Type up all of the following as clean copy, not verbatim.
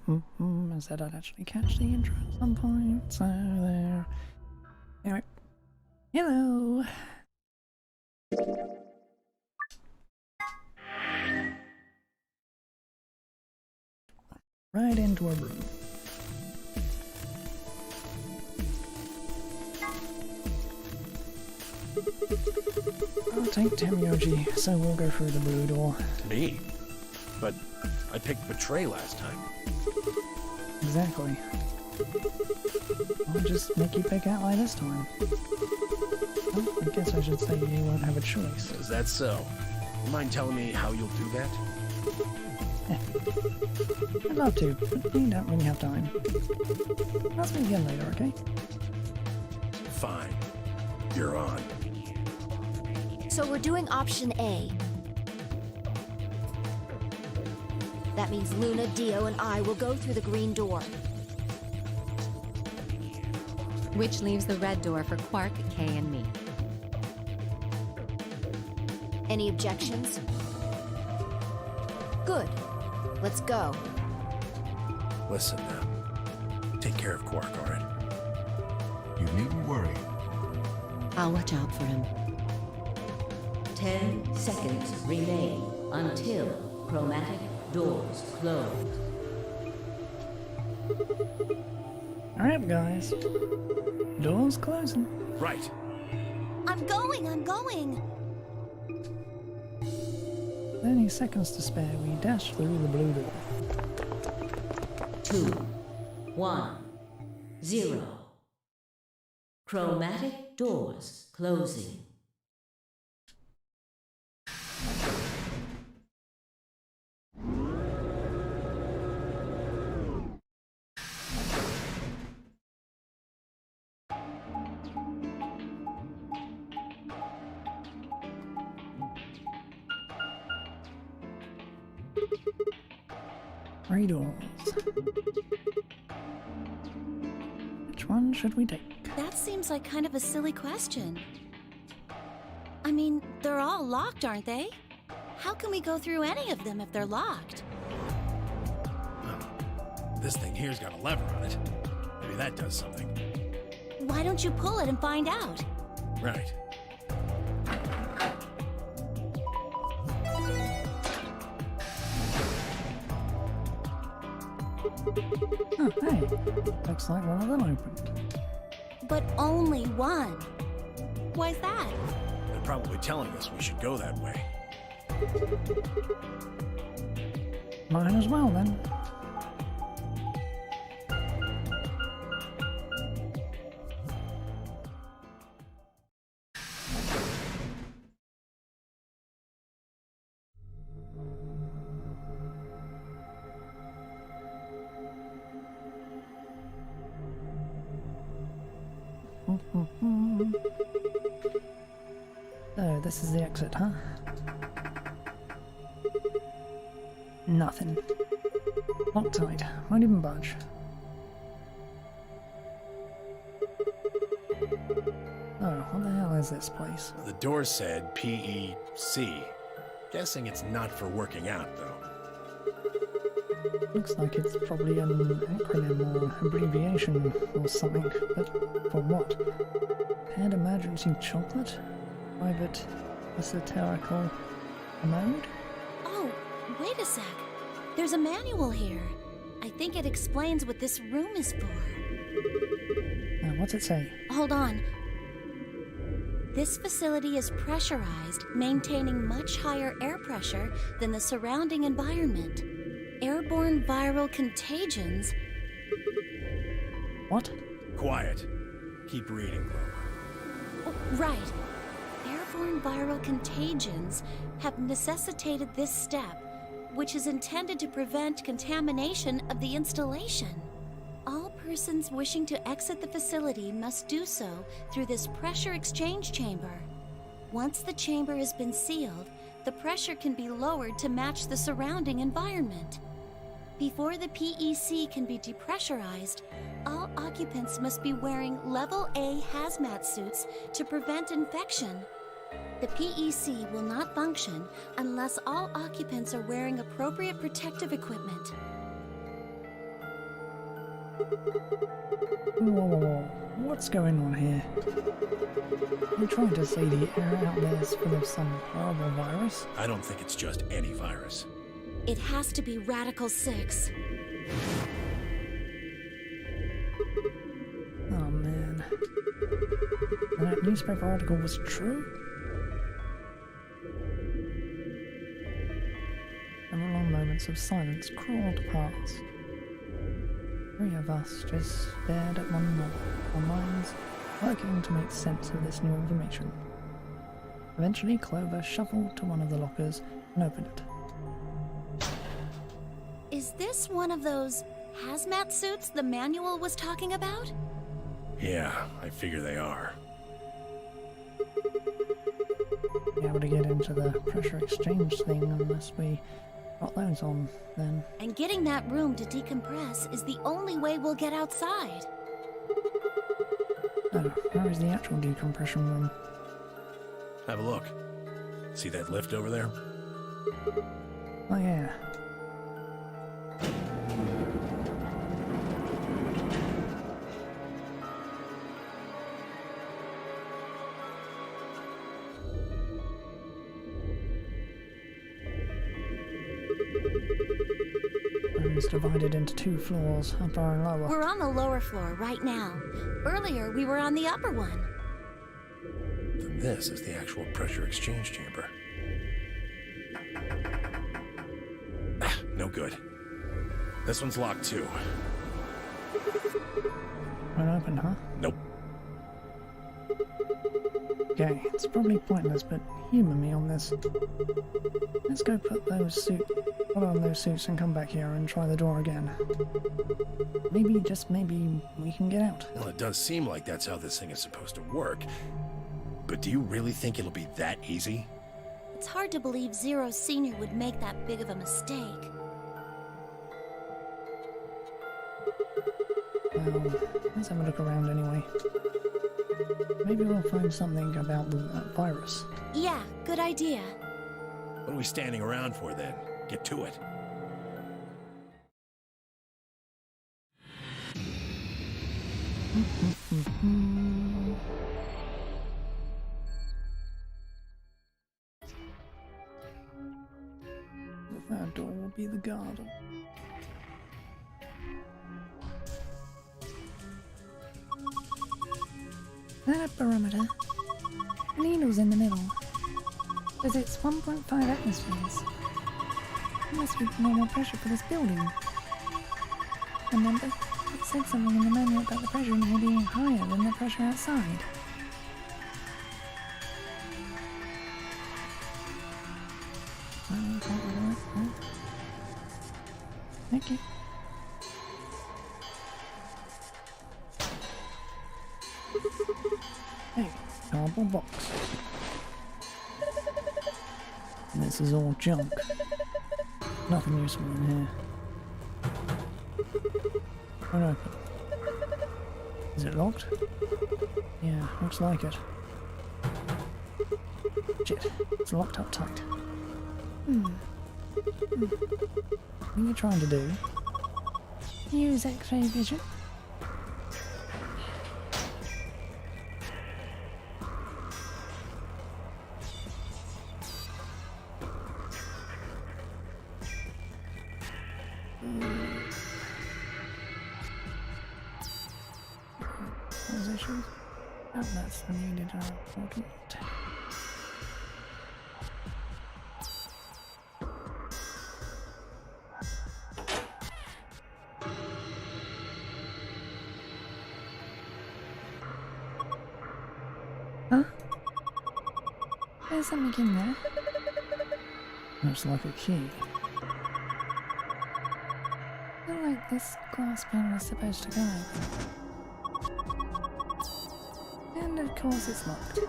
I said I'd actually catch the intro at some point, so there. Anyway. Hello! Right into a room. I'll take Temyoji, so we'll go through the blue door. Me? But I picked Betray last time. Exactly. I'll just make you pick Ally this time. Well, I guess I should say you won't have a choice. Is that so? You mind telling me how you'll do that? I'd love to, but you don't really have time. I'll speak again later, okay? Fine. You're on. So we're doing option A. That means Luna, Dio, and I will go through the green door. Which leaves the red door for Quark, Kay, and me. Any objections? Good. Let's go. Listen now. Take care of Quark, alright? You needn't worry. I'll watch out for him. 10 seconds remain until chromatic doors close. Alright, guys. Doors closing. Right. I'm going! 30 seconds to spare. We dash through the blue door. 2, 1, 0. Chromatic doors closing. Three doors. Which one should we take? That seems like kind of a silly question. I mean, they're all locked, aren't they? How can we go through any of them if they're locked? This thing here's got a lever on it. Maybe that does something. Why don't you pull it and find out? Right. Oh, hey. Looks like one of them opened. But only one. Why's that? They're probably telling us we should go that way. Mine as well, then. So, this is the exit, huh? Nothing. Locked tight. Won't even budge. Oh, what the hell is this place? The door said pt5. Guessing it's not for working out, though. Looks like it's probably an acronym or abbreviation or something, but for what? Paired emergency chocolate? Private esoterical mode? Oh, wait a sec. There's a manual here. I think it explains what this room is for. What's it say? Hold on. This facility is pressurized, maintaining much higher air pressure than the surrounding environment. Airborne viral contagions. What? Quiet. Keep reading, Clover. Oh, right. Airborne viral contagions have necessitated this step, which is intended to prevent contamination of the installation. All persons wishing to exit the facility must do so through this pressure exchange chamber. Once the chamber has been sealed, the pressure can be lowered to match the surrounding environment. Before the PEC can be depressurized, all occupants must be wearing Level A hazmat suits to prevent infection. The PEC will not function unless all occupants are wearing appropriate protective equipment. Whoa. What's going on here? I'm trying to say the air out there is full of some horrible virus. I don't think it's just any virus. It has to be Radical 6. Oh man. And that newspaper article was true? Several long moments of silence crawled past. Three of us just stared at one another, our minds working to make sense of this new information. Eventually, Clover shuffled to one of the lockers and opened it. Is this one of those hazmat suits the manual was talking about? Yeah, I figure they are. Be able to get into the pressure exchange thing unless we got those on, then. And getting that room to decompress is the only way we'll get outside. Oh, where is the actual decompression room? Have a look. See that lift over there? Oh yeah. Room is divided into two floors, upper and lower. We're on the lower floor right now. Earlier, we were on the upper one. Then this is the actual pressure exchange chamber. No good. This one's locked too. Won't open, huh? Nope. Okay, it's probably pointless, but humour me on this. Let's go put on those suits and come back here and try the door again. Maybe, just maybe, we can get out. Well, it does seem like that's how this thing is supposed to work. But do you really think it'll be that easy? It's hard to believe Zero Senior would make that big of a mistake. Well, let's have a look around anyway. Maybe we'll find something about the virus. Yeah, good idea. What are we standing around for then? Get to it. The third door will be the garden. That barometer. The needle's in the middle. Says it's 1.5 atmospheres. It must be normal pressure for this building. Remember, it said something in the manual about the pressure in here being higher than the pressure outside. Thank you. Hey, cardboard box. This is all junk. Nothing useful in here. Won't open. Is it locked? Yeah, looks like it. Shit, it's locked up tight. What are you trying to do? Use X-ray vision. Positions. Outlets needed are important. Huh? There's something in there. Looks like a key. I feel like this glass panel is supposed to go open. And of course it's locked.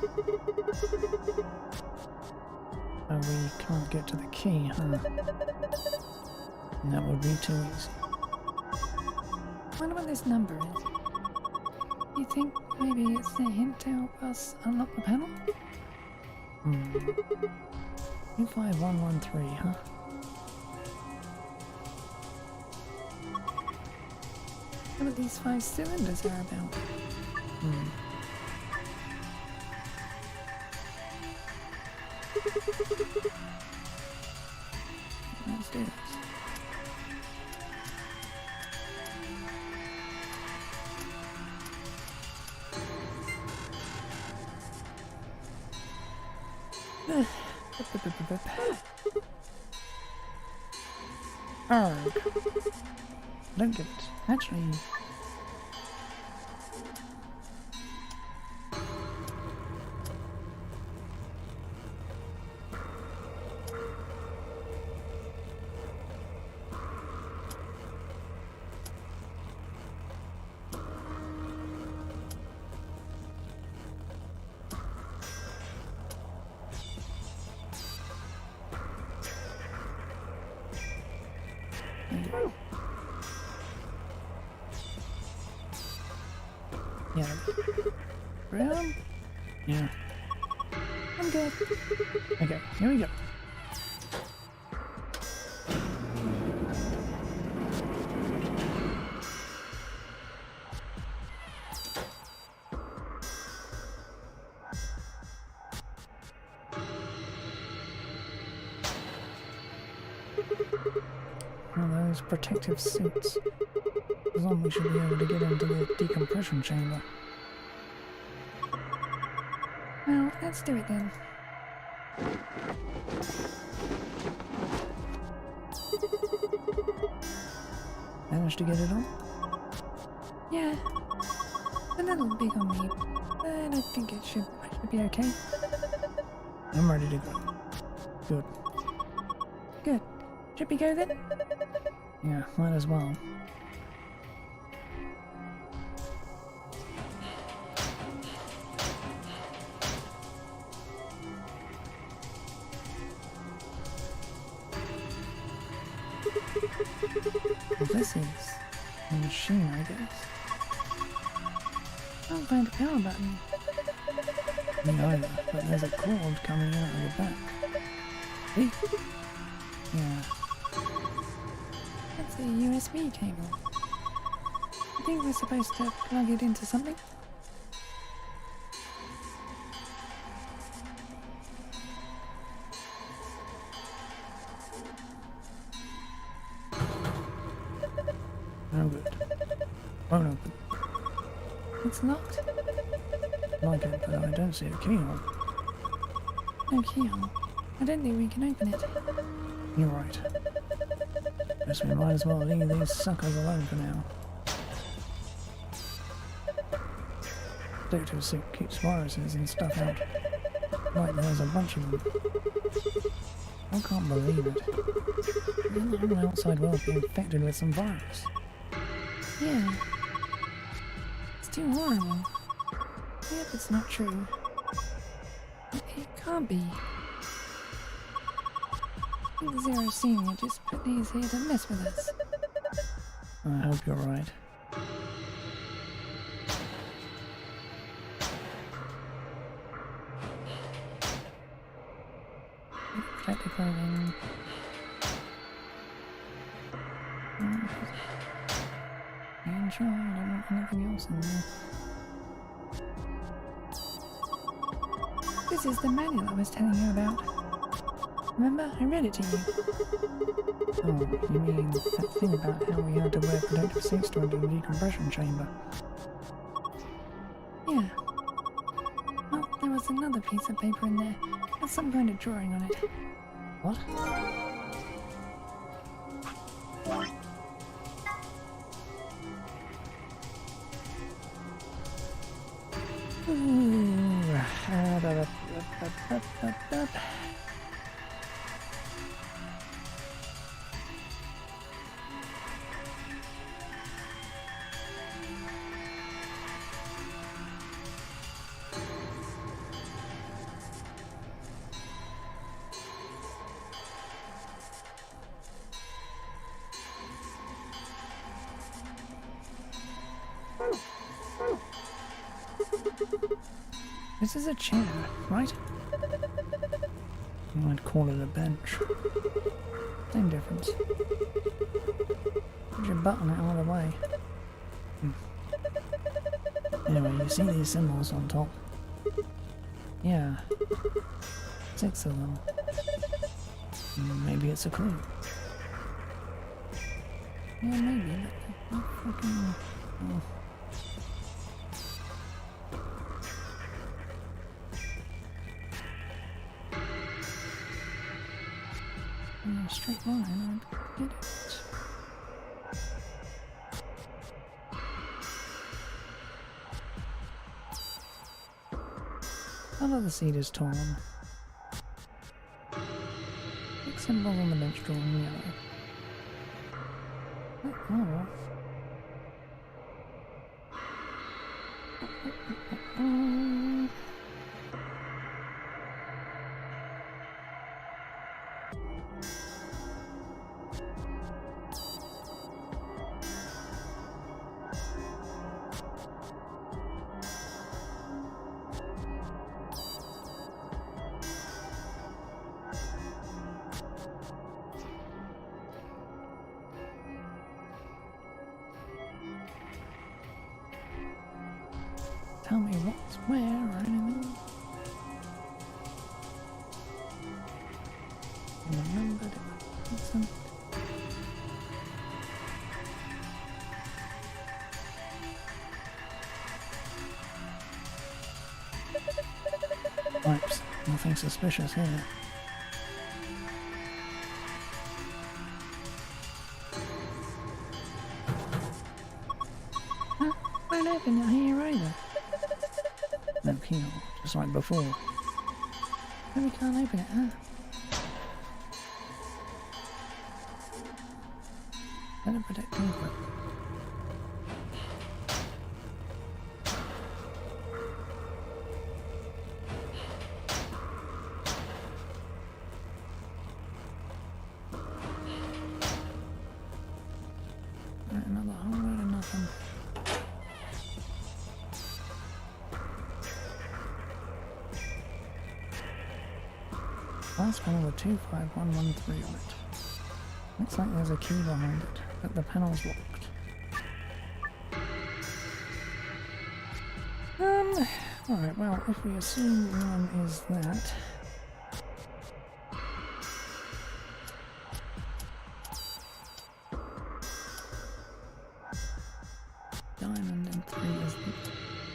Oh, we can't get to the key, huh? That would be too easy. Wonder what this number is. You think maybe it's a hint to help us unlock the panel? 25113, huh? what these 5 cylinders are about. Let's do this. Arg. Don't get it. Actually... Yeah. Brown? Yeah. I'm good. Okay, here we go. One of those protective suits. As long as we should be able to get into the decompression chamber. Well, let's do it then. Managed to get it on? Yeah. A little big on me, but I think it should be okay. I'm ready to go. Good. Good. Should we go then? Yeah, might as well. Well, this is a machine, I guess. I can't find a power button. Me either, but there's a cord coming out of the back. See? Yeah. That's a USB cable. I think we're supposed to plug it into something. No good. Won't open. It's locked. Like it, but I don't see a keyhole. No keyhole. I don't think we can open it. You're right. Guess we might as well leave these suckers alone for now. Protective suit keeps viruses and stuff out. Like there's a bunch of them. I can't believe it. The whole outside world being infected with some virus. Yeah. It's too horrible. I hope it's not true. It can't be. I think Zero Senior just put these here to mess with us. I hope you're right. Check the clothing. And sure, I don't want anything else in there. This is the manual I was telling you about. Remember? I read it to you. Oh, you mean that thing about how we had to wear protective suits to enter the decompression chamber? Yeah. Well, there was another piece of paper in there. With some kind of drawing on it. What? Ooh. This is a chair, right? You might call it a bench. Same difference. Put your button out of the way. you see these symbols on top? Yeah. 6 of them. Maybe it's a clue. Yeah, maybe, but not fucking... Oh. In a straight line, I get it. Another seed is torn. Big symbol on the bench drawn in yellow. Oh. Tell me what's where or anything. Remembered it wasn't. Wipes. Nothing suspicious here. Huh? Won't open it here either. No keyhole, just like before. But we can't open it, huh? Better protect comfort. Right, another whole load of nothing. Last panel with 25113 on it. Looks like there's a key behind it, but the panel's locked. Alright, well, if we assume one is that... Diamond and 3 is the...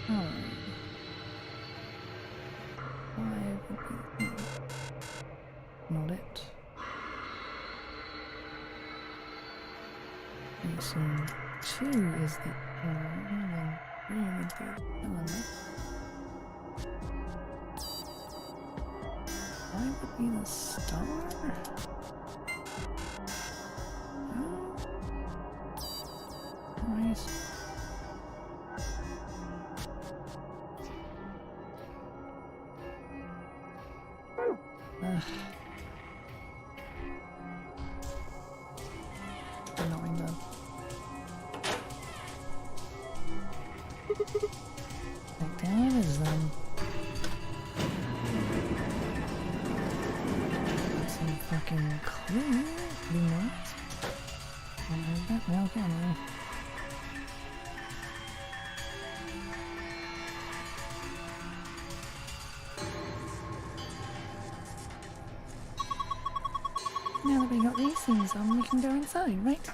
Oh. 5 would be... Not it. We assume 2 is the and 3 would be the element. 5 would be the star? Oh. Nice. Annoying though. Back down it is then. Some fucking clue. Be nice. Can't move that now, can we? Now that we got these things on, we can go inside, right?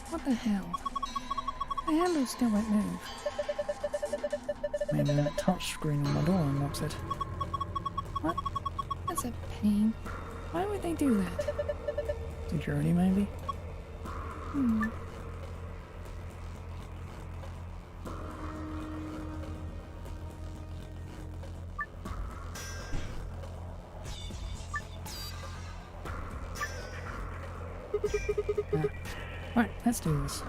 What the hell? The handle still won't move. Maybe that touch screen on my door unlocks it. What? That's a pain. Why would they do that? Security, maybe? Hmm. Right, let's do this.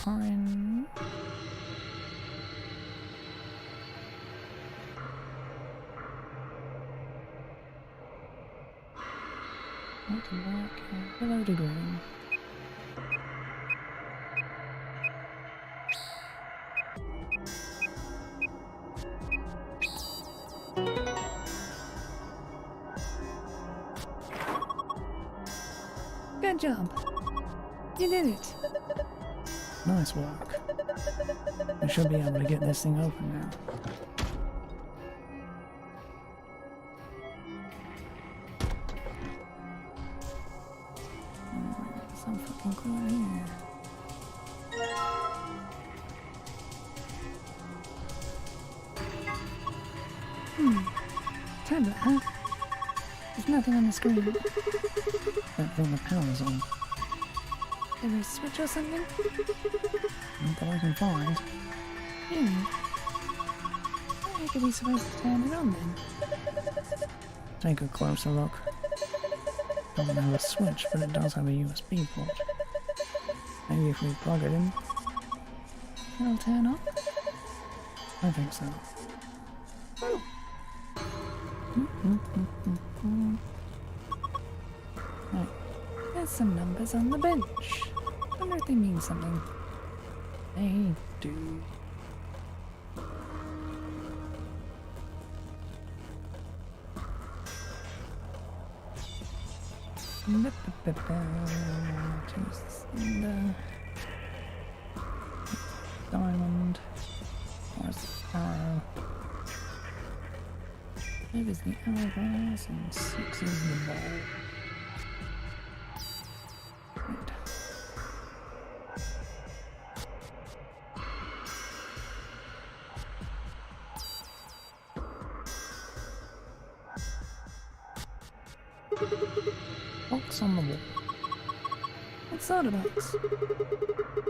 Orange. to black and yellow to green. Good job. You did it. Nice work. We should be able to get this thing open now. Some fucking clue here. Tablet, huh? There's nothing on the screen. Don't think the power's on. Is there a switch or something? Not that I can find. How the heck are we supposed to turn it on then? Take a closer look. Doesn't have a switch, but it does have a USB port. Maybe if we plug it in, it'll turn on? I think so. Right. There's some numbers on the bench. Wonder if they mean something. They do. Diamond. Where's the arrow? 5 is the hourglass and 6 is the ball. Right. Box on the wall. What sort of box?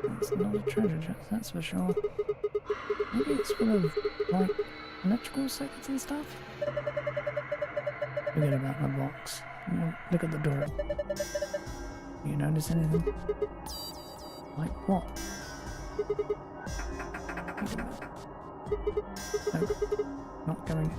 That's not a treasure chest, that's for sure. Maybe it's full of, like, electrical circuits and stuff? Forget about the box. Look at the door. You notice anything? Like what? No, not going.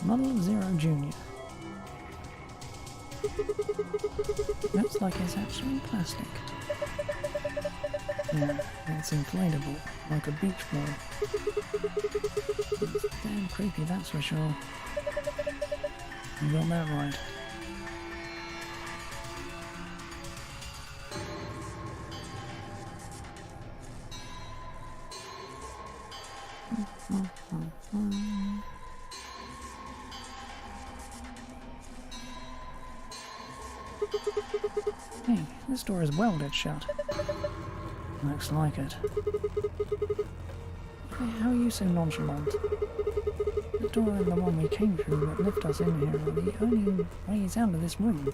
Model of Zero Jr. Looks like it's actually plastic. Yeah, it's inflatable, like a beach ball. It's damn creepy, that's for sure. You got that right. Hey, this door is welded shut. Looks like it. Hey, how are you so nonchalant? The door and the one we came through that left us in here are the only ways out of this room.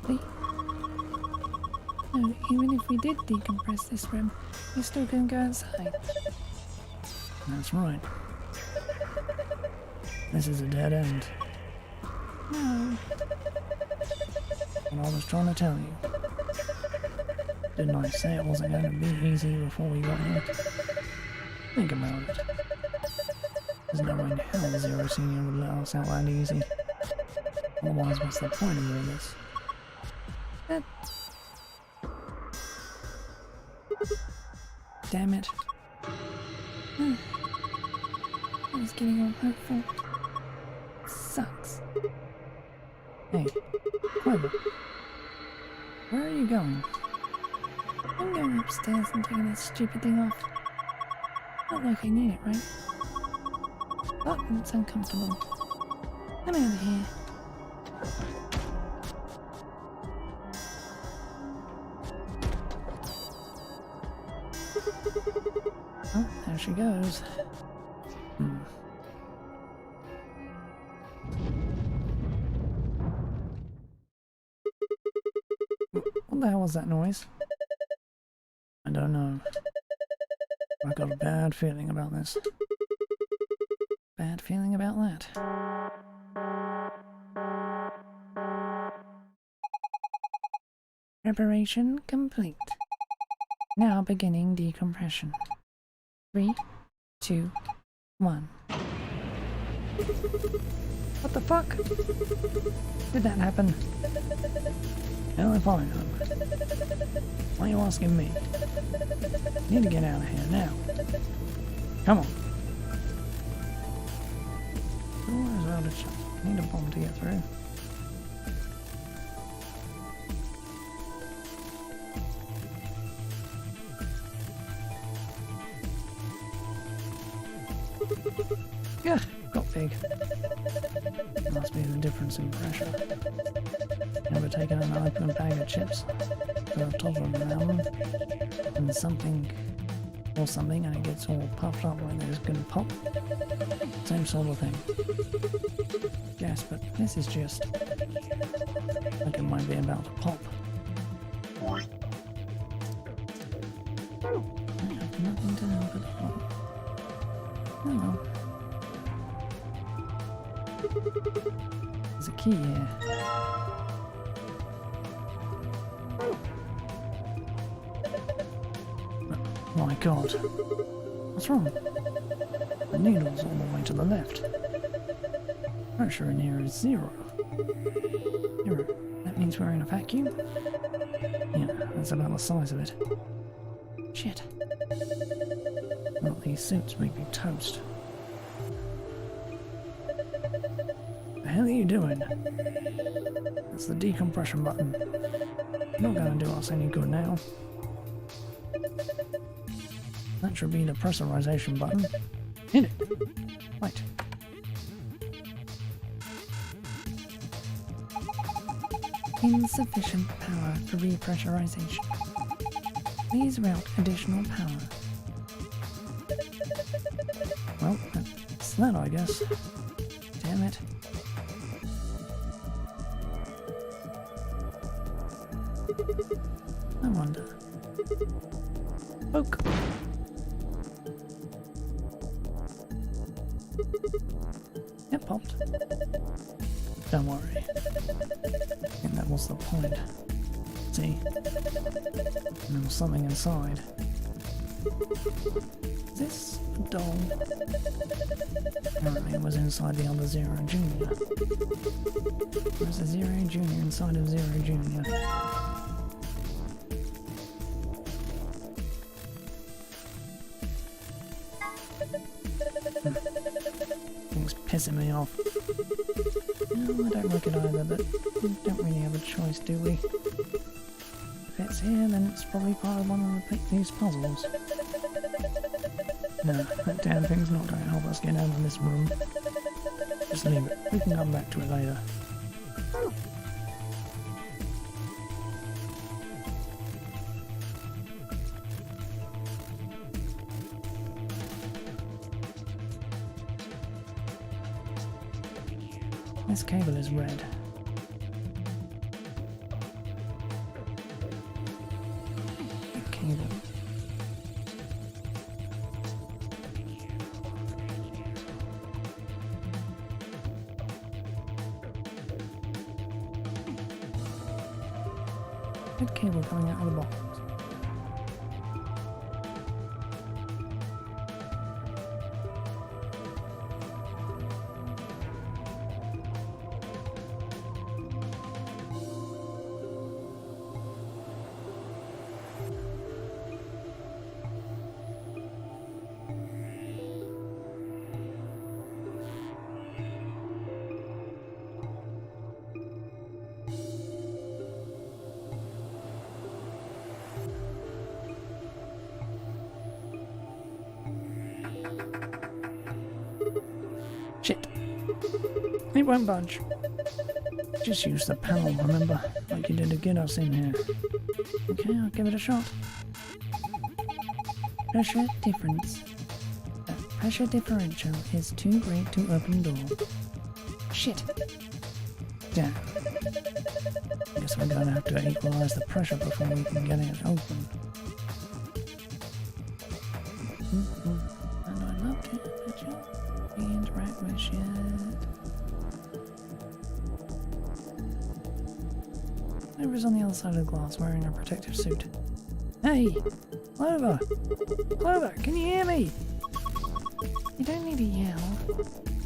See? No, even if we did decompress this room, we still couldn't go outside. That's right. This is a dead end. No. What I was trying to tell you. Didn't I say it wasn't going to be easy before we got here? Think about it. There's no way in hell Zero Senior would let us out that easy. Otherwise, what's the point of all this? Damn it. I was getting all hopeful. Sucks. Hey, Clover. Where are you going? I'm going upstairs and taking this stupid thing off. Not like I need it, right? Oh, it's uncomfortable. Come over here. Oh, there she goes. What the hell was that noise? I don't know. I got a bad feeling about this. Bad feeling about that. Preparation complete. Now beginning decompression. 3, 2, 1. What the fuck? Did that happen? Hell if I know. Why are you asking me? Need to get out of here now. Come on. Door is out of shut. Need a bomb to get through. Yeah, got big. Must be the difference in pressure. Never taken an open bag of chips to the top of the mountain and something or something and it gets all puffed up like it's gonna pop. Same sort of thing. Yes, but this is just like it might be about to pop. I have nothing to help it out. Oh well. There's a key here. Oh my god. What's wrong? The needle's all the way to the left. Pressure in here is 0. 0. That means we're in a vacuum? Yeah, that's about the size of it. Shit. Well, these suits make me toast. The hell are you doing? That's the decompression button. Not gonna do us any good now. That should be the pressurization button. Hit it! Right. Insufficient power for repressurization. Please route additional power. Well, that's that, I guess. Damn it. I wonder. Poke. It popped. Don't worry. I think that was the point. See? And there was something inside. Is this a doll? Apparently it was inside the other Zero Junior. There's a Zero Junior inside of Zero Junior. Thing's pissing me off. No, I don't like it either, but we don't really have a choice, do we? If it's here, then it's probably part of one of these puzzles. No, that damn thing's not going to help us get out of this room. Just leave it. We can come back to it later. This cable is red. Cable. Red cable coming out of the box. Shit. It won't budge. Just use the panel, remember? Like you did to get us in here. Okay, I'll give it a shot. Pressure difference. Pressure differential is too great to open door. Shit. Damn. Guess we're gonna have to equalize the pressure before we can get it open. And I love to interact with shit. Clover's on the other side of the glass wearing a protective suit. Hey! Clover! Clover, can you hear me? You don't need to yell.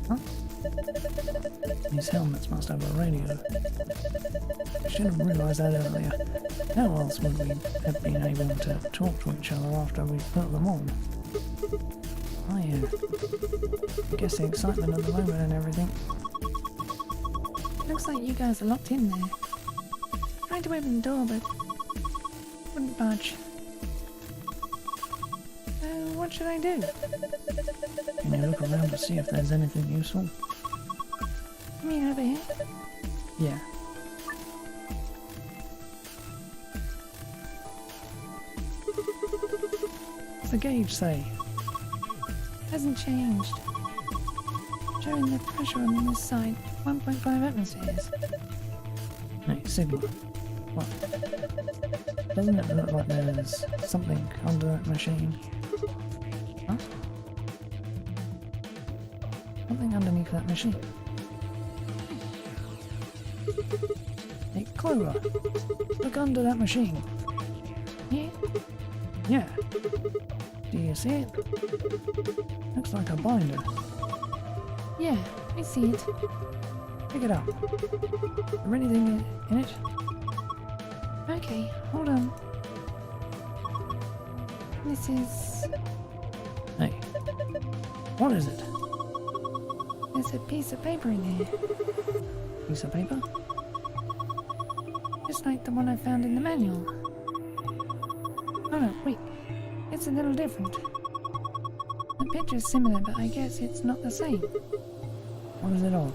Huh? These helmets must have a radio. I should have realised that earlier. How else would we have been able to talk to each other after we put them on? Oh yeah. I guess the excitement of the moment and everything. Looks like you guys are locked in there. Tried to open the door, but wouldn't budge. So what should I do? Can you look around to see if there's anything useful? You mean over here? Yeah. What's the gauge say? Hasn't changed. Showing the pressure on this side, 1.5 atmospheres. No, Sigma. What? Doesn't it look like there's something under that machine? Huh? Something underneath that machine. Hey, Clover! Look under that machine. Yeah? Yeah. Do you see it? Looks like a binder. Yeah, I see it. Pick it up. Is there anything in it? Okay, hold on. This is... Hey. What is it? There's a piece of paper in there. Piece of paper? Just like the one I found in the manual. Oh no, wait. It's a little different. The picture's similar, but I guess it's not the same. What is it all?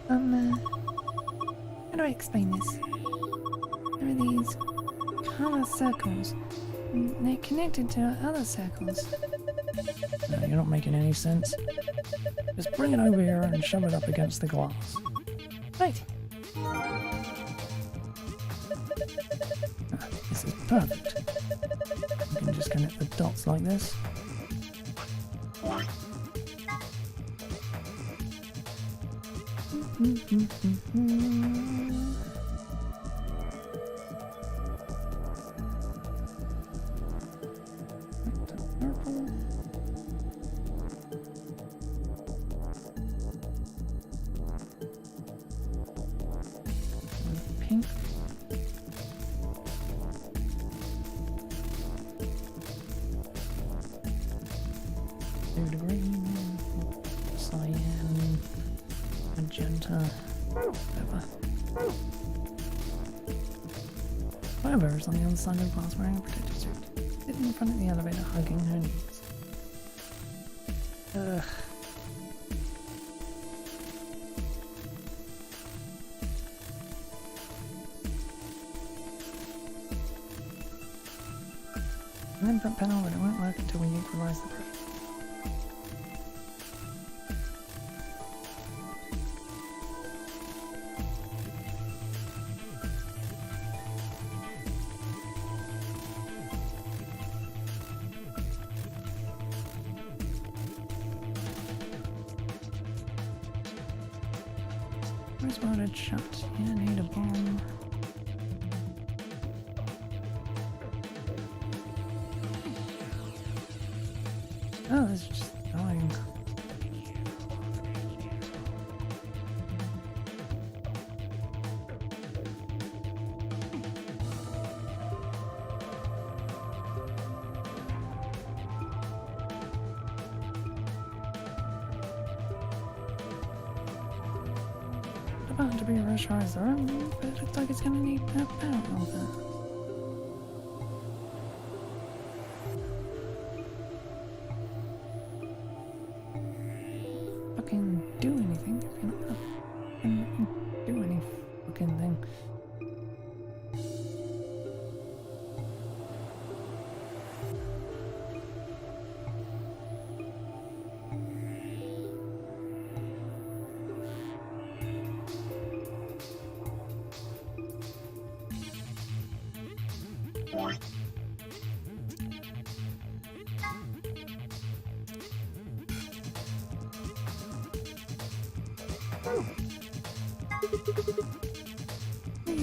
How do I explain this? There are these color circles. And they're connected to other circles. No, you're not making any sense. Just bring it over here and shove it up against the glass. Right. This is perfect. You can just connect the dots like this. Purple. Pink. Blue to green. Cyan. Magenta. Whatever. Whatever is on the other side of the glass wearing a protective suit. Sitting in front of the elevator hugging her knees. Ugh. And then front panel, but it won't work until we neutralize the pressure. Where's mounted shut? Yeah, need a bomb. Oh, it's just dying. About to be pressurized the room, but it looks like it's gonna need that power on that. Fucking do anything if you're not gonna fucking do any fucking thing.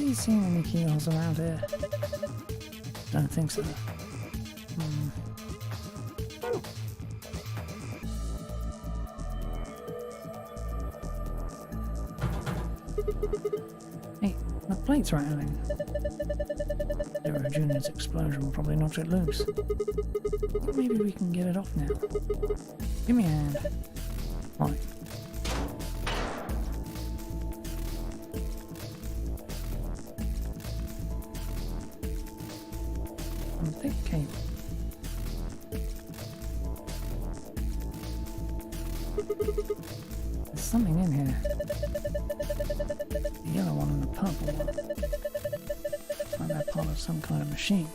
you seen any keyholes around here? Don't think so. Hey, the plate's rattling. Zero Junior's explosion will probably knock it loose. Maybe we can get it off now. Give me a hand. Right. Some thick cable. There's something in here. The yellow one and the purple one. Looks like they're part of some kind of machine.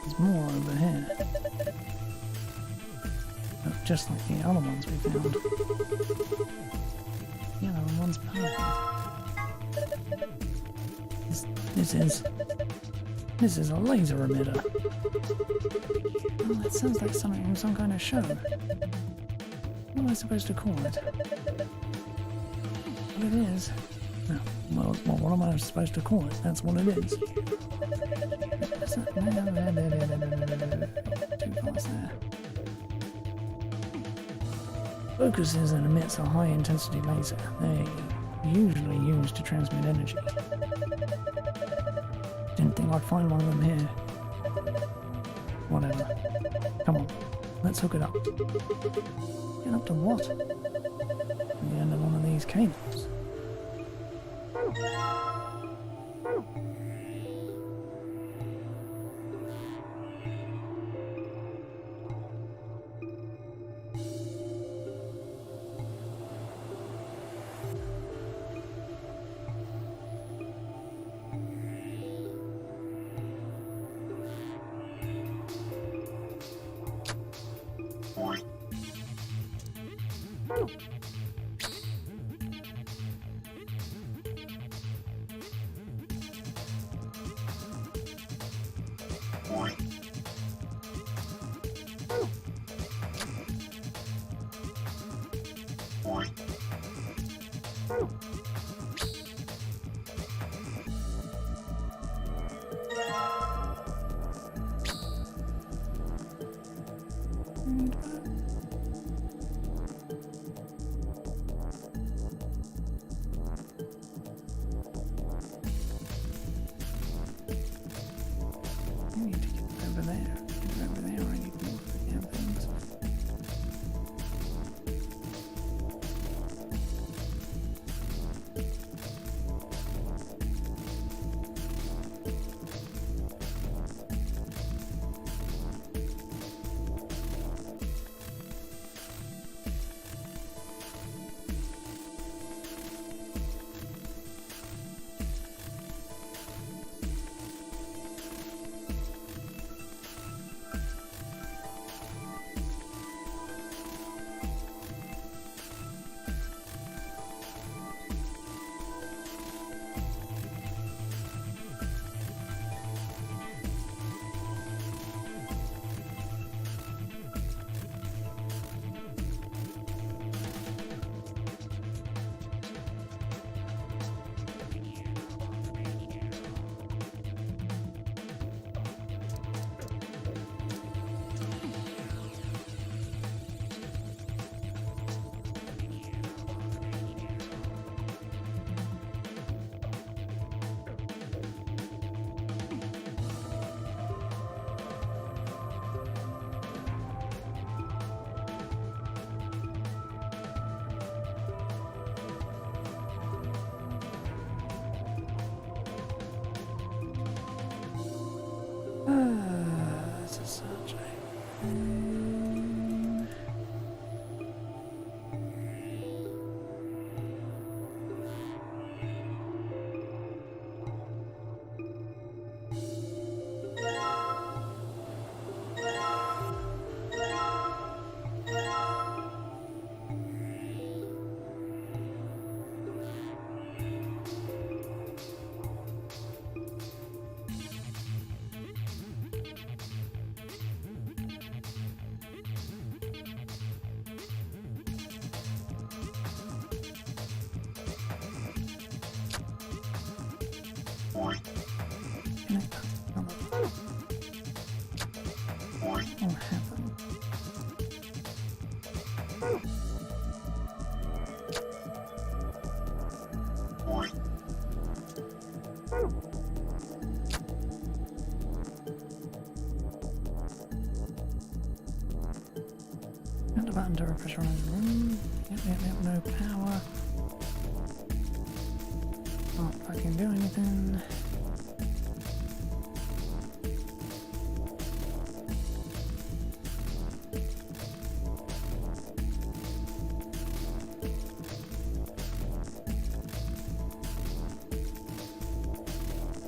There's more over here. Oh, just like the other ones we found. Yellow and one's purple. This is a laser emitter. Oh, that sounds like something from some kind of show. What am I supposed to call it? What it is? No, well, what am I supposed to call it? That's what it is. Too fast there. Focuses and emits a high-intensity laser. They usually used to transmit energy. Didn't think I'd find one of them here. Whatever. Come on, let's hook it up. Get up to what? The end of one of these cables. I need to get over there. Get over there. I need more of the damn things. It's a subject. will happen. Not the button to repressurize the room. Yep, no power. Can't fucking do anything.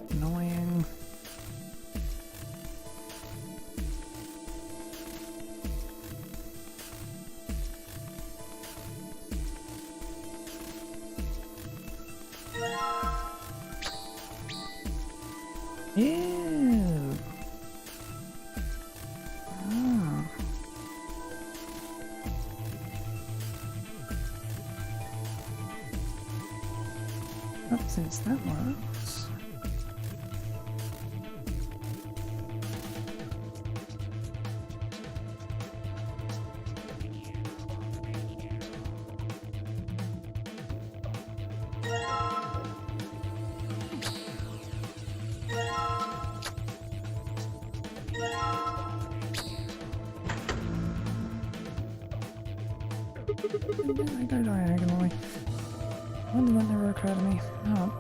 Annoying. Ew. Ah. Well, since that works. I go diagonally. Why did that never occur to me? Oh.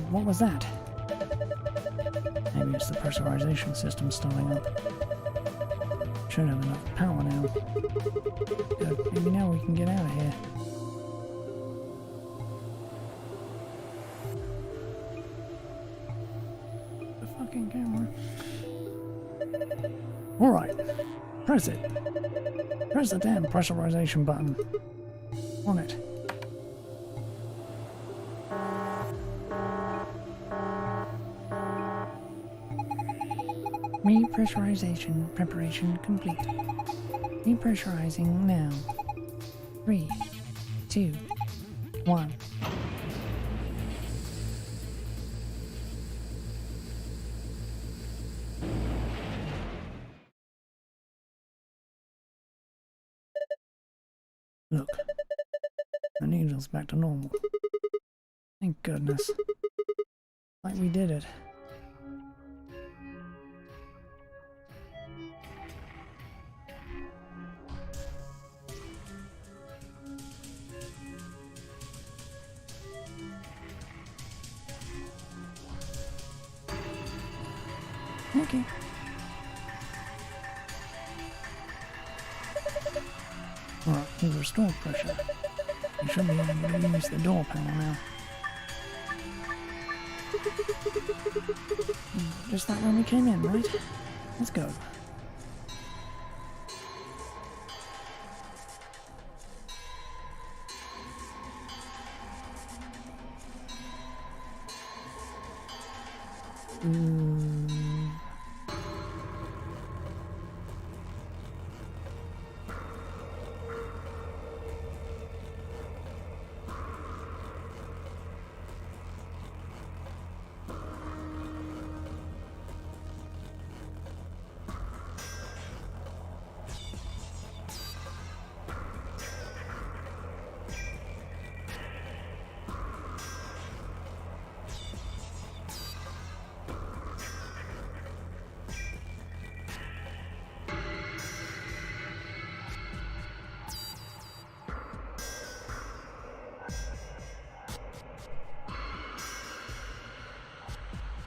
What was that? Maybe it's the pressurization system starting up. Should have enough power now. Good. Maybe now we can get out of here. The fucking camera. Alright. Press it. Press the damn pressurization button. On it. Repressurization preparation complete. Repressurizing now. 3, 2, 1. Look, the needle's back to normal. Thank goodness. Like we did it. Okay. Alright, we've restored pressure. We should be able to use the door panel now. Just like when we came in, right? Let's go.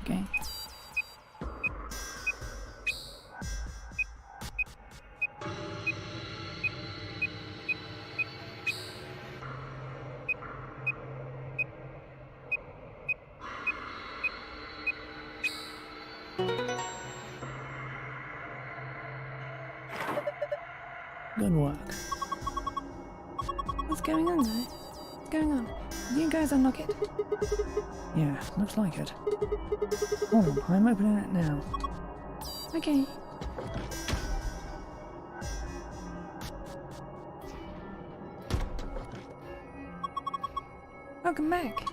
Okay. Good work. What's going on, guys? What's going on? Did you guys unlock it? Yeah, looks like it. Hold on, I'm opening it now. Okay. Welcome back.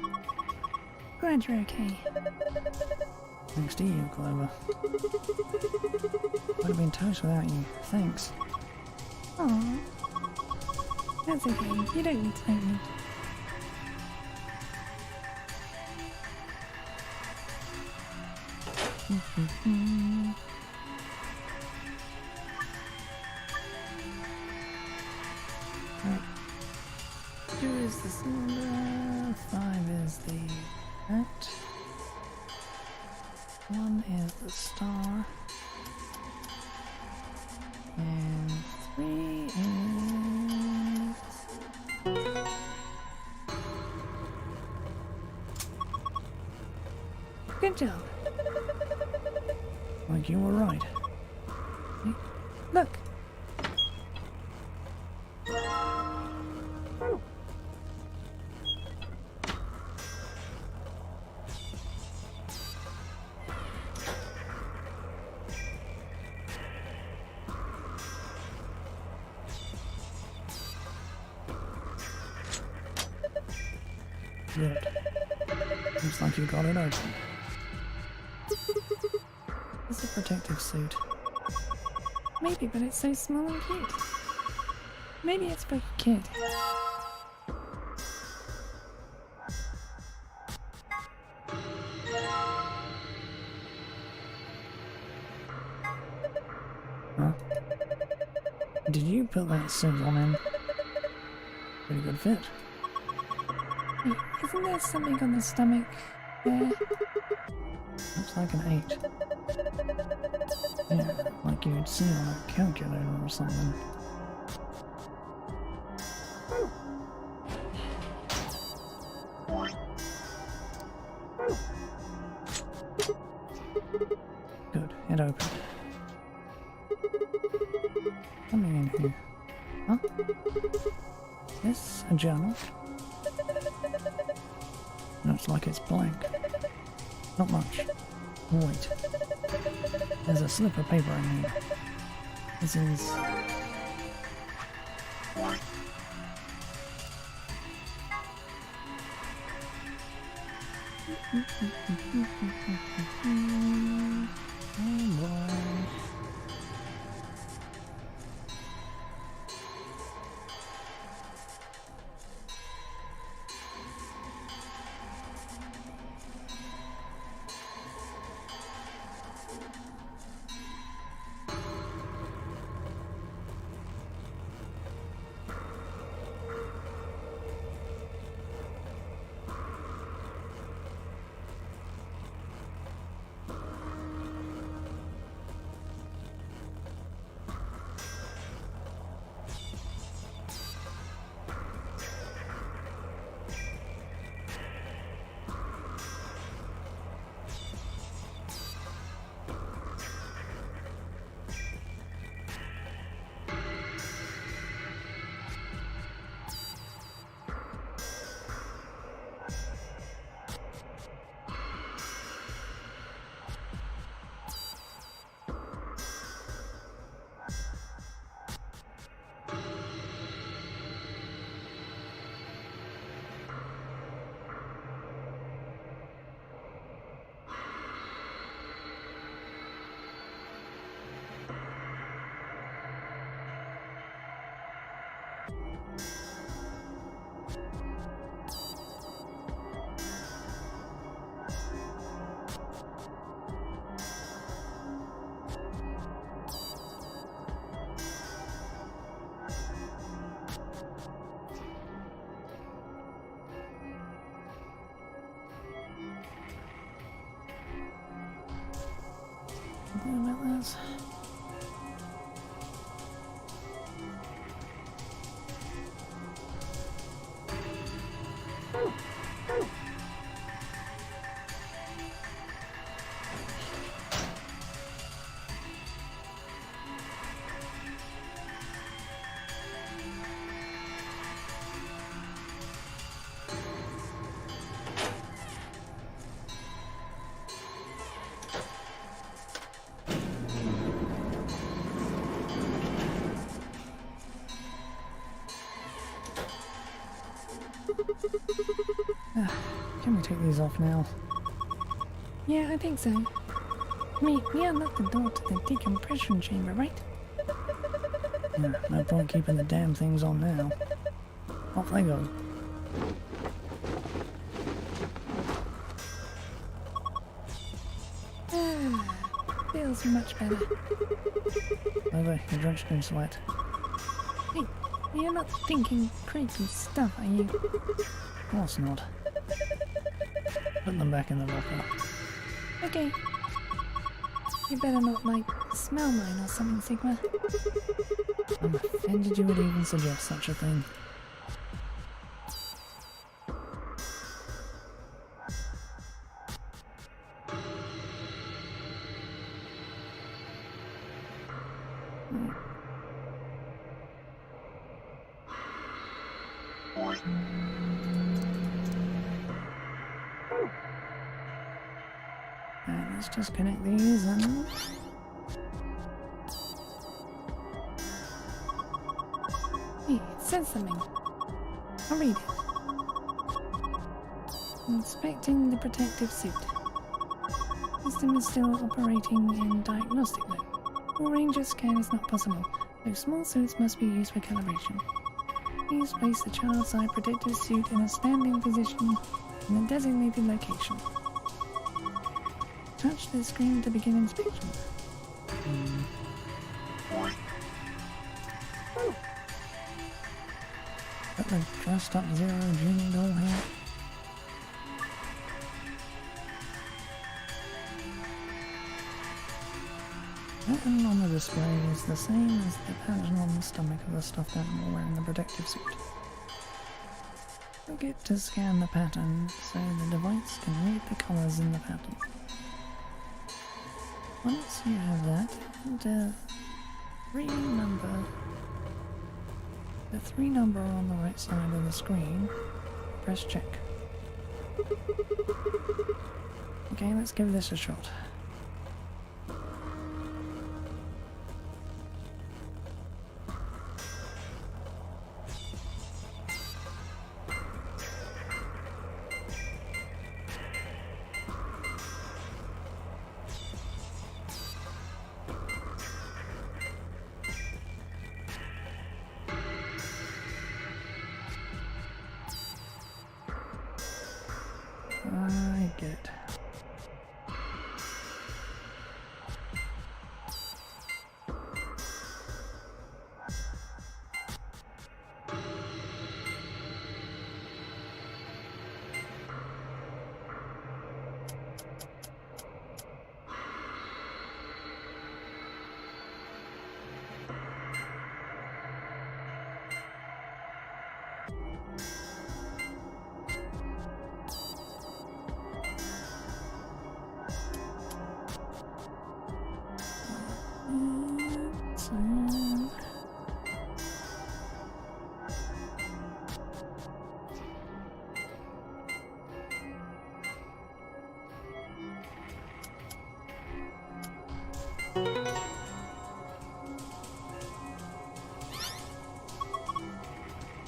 Glad you're okay. Thanks to you, Clover. Would have been toast without you. Thanks. Aw. That's okay. You don't need to thank me. Right. 2 is the cylinder, 5 is the hat, 1 is the star, and 3 is... Good job. Like you were right. Hey, Look. good. Looks like you got it open. It's a protective suit. Maybe, but it's so small and cute. Maybe it's for a kid. Huh? Did you put that suit on him? Pretty good fit. Wait, isn't there something on the stomach there? Looks like an 8. Yeah, like you'd see on a calculator or something. Good, it opened. Something in here. Huh? Is this a journal? Looks like it's blank. Not much. Wait. There's a slip of paper in here. This is... Oh boy. Something about this. Can we take these off now? Yeah, I think so. We unlocked the door to the decompression chamber, right? Yeah, no point keeping the damn things on now. Off they go. Feels much better. Over, you're drenched in sweat. Hey, you're not thinking crazy stuff, are you? Of course not. Put them back in the locker. Okay. You better not, like, smell mine or something, Sigma. I'm offended you would even suggest such a thing. Right, let's just connect these and... Hey, it says something. I'll read it. Inspecting the protective suit. System is still operating in diagnostic mode. Full range of scan is not possible, though small suits must be used for calibration. Please place the child's eye protective suit in a standing position in a designated location. Touch the screen to begin inspection. Got the dressed up Zero Genie doll here. The pattern on the display is the same as the pattern on the stomach of the stuffed animal wearing the protective suit. Forget to scan the pattern so the device can read the colours in the pattern. Once you have that, enter the 3 number on the right side of the screen, press check. Okay, let's give this a shot. I get it.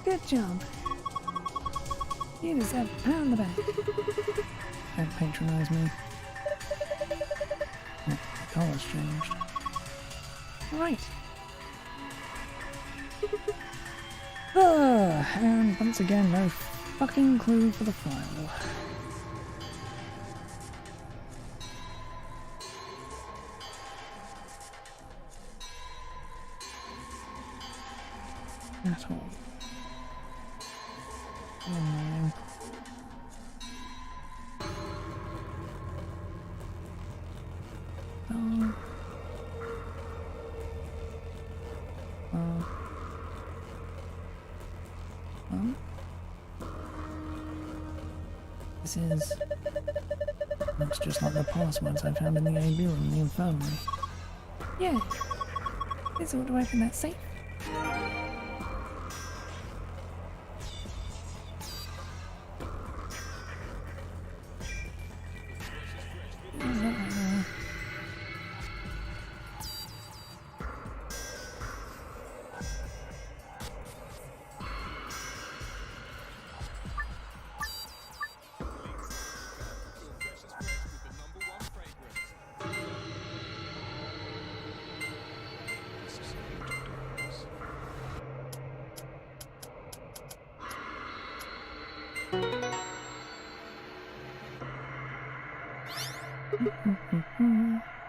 Good job. You deserve a pat on the back. Don't patronise me. Oh, the colour's changed. Right. And once again, no fucking clue for the file. At all. Annoying. This is... Looks just like the passwords I found in the AB room in the infirmary. Yeah. This ought to open that safe.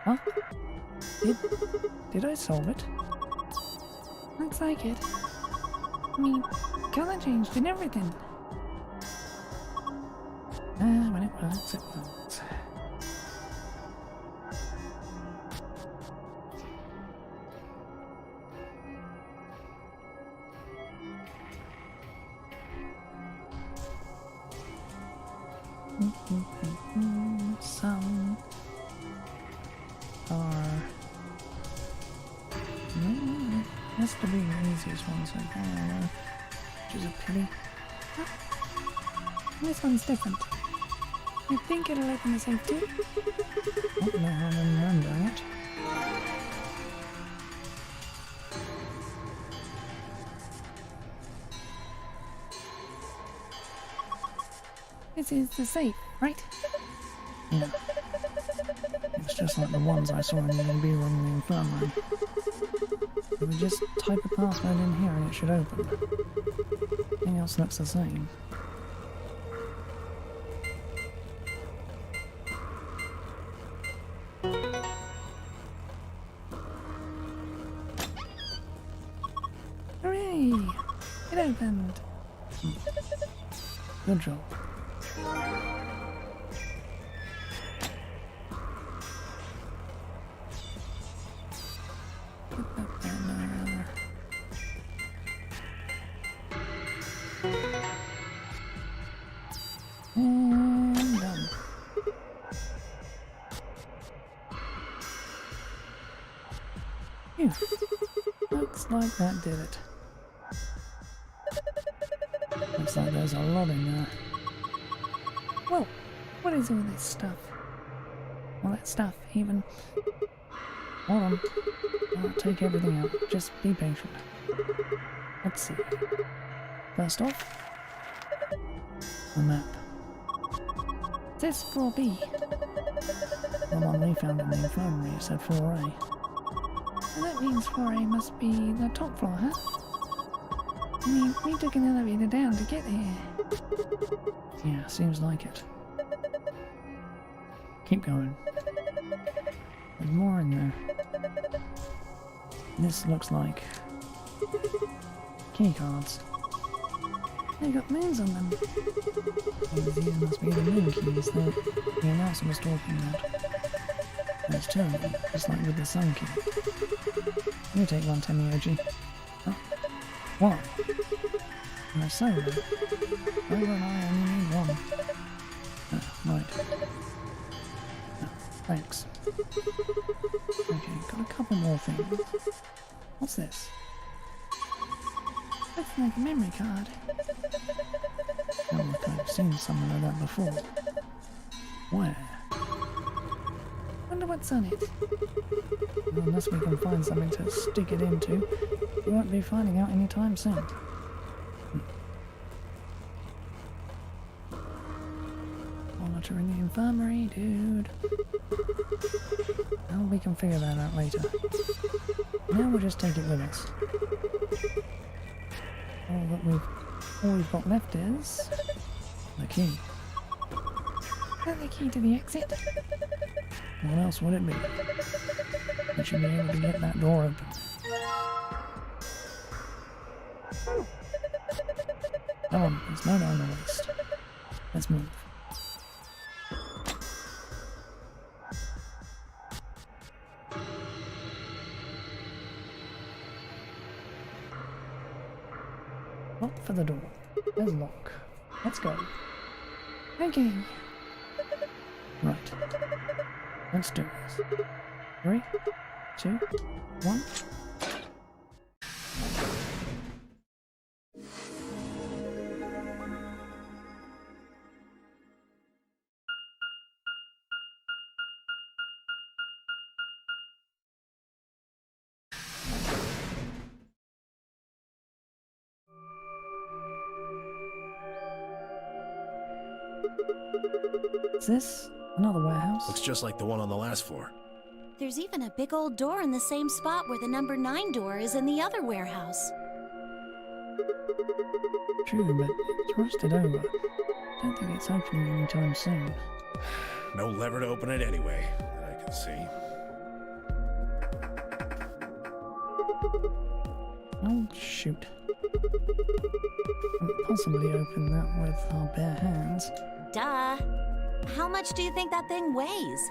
Huh? Did I solve it? Looks like it. I mean, color changed and everything. When it works, it works. Some are... No, has to be the easiest one so far, which is a pity. This one's different. You think it'll open the safe too? Not now I'm remembering it. This is the safe, right? Yeah. It's just like the ones I saw in the B room in the infirmary. If we just type a password in here and it should open. Everything else looks the same. Hooray! It opened. Good job. Put that there. And done. Phew. Looks like that did it. Looks like there's a lot in there. Whoa! What is all this stuff? All that stuff, even. Hold on. I'll take everything out. Just be patient. Let's see. First off, the map. This 4B. The one we found in the infirmary said 4A. And that means 4A must be the top floor, huh? I mean, we took an elevator down to get here. Yeah, seems like it. Keep going. There's more in there. This looks like key cards. They got moons on them. These must be the moon keys that the announcer was talking about. There's two of them, just like with the sun key. You take one, Timmy OG. Oh. One. No, solo. Over and I only need one. Right. Oh, thanks. Okay, got a couple more things. What's this? Looks like a memory card. Oh, look, I've seen something like that before. Where? Wonder what's on it. Well, unless we can find something to stick it into, we won't be finding out anytime soon. Monitor in the infirmary, dude. Well, we can figure that out later. Now we'll just take it with us. All we've got left is the key. Is that the key to the exit? What else would it be? We should be able to get that door open. Come on, there's no time to waste. Let's move. Lock for the door. There's lock. Let's go. Okay. Right. Let's do this. 3, 2, 1. Is this another warehouse? Looks just like the one on the last floor. There's even a big old door in the same spot where the number 9 door is in the other warehouse. True, but it's rusted over. Don't think it's opening anytime soon. No lever to open it anyway, that I can see. Oh, shoot. Can't possibly open that with our bare hands. Duh. How much do you think that thing weighs?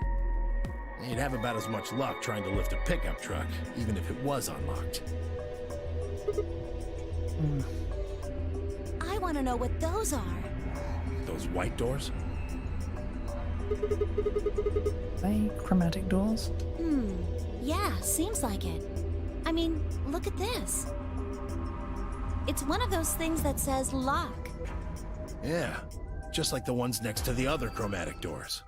You'd have about as much luck trying to lift a pickup truck, even if it was unlocked. I want to know what those are. Those white doors? They chromatic doors? Yeah, seems like it. I mean, look at this. It's one of those things that says lock. Yeah, just like the ones next to the other chromatic doors.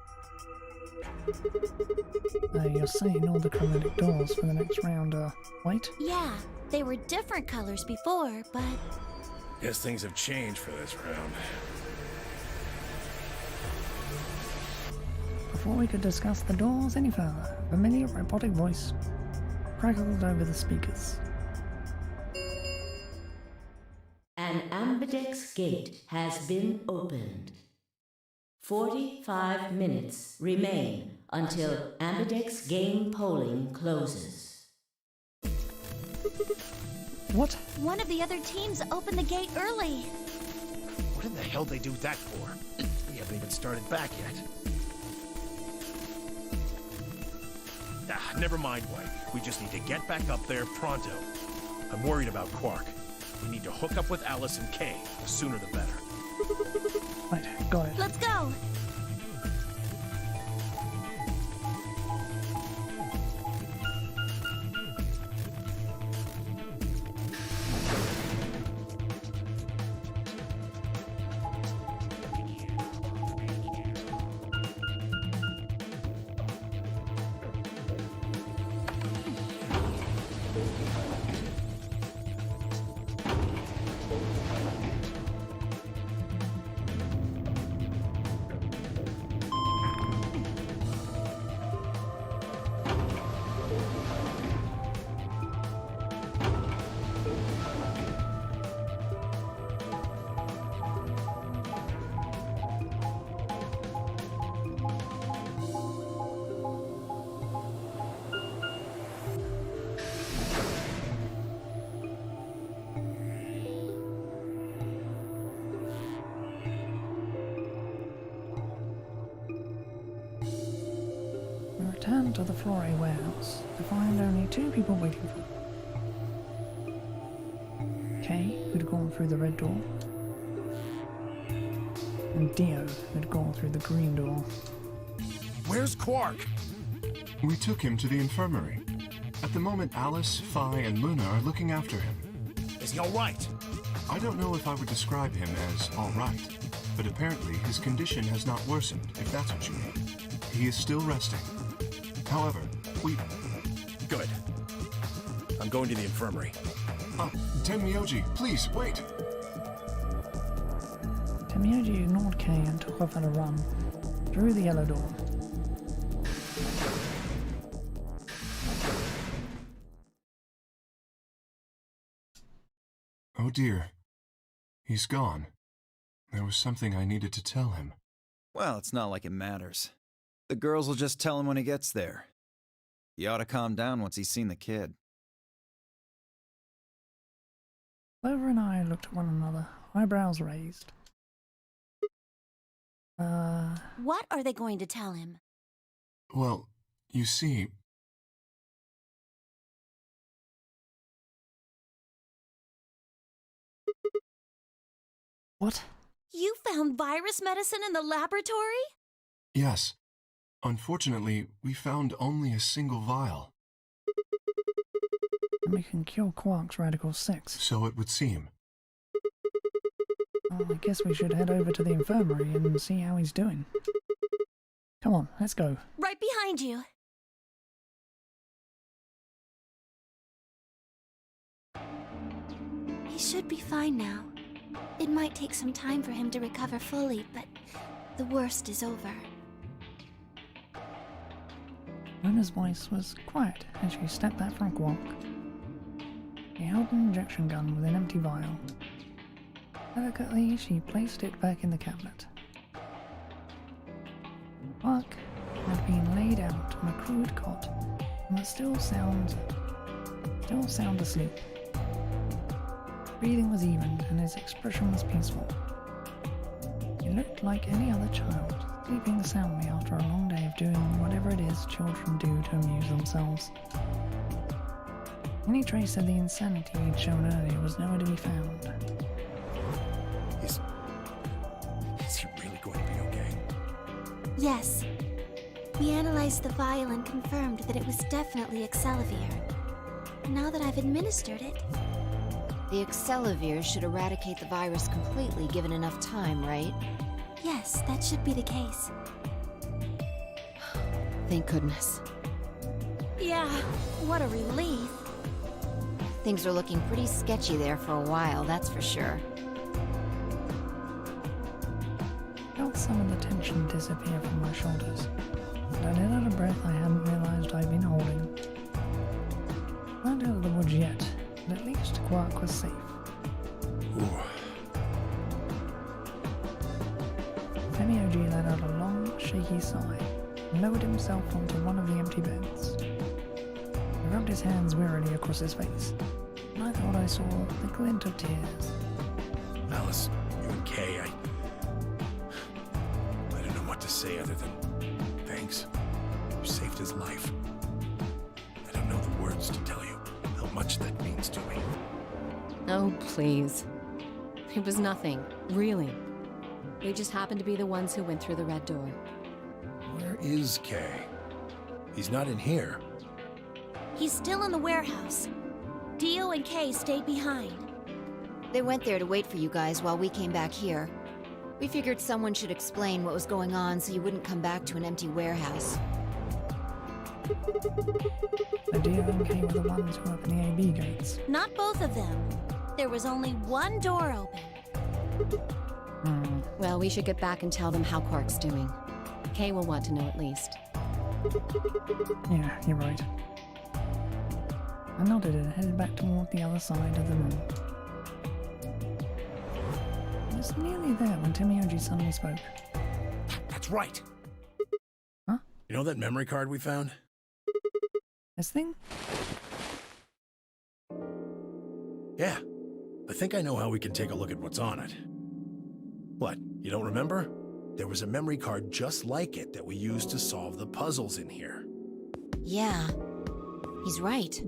You're saying all the chromatic doors for the next round are white? Yeah, they were different colors before, but... Guess things have changed for this round. Before we could discuss the doors any further, a familiar robotic voice crackled over the speakers. An ambidex gate has been opened. 45 minutes remain until ambidex game polling closes. What? One of the other teams opened the gate early. What in the hell they do that for? We haven't even started back yet. Never mind, White. We just need to get back up there pronto. I'm worried about Quark. We need to hook up with Alice and Kay. The sooner the better. Right, got it. Let's go! We returned to the Flore warehouse to find only two people waiting for us. Kay, who'd gone through the red door, and Dio, who'd gone through the green door. Where's Quark? We took him to the infirmary. At the moment, Alice, Phi, and Luna are looking after him. Is he all right? I don't know if I would describe him as all right, but apparently his condition has not worsened, if that's what you mean. He is still resting. However, we... Good. I'm going to the infirmary. Tenmyoji, please, wait! Tenmyoji ignored Kay and took off at a run, through the yellow door. Oh dear. He's gone. There was something I needed to tell him. Well, it's not like it matters. The girls will just tell him when he gets there. He ought to calm down once he's seen the kid. Clover and I looked at one another, eyebrows raised. What are they going to tell him? Well, you see... What? You found virus medicine in the laboratory? Yes. Unfortunately, we found only a single vial. And we can cure Quark's Radical 6. So it would seem. Well, I guess we should head over to the infirmary and see how he's doing. Come on, let's go. Right behind you. He should be fine now. It might take some time for him to recover fully, but the worst is over. Luna's voice was quiet as she stepped back from Quark. She held an injection gun with an empty vial. Delicately, she placed it back in the cabinet. Quark on a crude cot and was still sound asleep. Breathing was even and his expression was peaceful. He looked like any other child, sleeping soundly after a long day of doing whatever it is children do to amuse themselves. Any trace of the insanity he'd shown earlier was nowhere to be found. Is he really going to be okay? Yes. We analyzed the vial and confirmed that it was definitely Excelivir. Now that I've administered it... The Excelivir should eradicate the virus completely given enough time, right? Yes, that should be the case. Thank goodness. Yeah, what a relief. Things are looking pretty sketchy there for a while, that's for sure. Felt some of the tension disappear from my shoulders, and I let out a breath I hadn't realized I'd been holding. Not out of the woods yet, but at least Quark was safe. Ooh. Temioji let out a long, shaky sigh and lowered himself onto one of the empty beds. He rubbed his hands wearily across his face, and I thought I saw the glint of tears. Alice, you and Kay, I don't know what to say other than thanks. You saved his life. I don't know the words to tell you how much that means to me. Oh, please. It was nothing, really. We just happened to be the ones who went through the red door. Where is Kay? He's not in here. He's still in the warehouse. Dio and Kay stayed behind. They went there to wait for you guys while we came back here. We figured someone should explain what was going on so you wouldn't come back to an empty warehouse. The Dio and Kay were the ones who opened the AB gates. Not both of them. There was only one door open. Well, we should get back and tell them how Quark's doing. Kay will want to know at least. Yeah, you're right. I nodded and headed back toward the other side of the room. I was nearly there when Temioji suddenly spoke. That's right. Huh? You know that memory card we found? This thing? Yeah. I think I know how we can take a look at what's on it. What, you don't remember? There was a memory card just like it that we used to solve the puzzles in here. Yeah, he's right.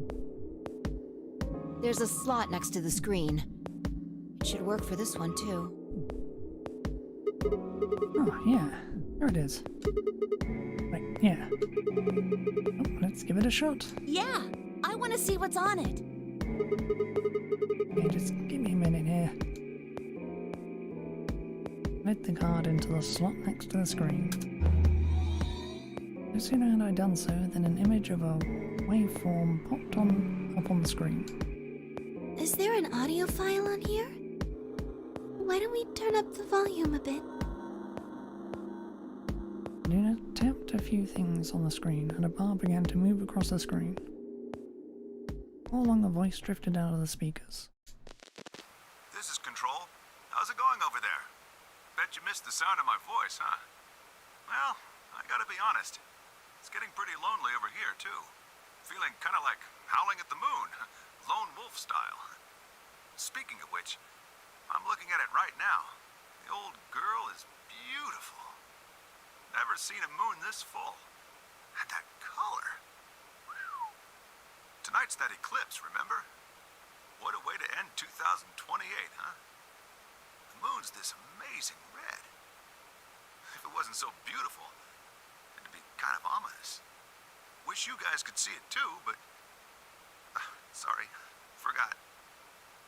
There's a slot next to the screen. It should work for this one, too. Oh, yeah. There it is. Right, yeah. Oh, let's give it a shot. Yeah, I want to see what's on it. Okay, just give me a minute here. Let the card into the slot next to the screen. No sooner had I done so than an image of a waveform popped up on the screen. Is there an audio file on here? Why don't we turn up the volume a bit? Luna tapped a few things on the screen and a bar began to move across the screen. All along a voice drifted out of the speakers. This is Control. How's it going over there? Bet you missed the sound of my voice, huh? Well, I gotta be honest. It's getting pretty lonely over here, too. Feeling kinda like howling at the moon. Lone wolf style. Speaking of which, I'm looking at it right now. The old girl is beautiful. Never seen a moon this full. And that color. Whew. Tonight's that eclipse, remember? What a way to end 2028, huh? The moon's this amazing red. If it wasn't so beautiful, it'd be kind of ominous. Wish you guys could see it too, but... sorry, forgot.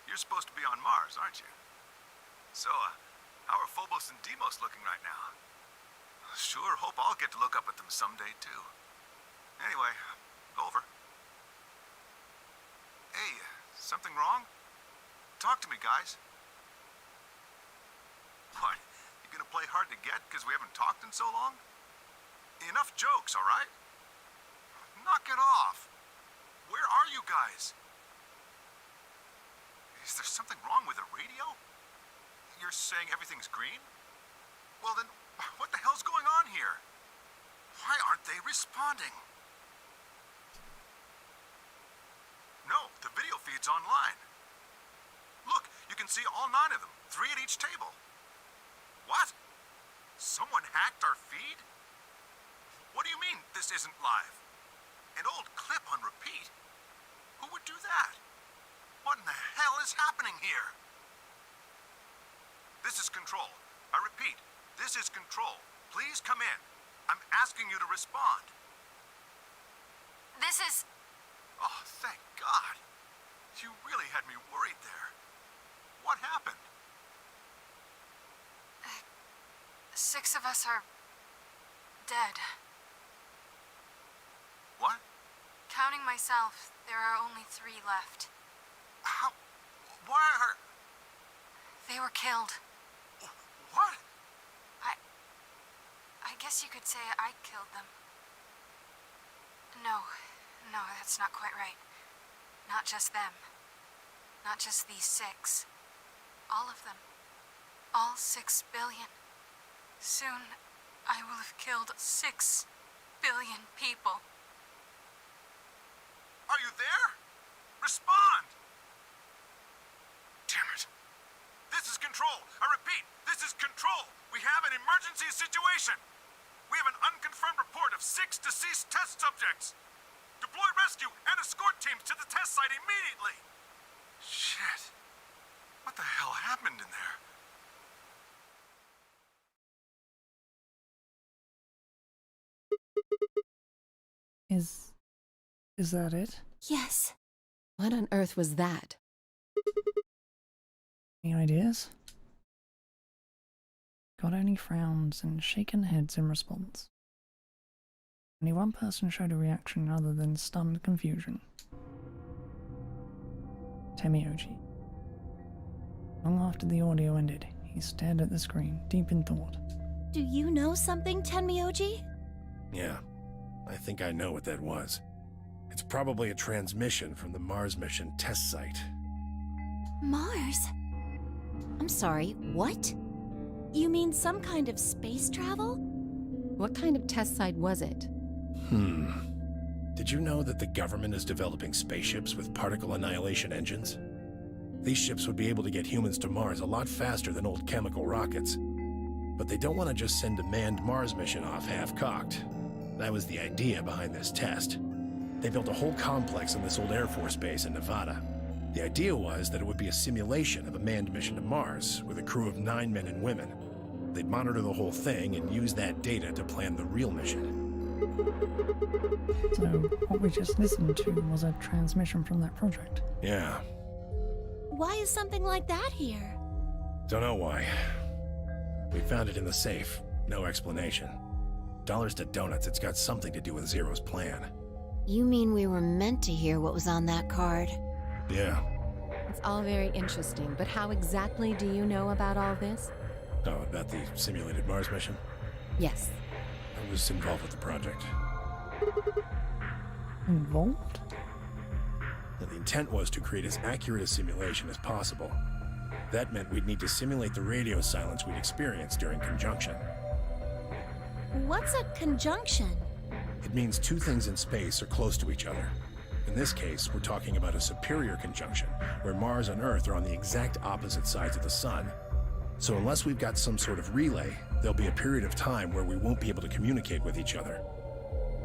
You're supposed to be on Mars, aren't you? So, how are Phobos and Deimos looking right now? Sure hope I'll get to look up at them someday, too. Anyway, over. Hey, something wrong? Talk to me, guys. What? You gonna play hard to get because we haven't talked in so long? Enough jokes, all right? Knock it off. Where are you guys? Is there something wrong with the radio? You're saying everything's green? Well then, what the hell's going on here? Why aren't they responding? feeds online. Look, you can see all 9 of them, 3 at each table. What? Someone hacked our feed? What do you mean this isn't live? An old clip on repeat? Who would do that? What in the hell is happening here? This is Control. I repeat, this is Control. Please come in. I'm asking you to respond. This is... Oh, thank God. You really had me worried there. What happened? 6 of us are... dead. What? Counting myself, there are only 3 left. How? Why are... They were killed. What? I guess you could say I killed them. No, that's not quite right. Not just them. Not just these 6. All of them. All 6 billion. Soon, I will have killed 6 billion people. Are you there? Respond! Damn it. This is Control. I repeat, this is Control. We have an emergency situation. We have an unconfirmed report of 6 deceased test subjects. Deploy rescue and escort teams to the test site immediately. Shit. What the hell happened in there? Is that it? Yes. What on earth was that? Any ideas? Got only frowns and shaken heads in response. Only one person showed a reaction other than stunned confusion. Temioji. Long after the audio ended, he stared at the screen, deep in thought. Do you know something, Tenmyoji? Yeah, I think I know what that was. It's probably a transmission from the Mars mission test site. Mars? I'm sorry, what? You mean some kind of space travel? What kind of test site was it? Did you know that the government is developing spaceships with particle annihilation engines? These ships would be able to get humans to Mars a lot faster than old chemical rockets. But they don't want to just send a manned Mars mission off half-cocked. That was the idea behind this test. They built a whole complex on this old Air Force base in Nevada. The idea was that it would be a simulation of a manned mission to Mars with a crew of 9 men and women. They'd monitor the whole thing and use that data to plan the real mission. So, what we just listened to was a transmission from that project. Yeah. Why is something like that here? Don't know why. We found it in the safe. No explanation. Dollars to donuts, it's got something to do with Zero's plan. You mean we were meant to hear what was on that card? Yeah. It's all very interesting, but how exactly do you know about all this? Oh, about the simulated Mars mission? Yes. I was involved with the project. Involved? And the intent was to create as accurate a simulation as possible. That meant we'd need to simulate the radio silence we'd experienced during conjunction. What's a conjunction? It means 2 things in space are close to each other. In this case, we're talking about a superior conjunction, where Mars and Earth are on the exact opposite sides of the Sun. So unless we've got some sort of relay, there'll be a period of time where we won't be able to communicate with each other.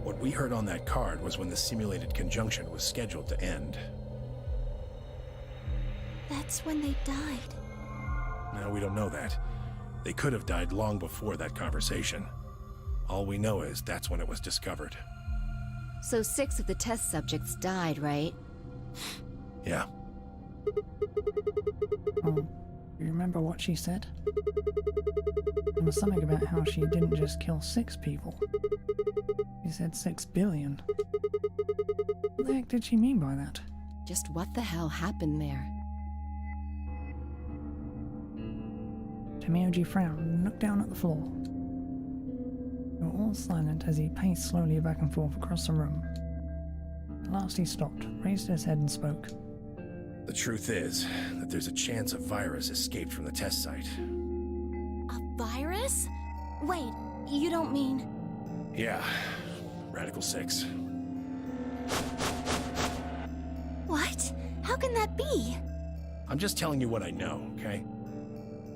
What we heard on that card was when the simulated conjunction was scheduled to end. That's when they died. No, we don't know that. They could have died long before that conversation. All we know is that's when it was discovered. So 6 of the test subjects died, right? Yeah. Oh, you remember what she said? There was something about how she didn't just kill 6 people. She said 6 billion. What the heck did she mean by that? Just what the hell happened there? Temioji frowned and looked down at the floor. We were all silent as he paced slowly back and forth across the room. At last he stopped, raised his head and spoke. The truth is that there's a chance a virus escaped from the test site. A virus? Wait, you don't mean... Yeah, Radical 6. What? How can that be? I'm just telling you what I know, okay?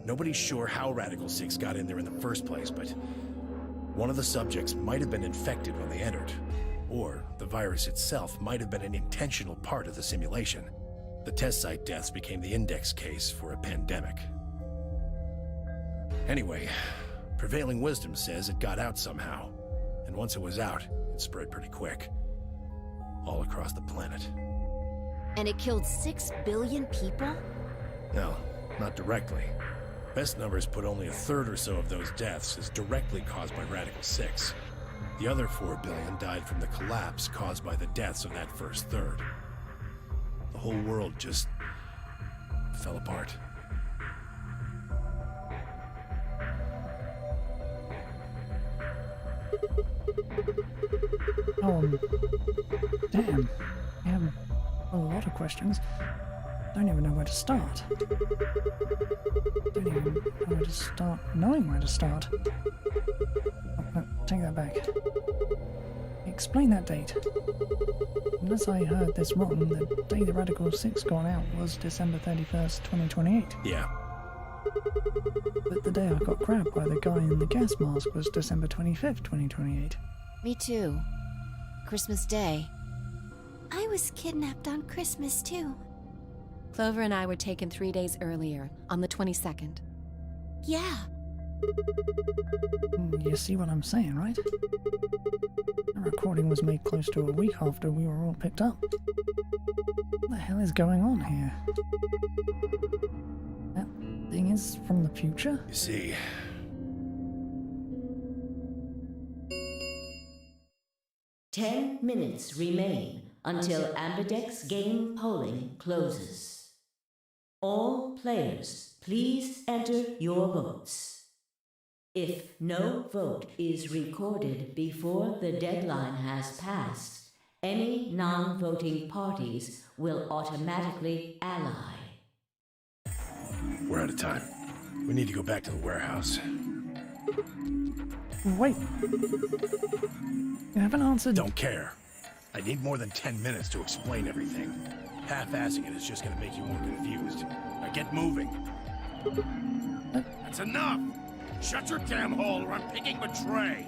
Nobody's sure how Radical 6 got in there in the first place, but one of the subjects might have been infected when they entered. Or the virus itself might have been an intentional part of the simulation. The test site deaths became the index case for a pandemic. Anyway, prevailing wisdom says it got out somehow. And once it was out, it spread pretty quick. All across the planet. And it killed 6 billion people? No, not directly. Best numbers put only a third or so of those deaths as directly caused by Radical 6. The other 4 billion died from the collapse caused by the deaths of that first third. The whole world just fell apart. Damn. I have a lot of questions. Don't even know where to start. Don't even know where to start knowing where to start. Oh, no, take that back. Explain that date. Unless I heard this wrong, the day the Radical 6 got out was December 31st, 2028. Yeah. But the day I got grabbed by the guy in the gas mask was December 25th, 2028. Me too. Christmas Day. I was kidnapped on Christmas too. Clover and I were taken 3 days earlier, on the 22nd. Yeah. You see what I'm saying, right? The recording was made close to a week after we were all picked up. What the hell is going on here? That thing is from the future? You see, 10 minutes remain until Ambidex game polling closes. All players, please enter your votes. If no vote is recorded before the deadline has passed, any non-voting parties will automatically ally. we're out of time. We need to go back to the warehouse. Wait. You haven't answered... Don't care. I need more than 10 minutes to explain everything. Half-assing it is just gonna make you more confused. Now get moving. That's enough! Shut your damn hole or I'm picking Betray!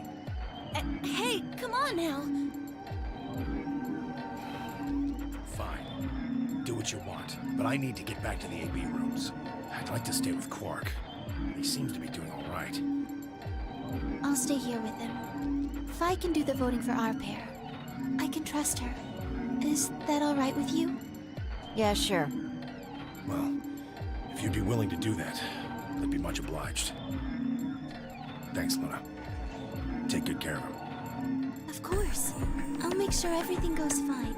Hey, come on now. Fine. Do what you want, but I need to get back to the AB rooms. I'd like to stay with Quark. He seems to be doing all right. I'll stay here with him. Fi can do the voting for our pair. I can trust her. Is that all right with you? Yeah, sure. Well, if you'd be willing to do that, I'd be much obliged. Thanks, Luna. Take good care of him. Of course. I'll make sure everything goes fine.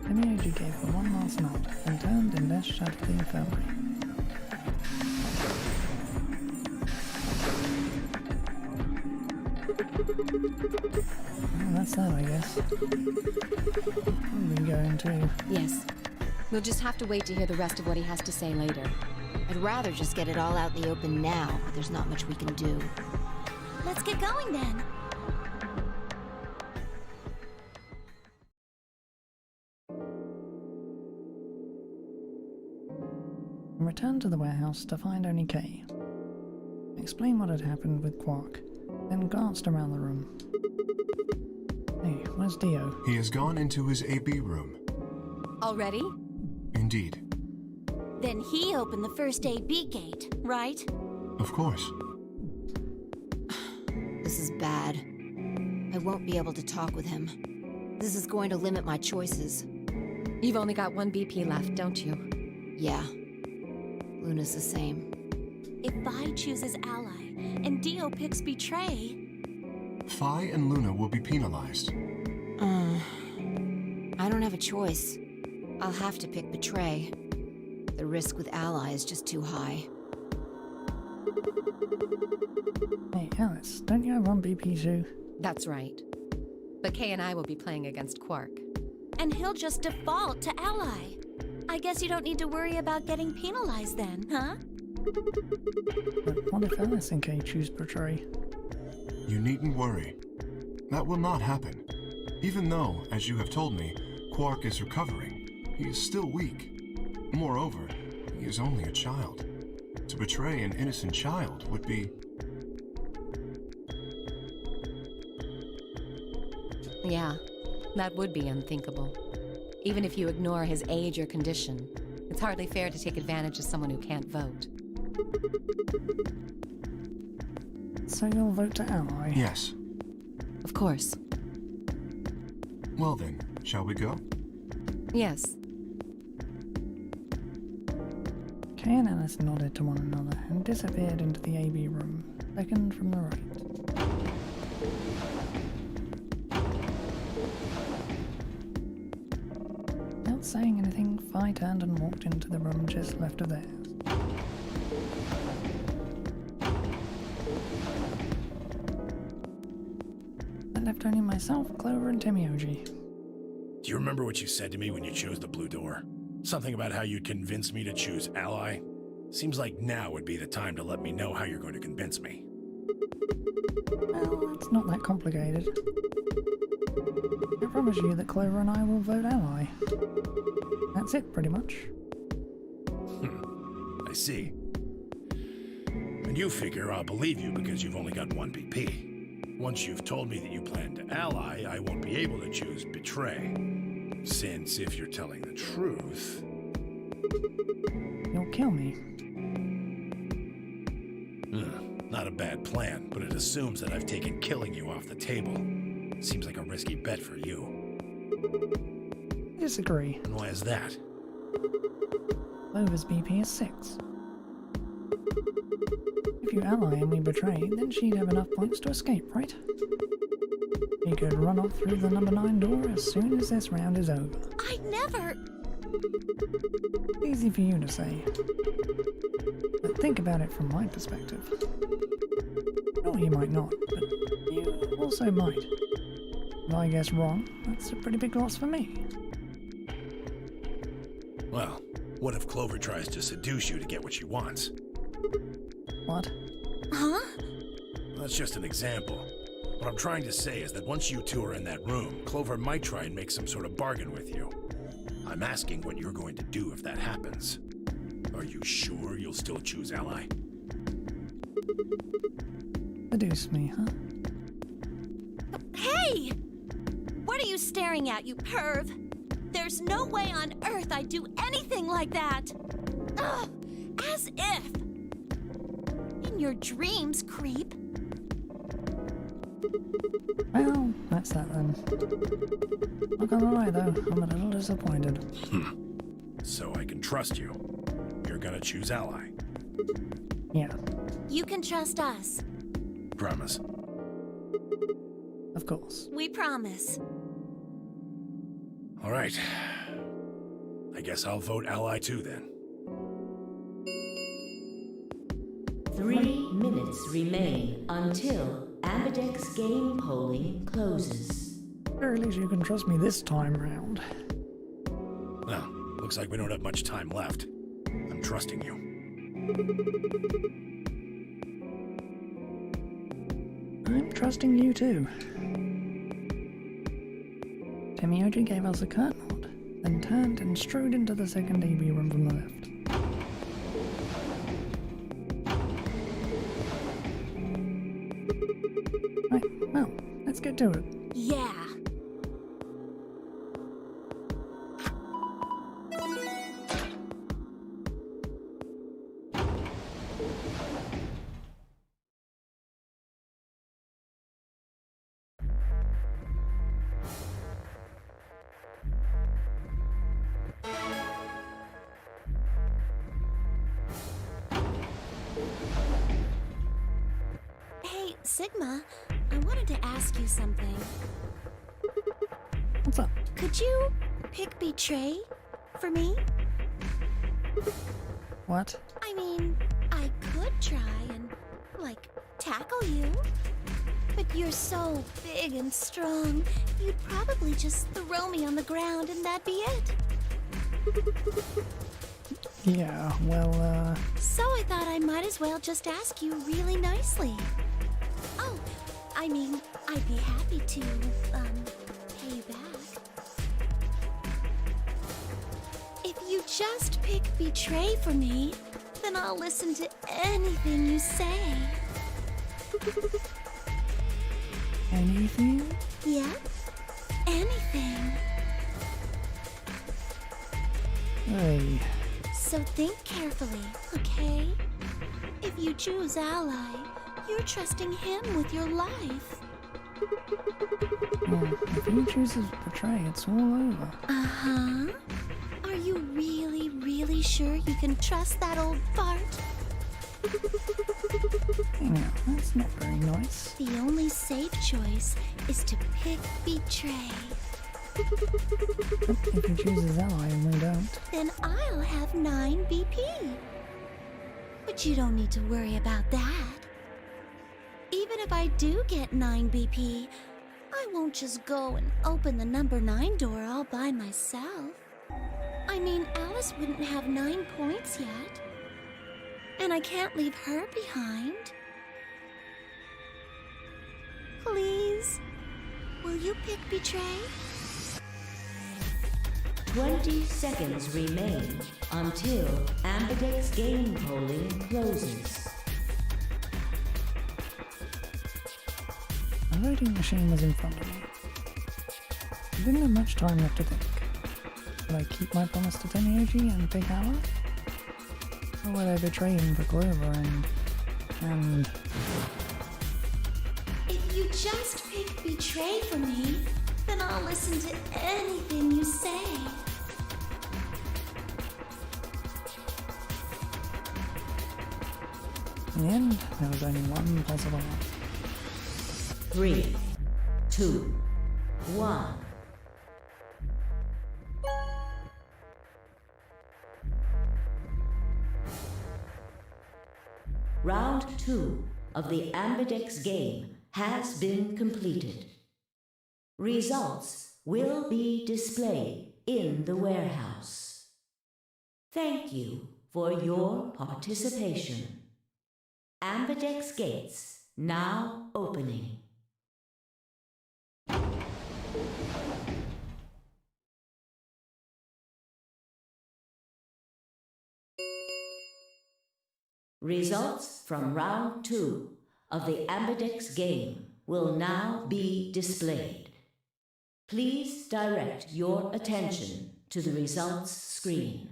Emioji gave her one last nod and turned in less shadowy infirmary. Well, that's that, I guess. Probably going to... Yes. We'll just have to wait to hear the rest of what he has to say later. I'd rather just get it all out in the open now, but there's not much we can do. Let's get going then. I returned to the warehouse to find only Kay. Explained what had happened with Quark, then glanced around the room. Hey, where's Dio? He has gone into his AB room. Already? Indeed. Then he opened the first AB gate, right? Of course. This is bad. I won't be able to talk with him. This is going to limit my choices. You've only got one BP left, don't you? Yeah. Luna's the same. If Vi chooses Ally, and Dio picks Betray... Fi and Luna will be penalized. I don't have a choice. I'll have to pick Betray. The risk with Ally is just too high. Hey, Alice, don't you have one BP too? That's right. But Kay and I will be playing against Quark. And he'll just default to Ally. I guess you don't need to worry about getting penalized then, huh? But what if Alice and Kay choose Betray? You needn't worry. That will not happen. Even though, as you have told me, Quark is recovering, he is still weak. Moreover, he is only a child. To betray an innocent child would be... Yeah, that would be unthinkable. Even if you ignore his age or condition, it's hardly fair to take advantage of someone who can't vote. So you'll vote to ally? Yes. Of course. Well then, shall we go? Yes. Kay and Alice nodded to one another and disappeared into the AB room, second from the right. Without saying anything, Phi turned and walked into the room just left of theirs. That left only myself, Clover, and Timioji. Do you remember what you said to me when you chose the blue door? Something about how you'd convince me to choose ally? Seems like now would be the time to let me know how you're going to convince me. Well, it's not that complicated. I promise you that Clover and I will vote ally. That's it, pretty much. I see. And you figure I'll believe you because you've only got one BP. Once you've told me that you plan to ally, I won't be able to choose betray. Since if you're telling the truth... You'll kill me. Not a bad plan, but it assumes that I've taken killing you off the table. Seems like a risky bet for you. Disagree. And why is that? Clover's BP is 6. If you ally and we betray, then she'd have enough points to escape, right? She could run off through the number 9 door as soon as this round is over. I'd never... Easy for you to say. But think about it from my perspective. No, you might not, but you also might. If I guess wrong, that's a pretty big loss for me. Well, what if Clover tries to seduce you to get what she wants? What? Huh? That's just an example. What I'm trying to say is that once you two are in that room, Clover might try and make some sort of bargain with you. I'm asking what you're going to do if that happens. Are you sure you'll still choose ally? Seduce me, huh? Hey! What are you staring at, you perv? There's no way on earth I'd do anything like that! Ugh! As if! In your dreams, creep. Well, that's that then. Not gonna lie though, I'm a little disappointed. So I can trust you. You're gonna choose ally. Yeah, You can trust us. Promise. of course. We promise. All right. I guess I'll vote ally too then. 3 minutes remain until Ambidex game polling closes. Or at least you can trust me this time round. Well, looks like we don't have much time left. I'm trusting you. I'm trusting you too. Timioji gave us a curt nod, then turned and strode into the second AB room from the left. Right, well, let's get to it. Yeah. Hey, Sigma, I wanted to ask you something. What's up? Could you pick Betray for me? What? I mean, I could try and, like, tackle you. But you're so big and strong, you'd probably just throw me on the ground and that'd be it. Yeah, well, So I thought I might as well just ask you really nicely. Oh, I mean, I'd be happy to, pay you back. just pick Betray for me, then I'll listen to anything you say. Anything? Yep, anything. Hey, So think carefully, okay? If you choose Ally, you're trusting him with your life. well, if he chooses Betray, it's all over. Uh-huh. Are you really, really sure you can trust that old fart? Hey now, that's not very nice. The only safe choice is to pick Betray. But if he chooses Ally and we don't, Then I'll have 9 BP. But you don't need to worry about that. Even if I do get 9 BP, I won't just go and open the number 9 door all by myself. I mean, Alice wouldn't have 9 points yet. And I can't leave her behind. Please, will you pick Betray? 20 seconds remain until Ambidex game polling closes. the voting machine was in front of me. I didn't have much time left to think. Will I keep my promise to Tenioji and pick Ally? Or will I betray him for Clover and... If you just pick Betray for me, then I'll listen to anything you say. In the end, there was only one possible answer. 3, 2, 1. Round 2 of the Ambidex game has been completed. Results will be displayed in the warehouse. Thank you for your participation. Ambidex gates now opening. Results from round 2 of the Ambidex game will now be displayed. Please direct your attention to the results screen.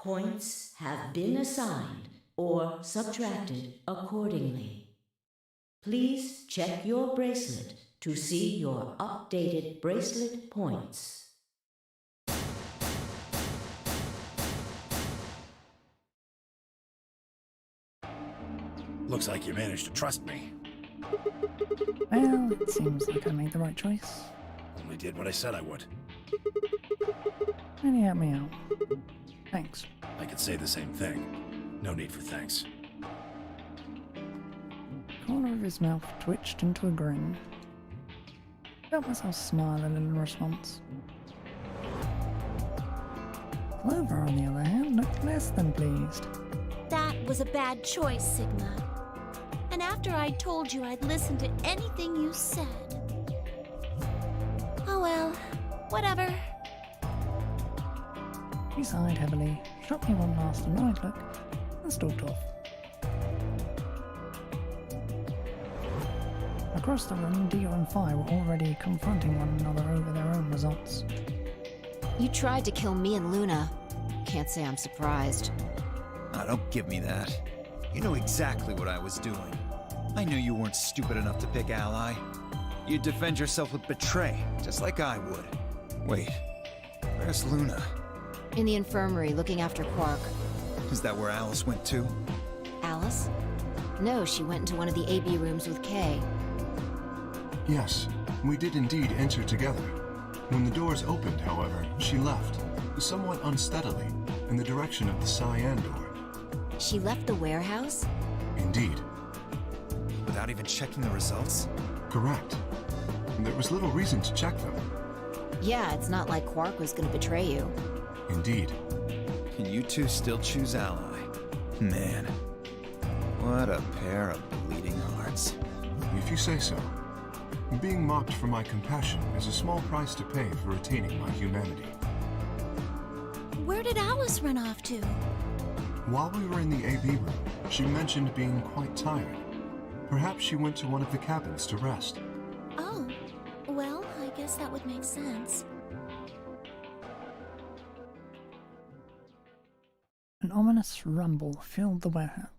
Points have been assigned or subtracted accordingly. Please check your bracelet to see your updated bracelet points. Looks like you managed to trust me. Well, it seems like I made the right choice. Only did what I said I would. Really helped me out. Thanks. I could say the same thing. No need for thanks. The corner of his mouth twitched into a grin. Felt myself smile a little in response. Clover, on the other hand, looked less than pleased. That was a bad choice, Sigma. And after I told you I'd listen to anything you said. Oh well, whatever. He sighed heavily, shot me one last annoyed look, and stalked off. Across the room, Dio and Phi were already confronting one another over their own results. You tried to kill me and Luna. Can't say I'm surprised. Ah, don't give me that. You know exactly what I was doing. I knew you weren't stupid enough to pick Ally. You'd defend yourself with Betray, just like I would. Wait, where's Luna? In the infirmary, looking after Quark. Is that where Alice went too? Alice? No, she went into one of the AB rooms with Kay. Yes, we did indeed enter together. When the doors opened, however, she left, somewhat unsteadily, in the direction of the cyan door. She left the warehouse? Indeed. Without even checking the results? Correct. There was little reason to check them. Yeah, it's not like Quark was gonna betray you. Indeed. And you two still choose Ally. Man. What a pair of bleeding hearts. If you say so. Being mocked for my compassion is a small price to pay for retaining my humanity. Where did Alice run off to? While we were in the AB room, she mentioned being quite tired. Perhaps she went to one of the cabins to rest. Oh, well, I guess that would make sense. An ominous rumble filled the warehouse.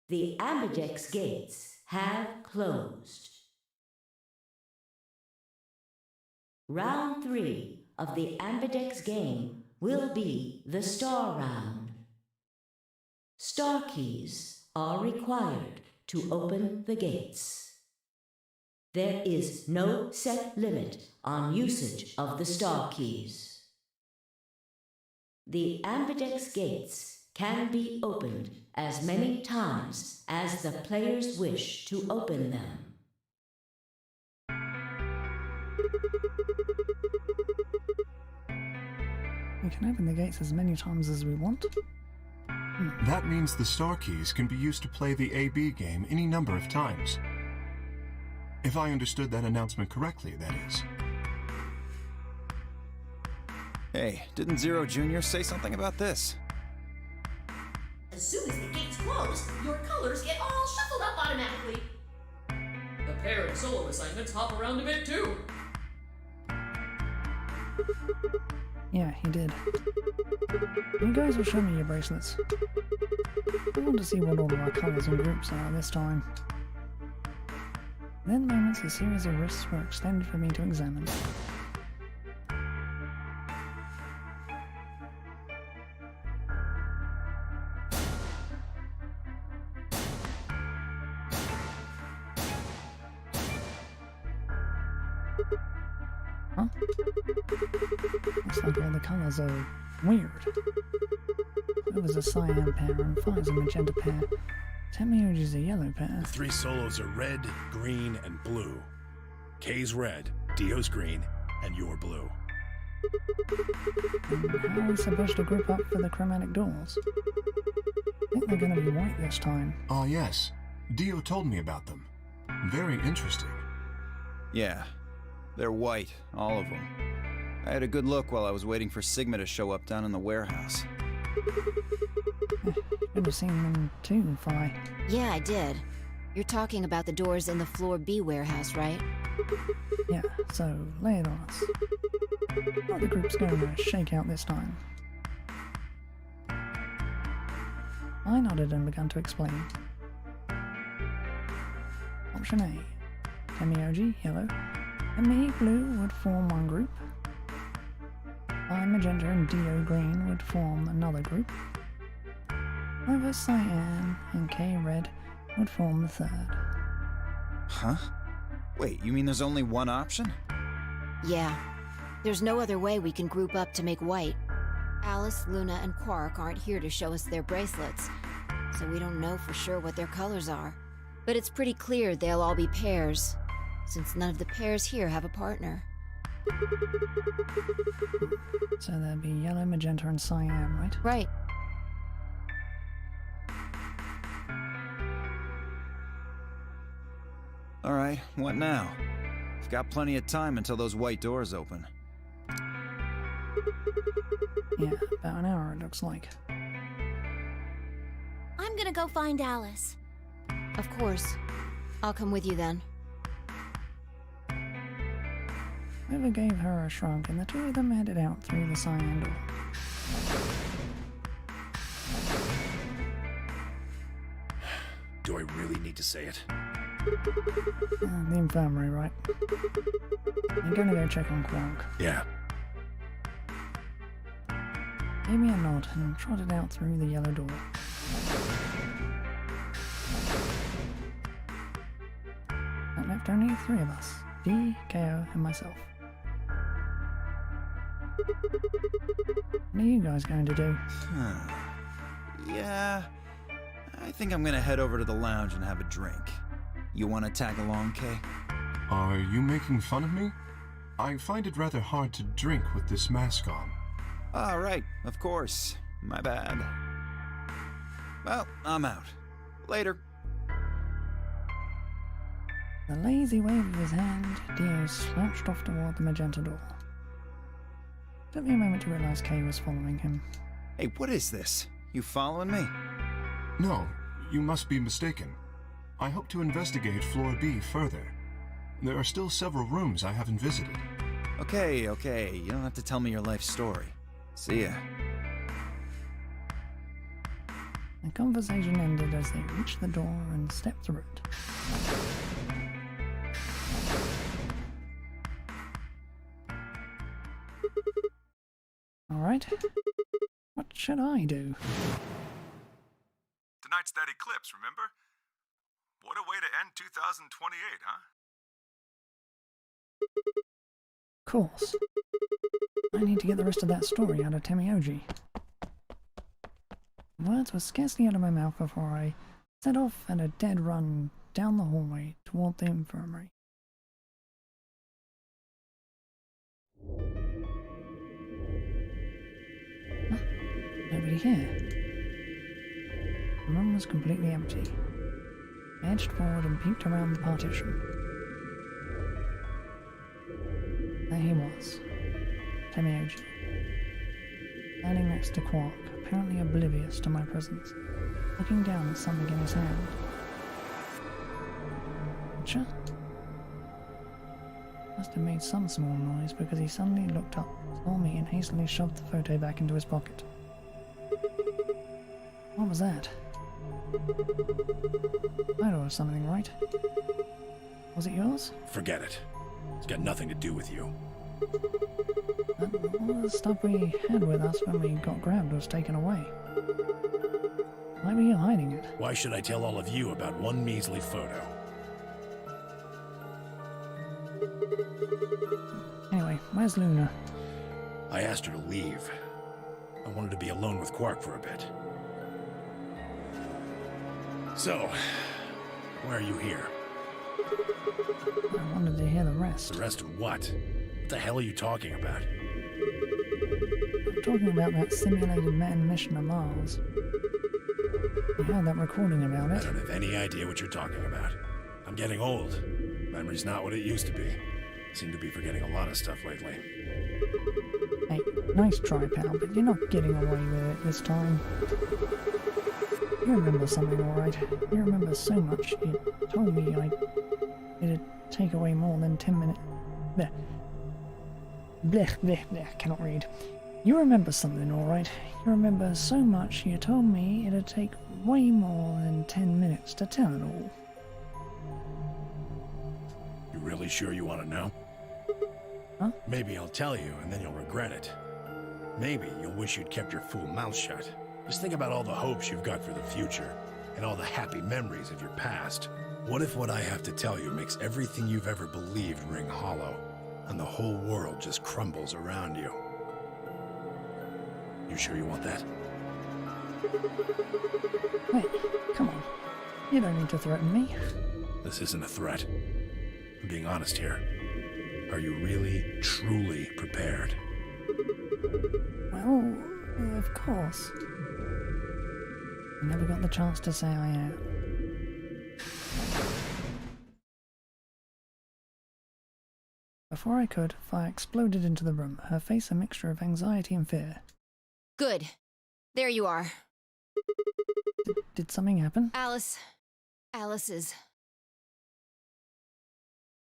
The ambidex gates have closed. Round 3 of the ambidex game will be the star round. Star keys are required to open the gates. There is no set limit on usage of the star keys. The ambidex gates can be opened as many times as the players wish to open them. We can open the gates as many times as we want. That means the star keys can be used to play the AB game any number of times. If I understood that announcement correctly, that is. Hey, didn't Zero Jr. say something about this? As soon as the gates close, your colors get all shuffled up automatically. The pair and solo assignments hop around a bit too. Yeah, he did. You guys will show me your bracelets. I want to see what all of our colours and groups are this time. Then moments a series of wrists were extended for me to examine. Huh? Looks like all the colours are weird. There was a cyan pair and Fi's a magenta pair. Temiyoji's a yellow pair. The 3 solos are red, green, and blue. K's red, Dio's green, and you're blue. And how are we supposed to group up for the chromatic doors? I think they're going to be white this time. Ah, yes. Dio told me about them. Very interesting. Yeah. They're white, all of them. I had a good look while I was waiting for Sigma to show up down in the warehouse. Should have seen them too, Fi. Yeah, I did. You're talking about the doors in the Floor B warehouse, right? Yeah, so lay it on us. What the group's going to shake out this time? I nodded and began to explain. Option A. Temiyoji, yellow. And me, blue, would form one group. I, magenta, and Dio, green, would form another group. However, cyan and K, red, would form the third. Huh? Wait, you mean there's only one option? Yeah. There's no other way we can group up to make white. Alice, Luna, and Quark aren't here to show us their bracelets, so we don't know for sure what their colors are. But it's pretty clear they'll all be pairs, since none of the pairs here have a partner. So there'd be yellow, magenta, and cyan, right? Right. Alright, what now? We've got plenty of time until those white doors open. Yeah, about an hour it looks like. I'm gonna go find Alice. Of course. I'll come with you then. Eva gave her a shrug, and the two of them headed out through the cyan door. Do I really need to say it? The infirmary, right? I'm gonna go check on Quark. Yeah. Gave me a nod and trotted out through the yellow door. That left only 3 of us. V, KO, and myself. What are you guys going to do? Yeah, I think I'm gonna head over to the lounge and have a drink. You wanna tag along, Kay? Are you making fun of me? I find it rather hard to drink with this mask on. All right, of course. My bad. Well, I'm out. Later. With a lazy wave of his hand, Dio slouched off toward the magenta door. Took me a moment to realize Kay was following him. Hey, what is this? You following me? No, you must be mistaken. I hope to investigate Floor B further. There are still several rooms I haven't visited. Okay, you don't have to tell me your life story. See ya. The conversation ended as they reached the door and stepped through it. Alright, what should I do? Tonight's that eclipse, remember? What a way to end 2028, huh? Of course. I need to get the rest of that story out of Temioji. Words were scarcely out of my mouth before I set off at a dead run down the hallway toward the infirmary. Huh? Nobody here. The room was completely empty. I edged forward and peeked around the partition. There he was, Temioji, standing next to Quark, apparently oblivious to my presence, looking down at something in his hand. Gotcha. Must have made some small noise because he suddenly looked up, saw me, and hastily shoved the photo back into his pocket. What was that? Photo or something, right? Was it yours? Forget it. It's got nothing to do with you. All the stuff we had with us when we got grabbed was taken away. Why were you hiding it? Why should I tell all of you about one measly photo? Anyway, where's Luna? I asked her to leave. I wanted to be alone with Quark for a bit. So, why are you here? I wanted to hear the rest. The rest of what? What the hell are you talking about? I'm talking about that simulated manned mission to Mars. You heard that recording about I it. don't have any idea what you're talking about. I'm getting old. Memory's not what it used to be. I seem to be forgetting a lot of stuff lately. Hey, nice try, pal, but you're not getting away with it this time. You remember something, alright? You remember so much. You told me it'd take away more than 10 minutes. Blech. Blech, blech, blech, cannot read. You remember something, alright? You remember so much, you told me it'd take way more than 10 minutes to tell it all. You really sure you want to know? Huh? Maybe I'll tell you, and then you'll regret it. Maybe you'll wish you'd kept your fool mouth shut. Just think about all the hopes you've got for the future, and all the happy memories of your past. What if what I have to tell you makes everything you've ever believed ring hollow, and the whole world just crumbles around you? You sure you want that? Hey, come on. You don't need to threaten me. This isn't a threat. I'm being honest here. Are you really, truly prepared? Well, of course. I never got the chance to say I am. Before I could, fire exploded into the room, her face a mixture of anxiety and fear. Good. There you are. Did something happen? Alice is...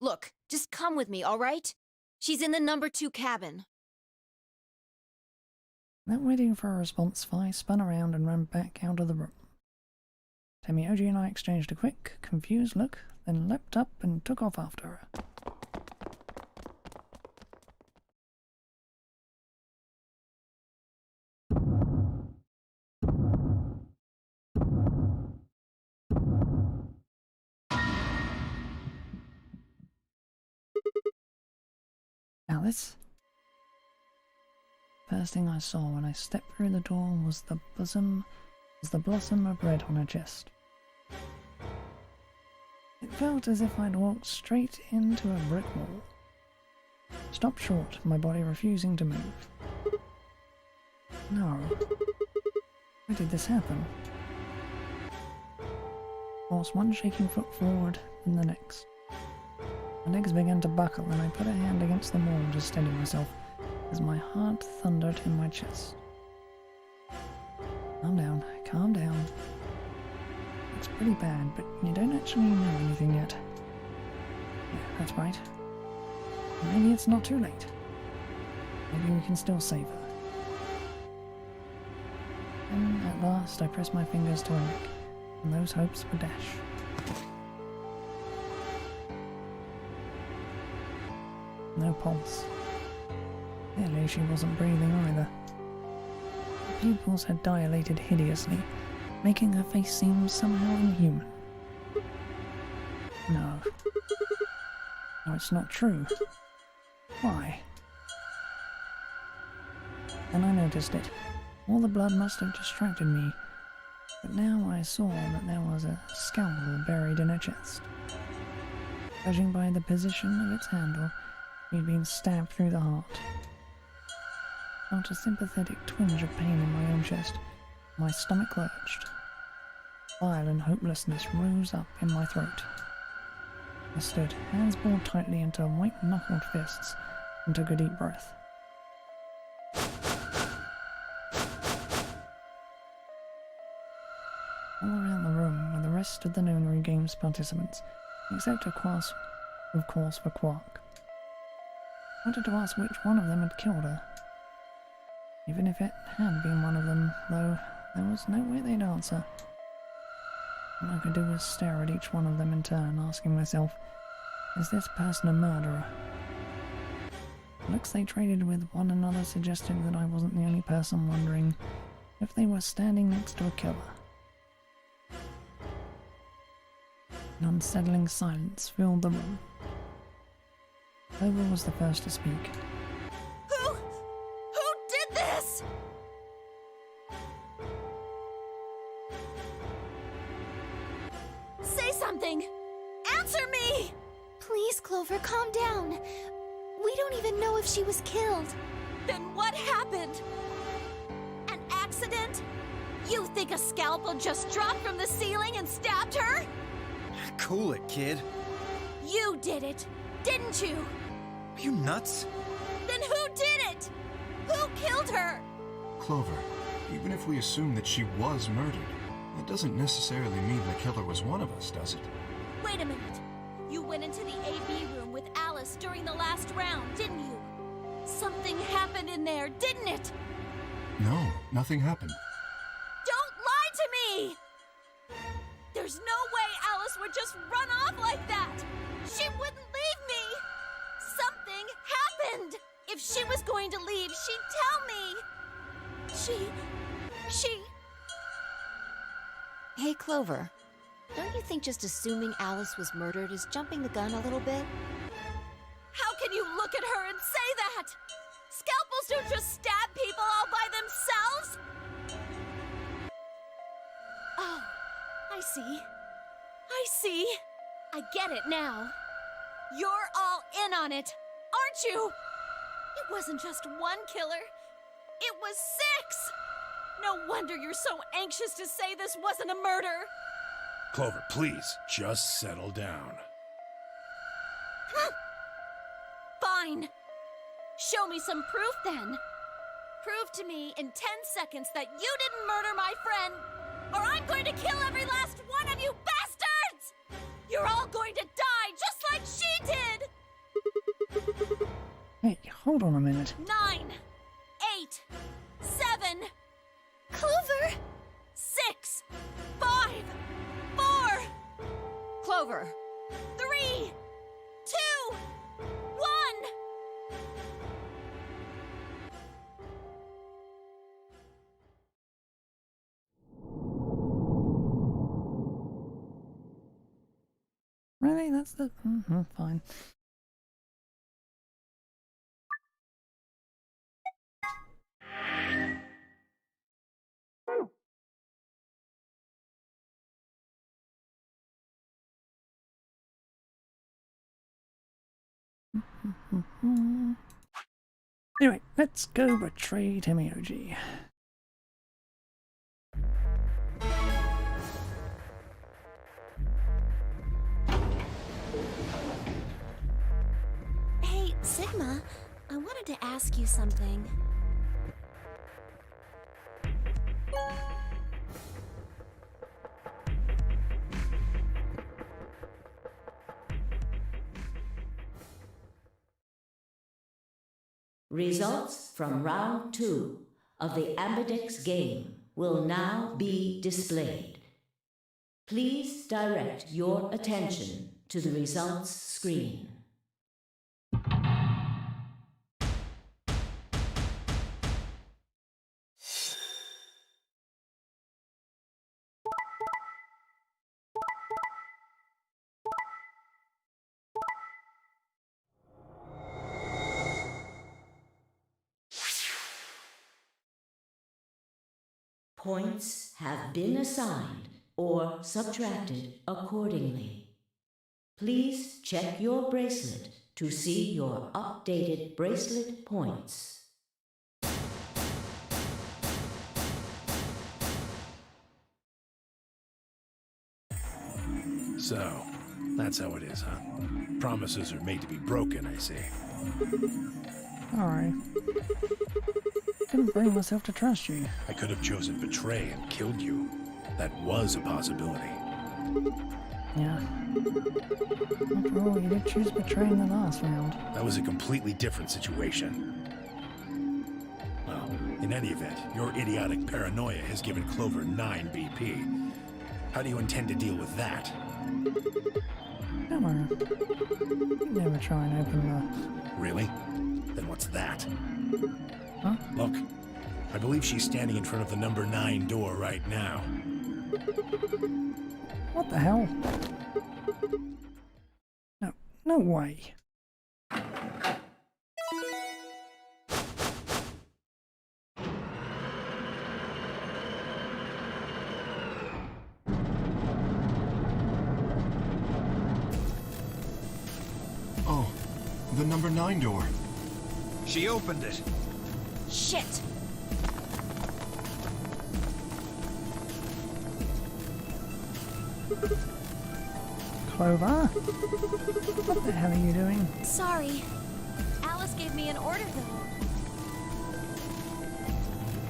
Look, just come with me, all right? She's in the number 2 cabin. Without waiting for a response, Vi spun around and ran back out of the room. Temioji and I exchanged a quick, confused look, then leapt up and took off after her. Alice? first thing I saw when I stepped through the door was the blossom of red on her chest. It felt as if I'd walked straight into a brick wall. Stopped short, my body refusing to move. No. Why did this happen? Forced one shaking foot forward, then the next. My legs began to buckle and I put a hand against the wall to steady myself as my heart thundered in my chest. Calm down, calm down. It's pretty bad, but you don't actually know anything yet. Yeah, that's right. Maybe it's not too late. Maybe we can still save her. And at last I pressed my fingers to her neck, and those hopes were dashed. No pulse. Clearly she wasn't breathing either. Her pupils had dilated hideously, making her face seem somehow inhuman. No. No, it's not true. Why? Then I noticed it. All the blood must have distracted me, but now I saw that there was a scalpel buried in her chest. Judging by the position of its handle, she'd been stabbed through the heart. I felt a sympathetic twinge of pain in my own chest. My stomach lurched. Bile and hopelessness rose up in my throat. I stood, hands balled tightly into white-knuckled fists, and took a deep breath. All around the room were the rest of the Nonary Games participants, except of course for Quark. I wanted to ask which one of them had killed her. Even if it had been one of them, though, there was no way they'd answer. All I could do was stare at each one of them in turn, asking myself, is this person a murderer? The looks they traded with one another suggested that I wasn't the only person wondering if they were standing next to a killer. An unsettling silence filled the room. Clover was the first to speak. Who did this? Say something! Answer me! Please, Clover, calm down. We don't even know if she was killed. Then what happened? An accident? You think a scalpel just dropped from the ceiling and stabbed her? Cool it, kid. You did it, didn't you? Are you nuts? Then who did it? Who killed her? Clover, even if we assume that she was murdered, that doesn't necessarily mean the killer was one of us, does it? Wait a minute. You went into the AB room with Alice during the last round, didn't you? Something happened in there, didn't it? No, nothing happened. Don't lie to me! There's no way Alice would just run off like that! She wouldn't leave me! Something happened! If she was going to leave, she'd tell me! She... Hey, Clover. Don't you think just assuming Alice was murdered is jumping the gun a little bit? How can you look at her and say that? Scalpels don't just stab people all by themselves! Oh, I see. I get it now. You're all in on it, aren't you? It wasn't just one killer. It was 6! No wonder you're so anxious to say this wasn't a murder. Clover, please, just settle down. Fine. Show me some proof then. Prove to me in 10 seconds that you didn't murder my friend, or I'm going to kill every last one of you bastards! You're all going to die just like she did! Hey, hold on a minute. 9, 8, 7, Clover! 6, 5, 4, Clover! 3, 2, 1. Really? That's the... fine. Anyway, let's go betray Temioji. Hey, Sigma, I wanted to ask you something. Results from round 2 of the Ambidex game will now be displayed. Please direct your attention to the results screen. Points have been assigned or subtracted accordingly. Please check your bracelet to see your updated bracelet points. So, that's how it is, huh? Promises are made to be broken, I see. Alright. Couldn't bring myself to trust you. I could have chosen betray and killed you. That was a possibility. Yeah. After all, you did choose betray in the last round. That was a completely different situation. Well, in any event, your idiotic paranoia has given Clover 9 BP. How do you intend to deal with that? Don't worry. You never try and open the... Really? Then what's that? Huh? Look, I believe she's standing in front of the number 9 door right now. What the hell? No, no way. Oh, the number 9 door. She opened it. Shit! Clover? What the hell are you doing? Sorry. Alice gave me an order, though.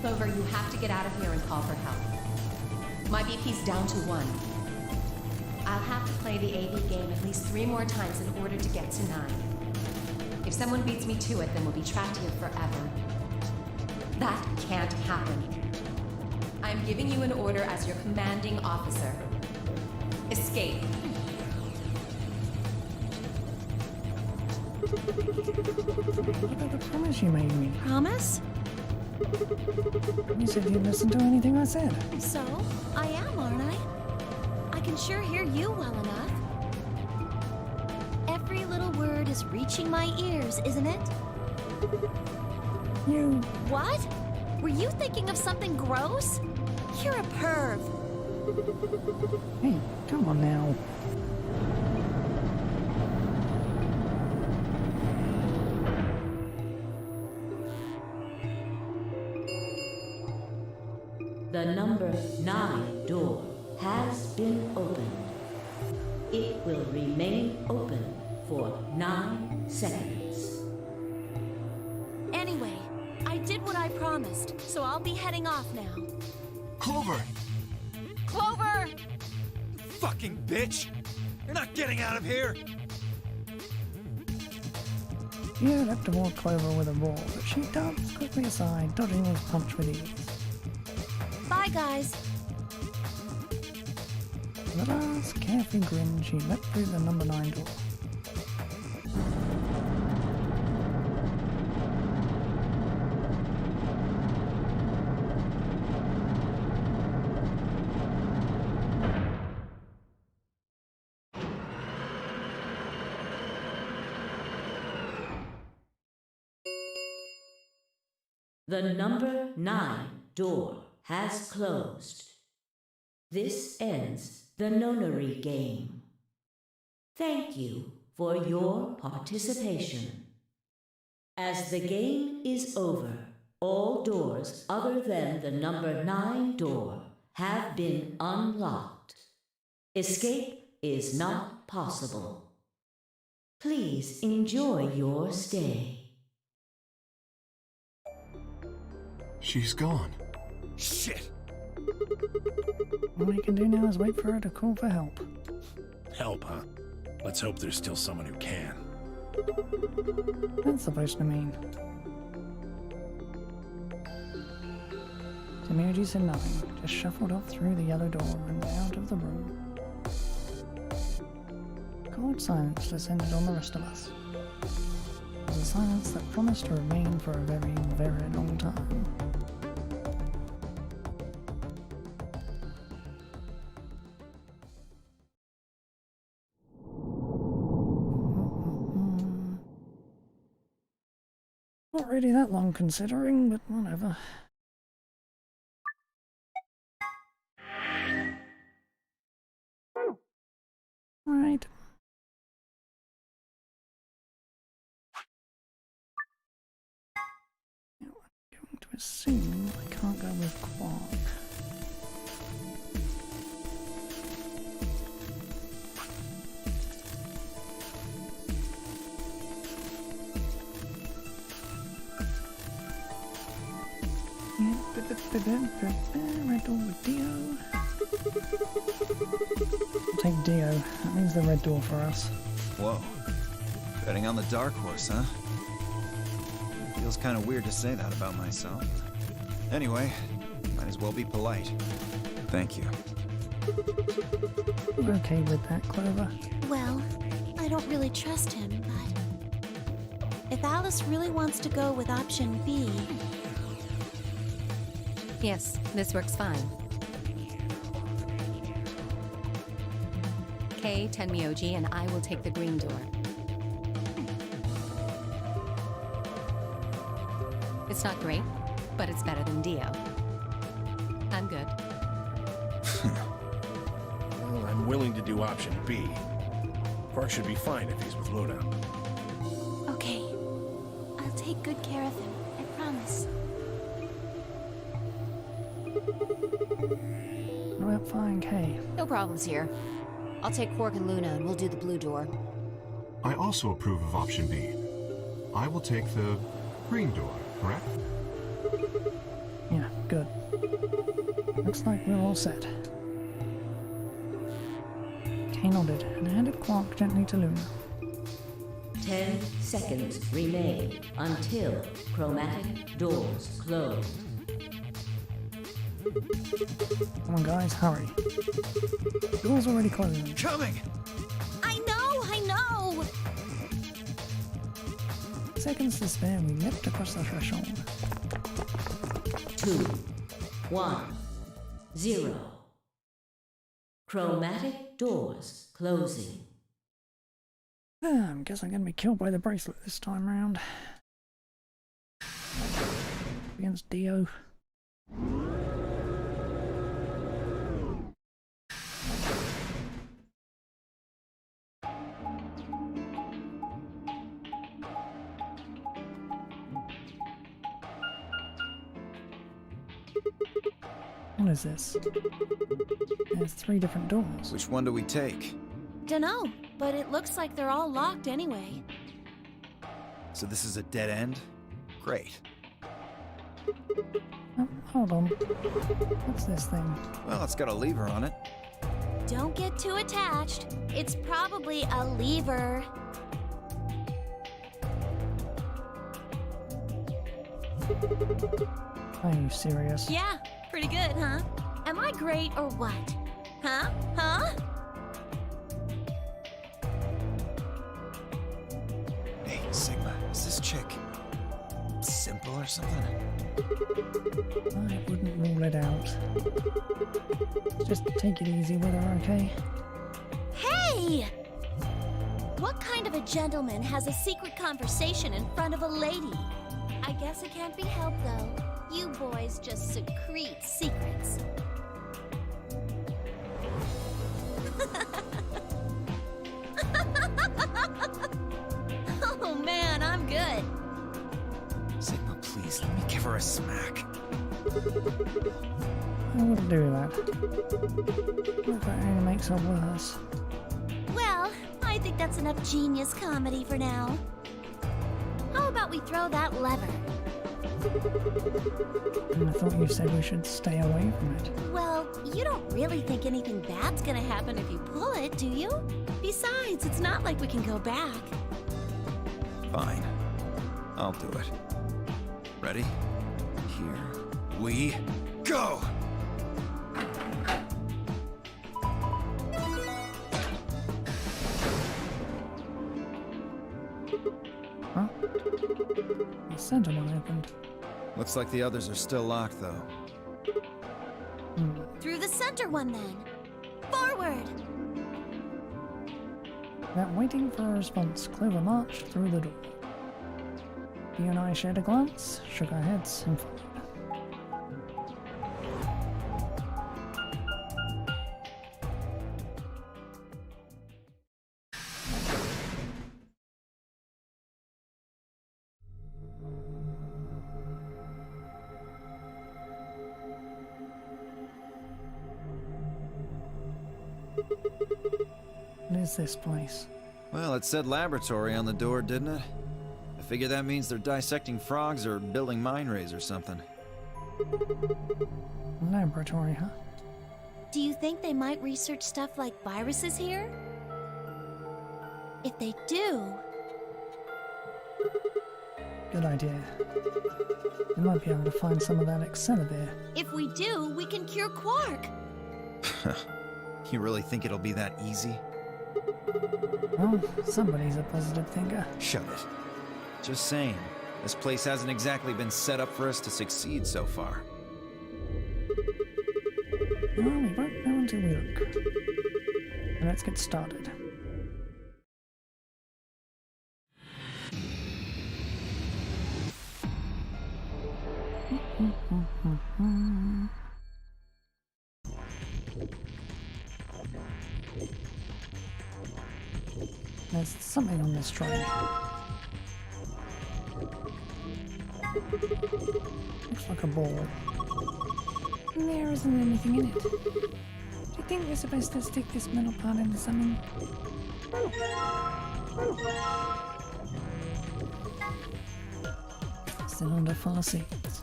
Clover, you have to get out of here and call for help. My BP's down to 1. I'll have to play the AV game at least 3 more times in order to get to 9. If someone beats me to it, then we'll be trapped here forever. That can't happen. I'm giving you an order as your commanding officer. Escape. What about the promise you made me? Promise? You said you'd listen to anything I said. So, I am, aren't I? I can sure hear you well enough. Every little word is reaching my ears, isn't it? You... What? Were you thinking of something gross? You're a perv. Hey, come on now. The number 9 door has been opened. It will remain open for 9 seconds. Anyway, I did what I promised, so I'll be heading off now. Clover! Clover! Fucking bitch! You're not getting out of here! You left to walk Clover with a roar, but she danced quickly aside, dodging his punch with ease. Bye, guys. With a last carefree grin, she leapt through the number 9 door. The number 9 door has closed. This ends the nonary game. Thank you for your participation. As the game is over, all doors other than the number 9 door have been unlocked. Escape is not possible. Please enjoy your stay. She's gone. Shit! All we can do now is wait for her to call for help. Help, huh? Let's hope there's still someone who can. That's supposed to mean. Tamiuji said nothing, just shuffled off through the yellow door and out of the room. Cold silence descended on the rest of us. It was a silence that promised to remain for a very, very long time. Not really that long considering, but whatever. Right. Now I'm going to assume I can't go with Quark. Red door with Dio. I'll take Dio. That means the red door for us. Whoa. Betting on the dark horse, huh? Feels kind of weird to say that about myself. Anyway, might as well be polite. Thank you. We're okay with that, Clover. Well, I don't really trust him, but if Alice really wants to go with option B... Yes, this works fine. Kay, Tenmyoji, and I will take the green door. It's not great, but it's better than Dio. I'm good. Well, I'm willing to do option B. Quark should be fine if he's with Luna. Okay. I'll take good care of him, I promise. What about fine, Kay? No problems here. I'll take Quark and Luna and we'll do the blue door. I also approve of option B. I will take the green door, correct? Yeah, good. Looks like we're all set. Kay nodded and handed Quark gently to Luna. 10 seconds remain until chromatic doors close. Come on, guys, hurry. The door's already closing. Coming! I know! Seconds to spare, we leapt across the threshold. 2, 1, 0. Chromatic doors closing. I guess I'm gonna be killed by the bracelet this time round. Against Dio. What is this? There's 3 different doors. Which one do we take? Dunno, but it looks like they're all locked anyway. So this is a dead end? Great. Oh, hold on. What's this thing? Well, it's got a lever on it. Don't get too attached. It's probably a lever. Are you serious? Yeah, pretty good, huh? Am I great or what? Huh? Huh? Hey, Sigma, is this chick simple or something? I wouldn't rule it out. Just take it easy with her, okay? Hey! What kind of a gentleman has a secret conversation in front of a lady? I guess it can't be helped, though. You boys just secrete secrets. Oh man, I'm good. Jeez, let me give her a smack. I wouldn't do that. What if it only makes her worse? Well, I think that's enough genius comedy for now. How about we throw that lever? And I thought you said we should stay away from it. Well, you don't really think anything bad's gonna happen if you pull it, do you? Besides, it's not like we can go back. Fine. I'll do it. Ready? Here we go! Huh? The center one opened. Looks like the others are still locked, though. Through the center one, then. Forward! Without waiting for a response, Clover marched through the door. You and I shared a glance, shook our heads, and followed. What is this place? Well, it said laboratory on the door, didn't it? I figure that means they're dissecting frogs or building mine rays or something. Laboratory, huh? Do you think they might research stuff like viruses here? If they do... Good idea. We might be able to find some of that Excalibur. If we do, we can cure Quark! You really think it'll be that easy? Well, somebody's a positive thinker. Shut it. Just saying, this place hasn't exactly been set up for us to succeed so far. Well, we won't know until we look. So let's get started. There's something on this train. Looks like a ball. There isn't anything in it. Do you think we're supposed to stick this metal part into something? Cylinder full of seeds.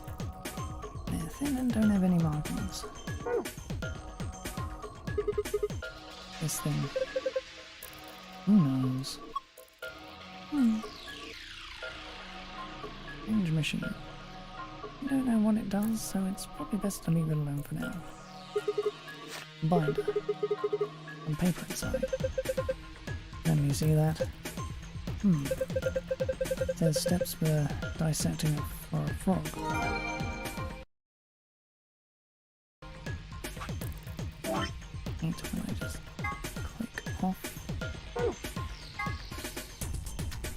They're thin and don't have any markings. This thing. Who knows? Strange machine. I don't know what it does, so it's probably best to leave it alone for now. Binder. And paper inside. Can you see that? It says steps for dissecting for a frog. Neat when I just click off.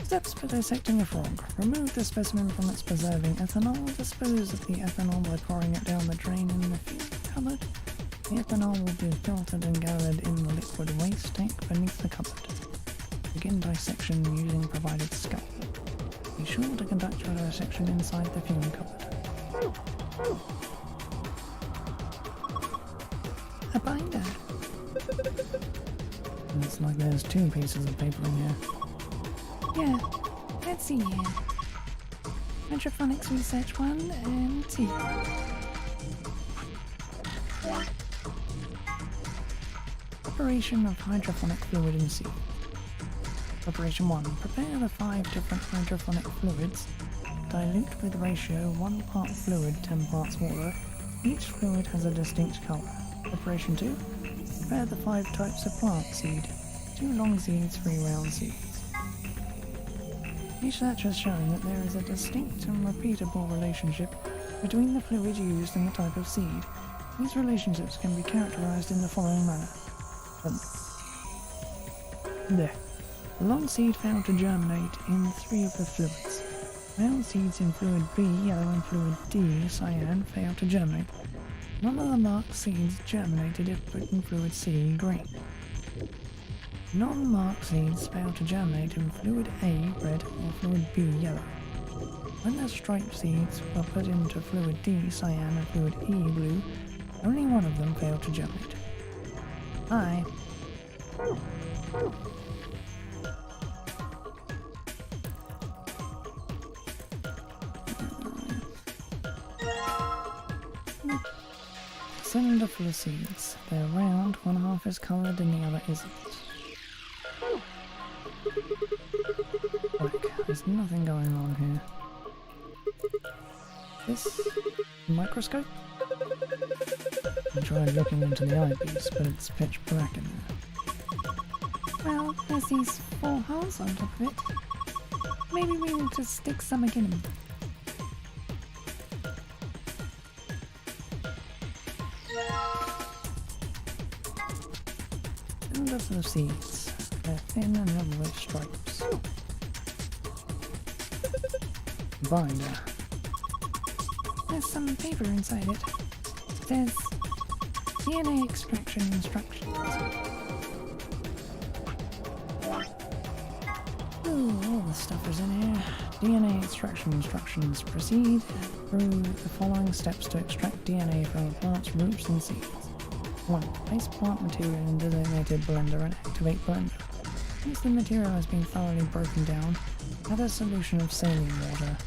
Steps for dissecting a frog. Remove the specimen from its preserving ethanol. Dispose of the ethanol by pouring it down the drain in the fume cupboard. The ethanol will be filtered and gathered in the liquid waste tank beneath the cupboard. Begin dissection using provided scope. Be sure to conduct your dissection inside the fume cupboard. A binder. Looks like there's two pieces of paper in here. Yeah, let's see here. Hydroponics Research 1 and 2. Preparation of hydrophonic fluid in seed. Preparation 1. Prepare the 5 different hydrophonic fluids. Dilute with ratio 1 part fluid, 10 parts water. Each fluid has a distinct colour. Preparation 2. Prepare the 5 types of plant seed. 2 long seeds, 3 round seeds. Research has shown that there is a distinct and repeatable relationship between the fluid used and the type of seed. These relationships can be characterized in the following manner. There. The long seed failed to germinate in 3 of the fluids. Round seeds in fluid B, yellow, and fluid D, cyan, failed to germinate. None of the marked seeds germinated if put in fluid C, green. Non-marked seeds failed to germinate in fluid A, red, or fluid B, yellow. When the striped seeds were put into fluid D, cyan, and fluid E, blue, only one of them failed to germinate. Hi. Cylinder full of seeds. They're round, one half is coloured and the other isn't. Look, there's nothing going on here. This microscope? I tried looking into the eyepiece, but it's pitch black in there. Well, there's these 4 holes on top of it. Maybe we need to stick something in them. Cylinder full of seeds. They're thin and have red stripes. Binder. There's some paper inside it. It says DNA extraction instructions. Ooh, all the stuff is in here. DNA extraction instructions. Proceed through the following steps to extract DNA from a plant's roots and seeds. 1. Place plant material in designated blender and activate blender. Once the material has been thoroughly broken down, add a solution of saline water.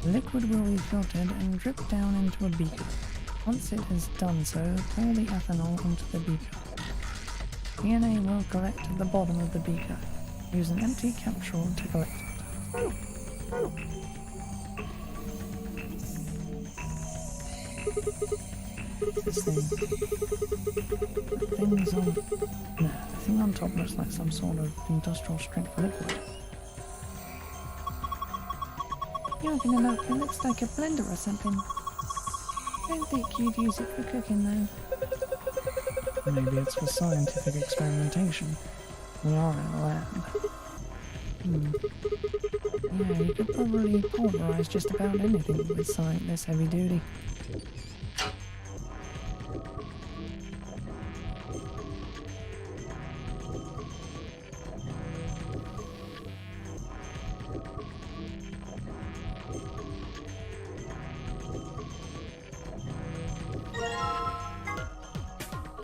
The liquid will be filtered and drip down into a beaker. Once it has done so, pour the ethanol into the beaker. DNA will collect at the bottom of the beaker. Use an empty capsule to collect it. This thing. The thing's on... No, the thing on top looks like some sort of industrial strength liquid. You're gonna look, it looks like a blender or something. Don't think you'd use it for cooking though. Maybe it's for scientific experimentation. We are in a lab. Yeah, you could probably pulverize just about anything with something this heavy duty.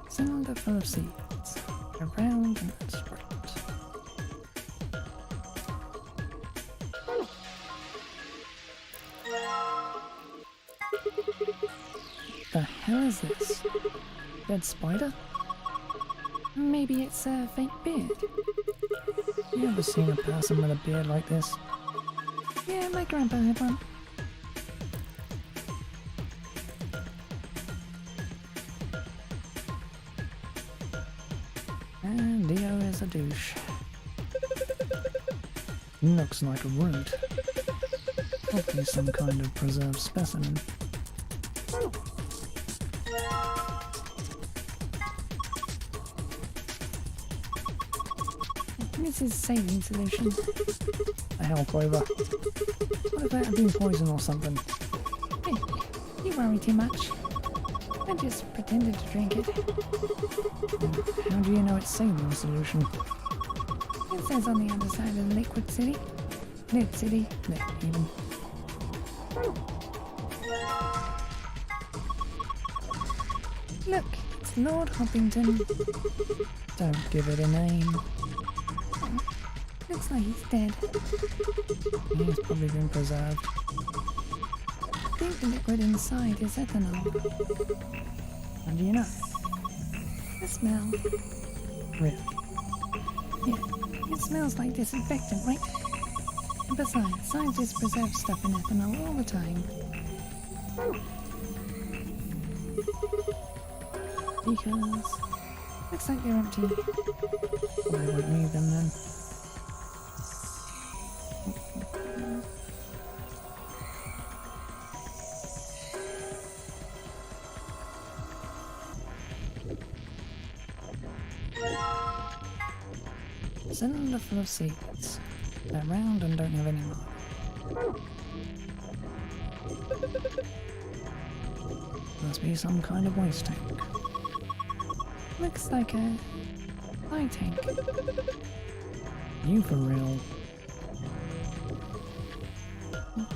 Cylinder full of seeds. They're round and straight. The hell is this? Dead spider? Maybe it's a fake beard. You ever seen a person with a beard like this? Yeah, my grandpa had one. And Dio is a douche. Looks like a root. Probably some kind of preserved specimen. This is saline solution. The hell, Clover. What if that had been poison or something? Hey, you worry too much. I just pretended to drink it. How do you know it's saline solution? It says on the other side of the liquid city. Lid city. Lid, even. Look, it's Lord Hoppington. Don't give it a name. Oh, looks like he's dead. He's probably been preserved. I think the liquid inside is ethanol. How do you know? The smell. Really? Yeah, it smells like disinfectant, right? And besides, scientists preserve stuff in ethanol all the time. Because... Looks like they're empty. Well, I won't need them then. Cylinder full of seeds. They're round and don't have any mark. Must be some kind of waste tank. Looks like a eye tank. You for real?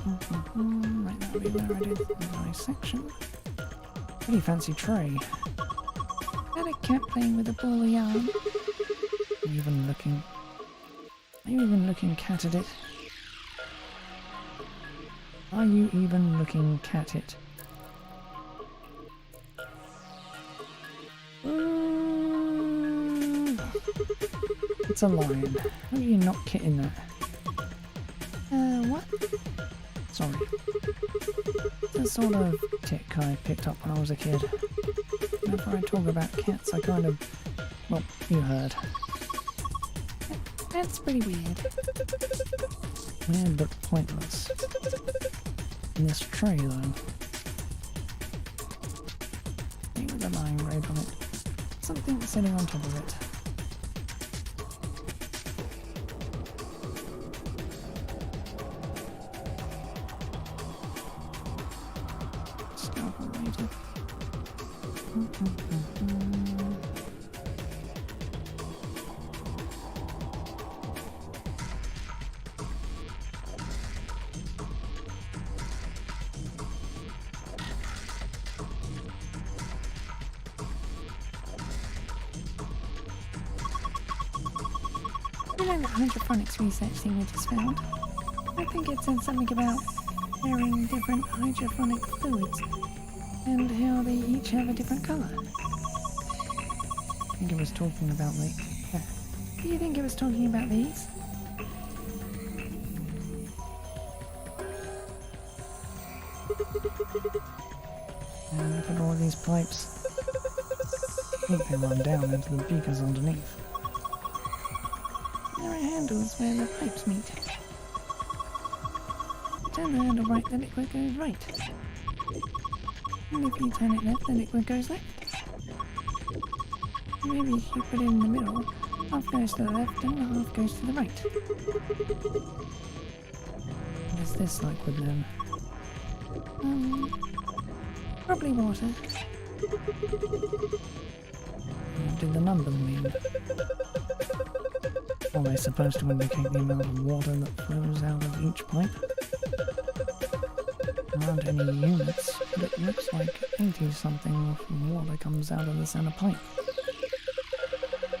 Right, that'll be where I did my section. Pretty fancy tray. That a cat playing with a ball of yarn? Are you even looking cat at it? Are you even looking cat it? It's a lion. How are you not kitting that? What? Sorry. It's a sort of tick I picked up when I was a kid. Whenever I talk about cats, I kind of... well, you heard. That's pretty weird. Weird but pointless. In this tray, though. Thing with a lion braid on it. Something sitting on top of it. You know that hydroponics research thing we just found? I think it said something about pairing different hydroponic fluids and how they each have a different colour. I think it was talking about the... yeah. Do you think it was talking about these? And look at all these pipes. I think they run down into the beakers underneath. There are handles where the pipes meet. Turn the handle right, the liquid goes right. And if you turn it left, the liquid goes left. Maybe if you put it in the middle, half goes to the left and half goes to the right. What is this liquid then? Probably water. What did the numbers mean? Are they supposed to indicate the amount of water that flows out of each pipe? There aren't any units, but it looks like 80-something water comes out of the centre pipe.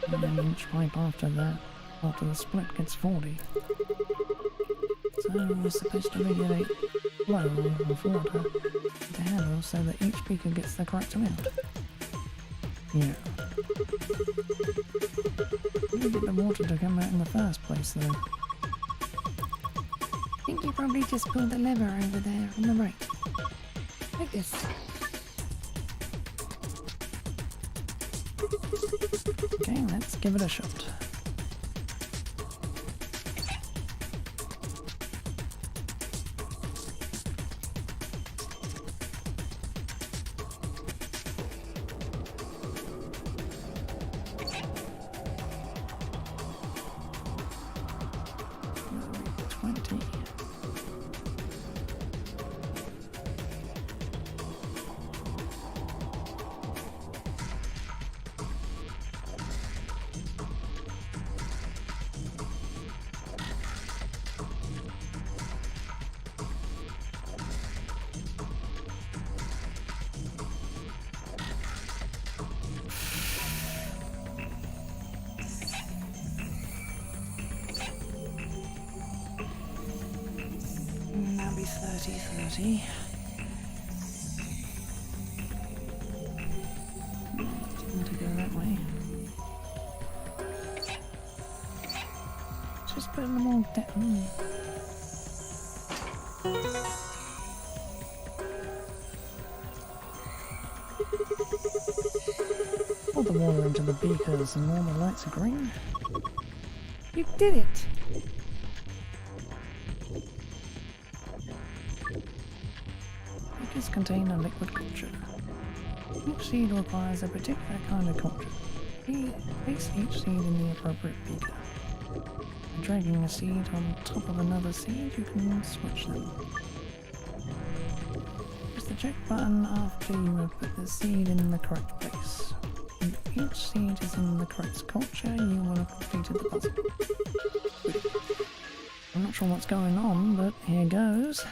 And then each pipe after that, after the split, gets 40. So we're supposed to regulate flow of water with the handle so that each beaker gets the correct amount. Yeah. How do you get the water to come out in the first place, though? I think you probably just pulled the lever over there on the right. Like this. Okay, let's give it a shot. That'll be 30-30. Time to go that way. Just putting them all down. Pour the water into the beakers and all the lights are green. You did it! Beakers contain a liquid culture. Each seed requires a particular kind of culture. Place each seed in the appropriate beaker. By dragging a seed on top of another seed, you can switch them. Press the check button after you have put the seed in the correct place. If each seed is in the correct culture, you will have completed the puzzle. I'm not sure what's going on, but here goes.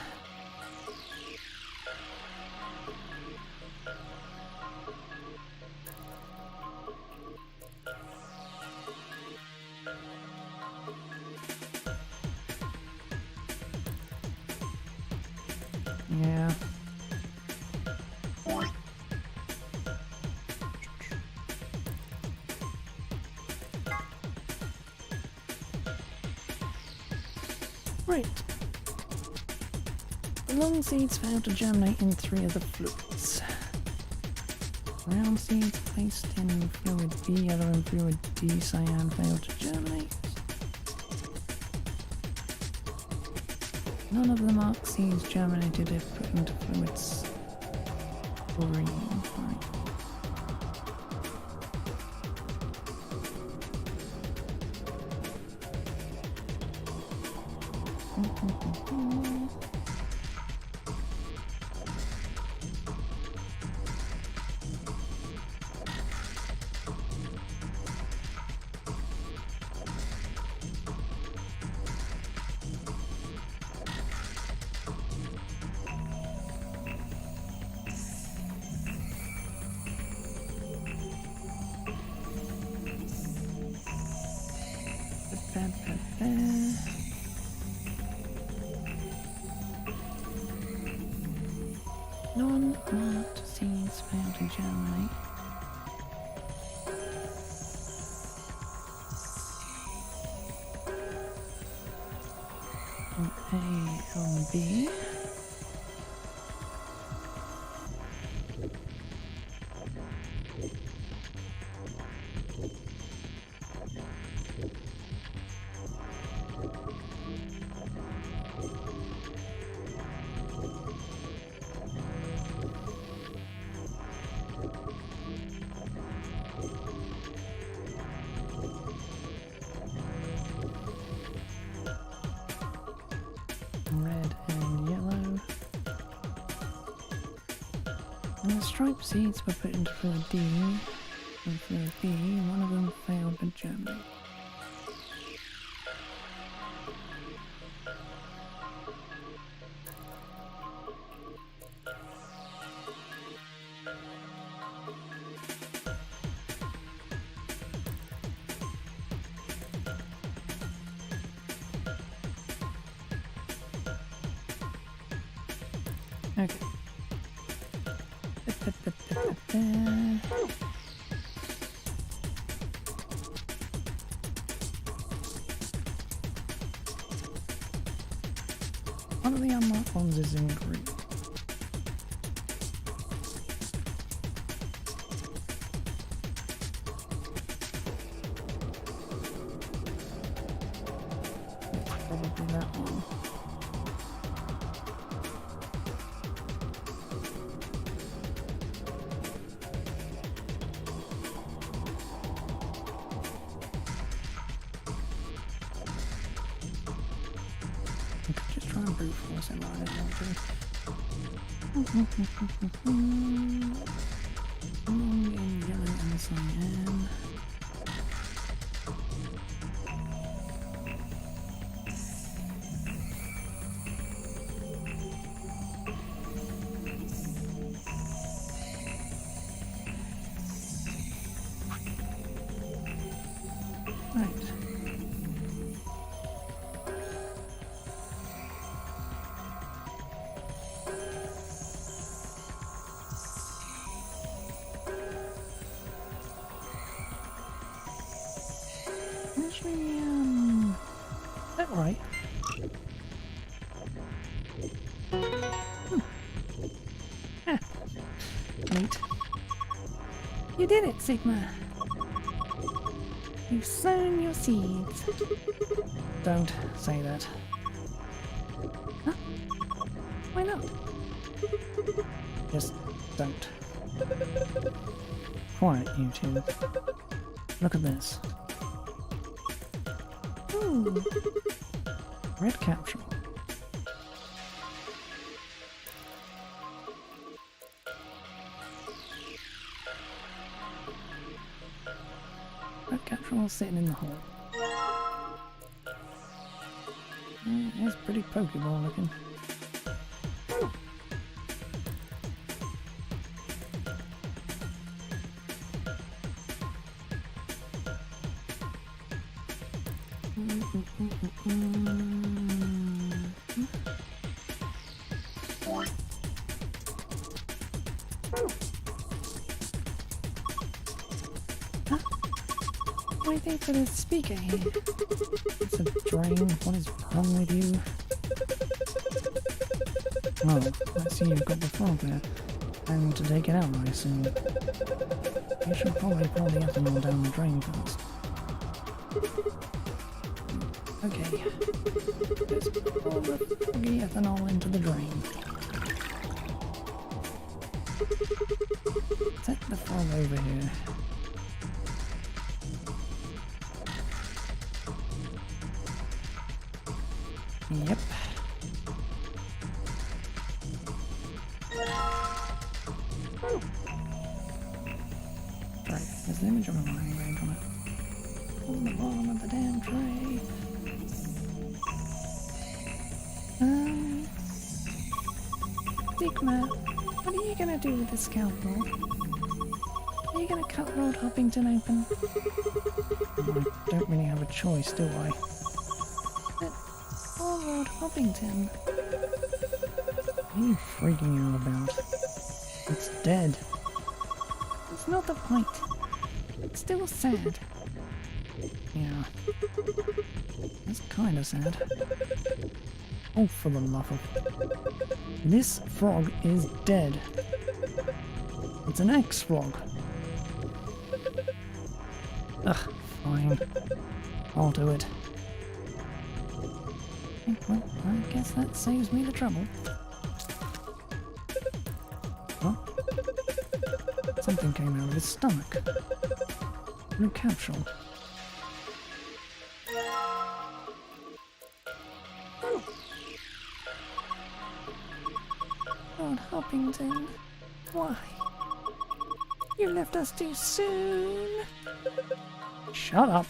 Right. The long seeds failed to germinate in 3 of the fluids. Round seeds placed in fluid B yellow and fluid D cyan failed to germinate. None of the marked seeds germinated if put into fluids green. Right. Non-marked seeds fail to germinate. On A on B. Red and yellow. And the striped seeds were put into fluid D and fluid B. One of them failed to germinate. Okay. One of the unmarked ones is in green. Probably that one. Brute force and I don't want to. Long in yellow and cyan. Right. Actually, is that right? Ah, neat. You did it, Sigma. You've sown your seeds. Don't say that. Huh? Why not? Just don't. Quiet, you two. Look at this. Ooh. Red capsule. Red capsule sitting in the hole. Yeah, it's pretty Pokeball looking. waiting for the speaker here. It's a drain. What is wrong with you? Oh, I see you've got the frog there. And to take it out, I assume. You should probably pour the ethanol down the drain first. Okay. Let's pour the foggy ethanol into the drain. Set the frog over here. Yep. Right, there's an image of a money range on it. On the bottom of the damn tray. Digma, what are you gonna do with the scalpel? Are you gonna cut Lord Hoppington open? I don't really have a choice, do I? But poor Lord Hoppington. What are you freaking out about? It's dead. It's not the point. It's still sad. Yeah. That's kinda sad. Oh, for the love of... This frog is dead. It's an ex-frog. Ugh, fine. I'll do it. Okay, well, I guess that saves me the trouble. What? Something came out of his stomach. In a capsule. Lord Hoppington, why? You left us too soon. Shut up.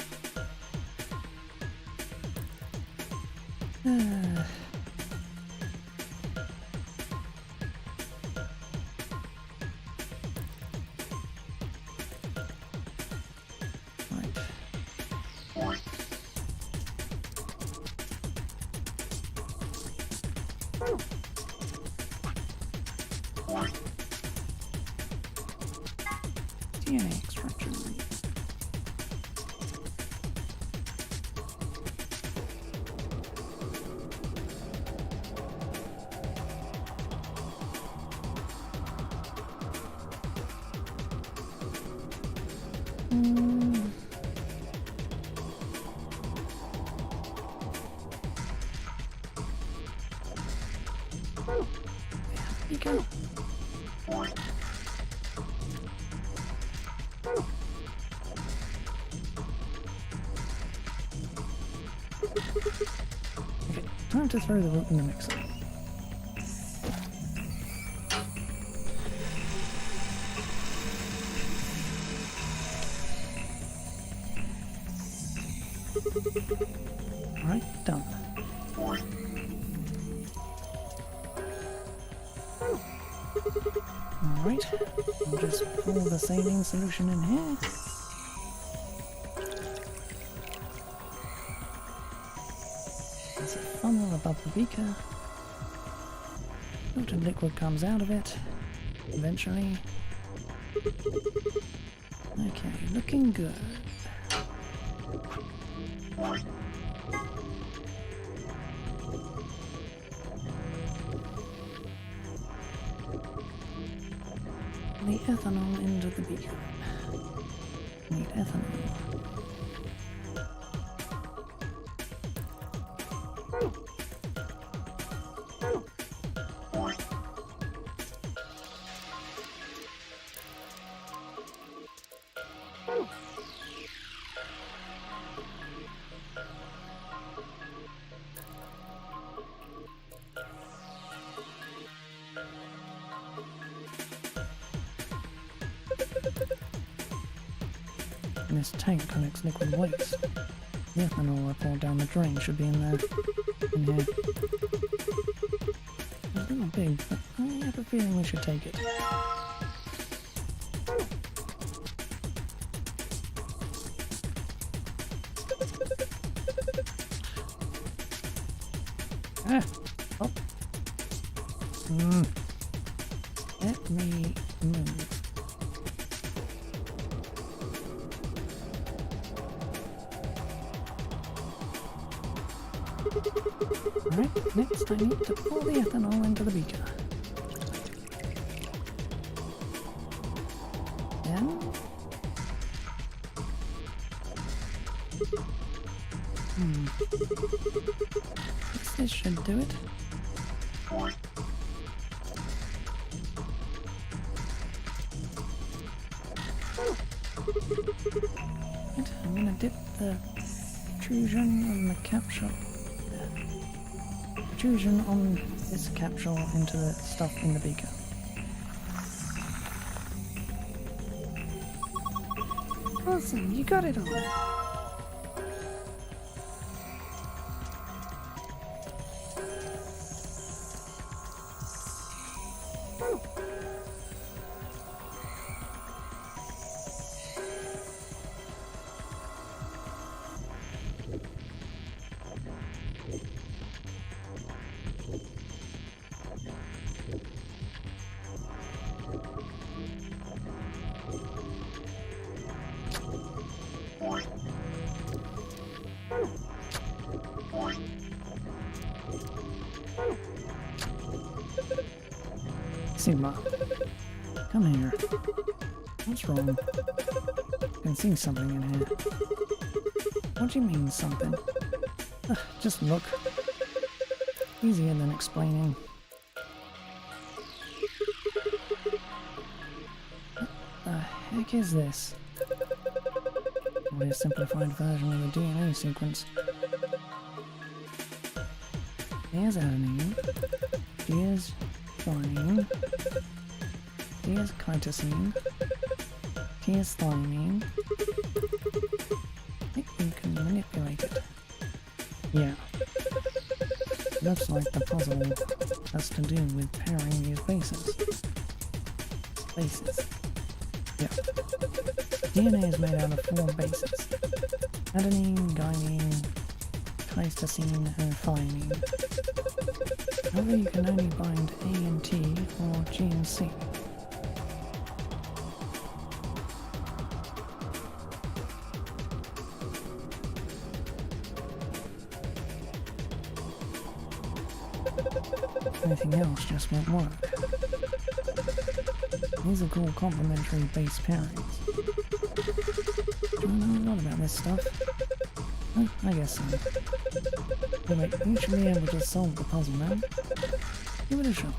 DNA extraction. There you go. Okay, time to throw the root in the mixer. Alright, done. Alright, I'll just pour the saline solution in here. There's a funnel above the beaker. Filtered liquid comes out of it, eventually. Okay, looking good. The ethanol into the beaker. Need ethanol. And this tank collects liquid waste. The ethanol I poured down the drain should be in there. In here. It's a little big, but I have a feeling we should take it. Ah! Oh! Let me move. Alright, next I need to pour the ethanol into the beaker. Then... Guess this should do it. Right, I'm gonna dip the protrusion on the capsule. Protrusion on this capsule into the stuff in the beaker. Awesome, you got it all. Sigma, come here. What's wrong? I can see something in here. What do you mean, something? Just look. Easier than explaining. What the heck is this? Probably a simplified version of the DNA sequence. Here's adenine. Here's thymine. Here's cytosine. Here's thymine. I think you can manipulate it. Yeah. Looks like the puzzle has to do with pairing these bases. Bases. Yeah. DNA is made out of 4 bases. Adenine, guanine, cytosine, and thymine. However, you can only bind A and T or G and C. Anything else just won't work. These are called complementary base pairings. Do you know a lot about this stuff? Oh, I guess so. But wait, you should be able to solve the puzzle now. Give it a shot.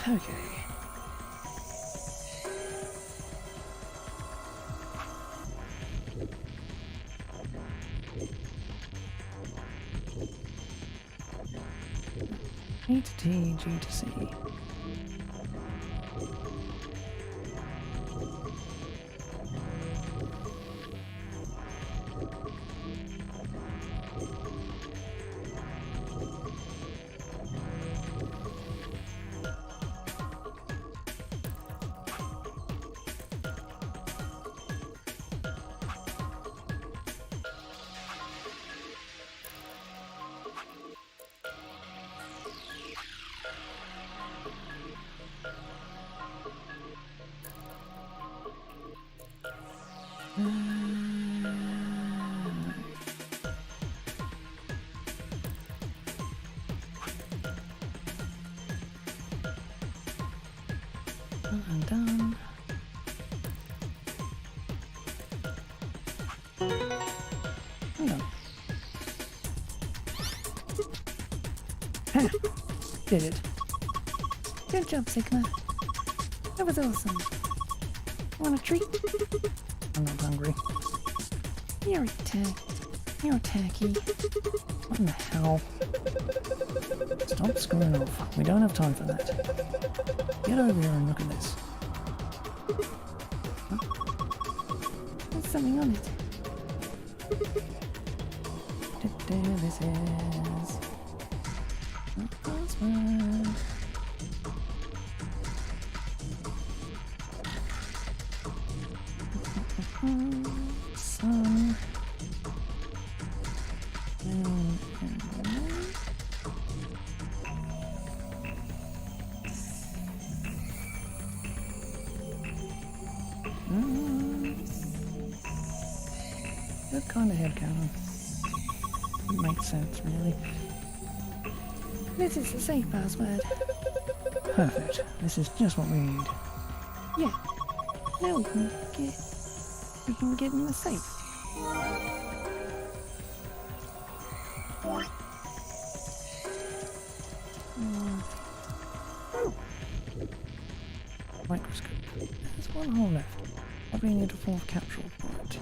Okay. A to T, G to C. I'm done. Hang on. Ha! Did it. Good job, Sigma. That was awesome. Want a treat? I'm not hungry. You're tacky. What in the hell? Stop screwing off. We don't have time for that. Get over here and look at this. Huh? There's something on it. This is a password. Good kind of headcanon. It makes sense, really. This is the safe password. Perfect. This is just what we need. Yeah. Now we can get in the safe. Microscope. There's one hole left. Probably need a fourth capsule for it.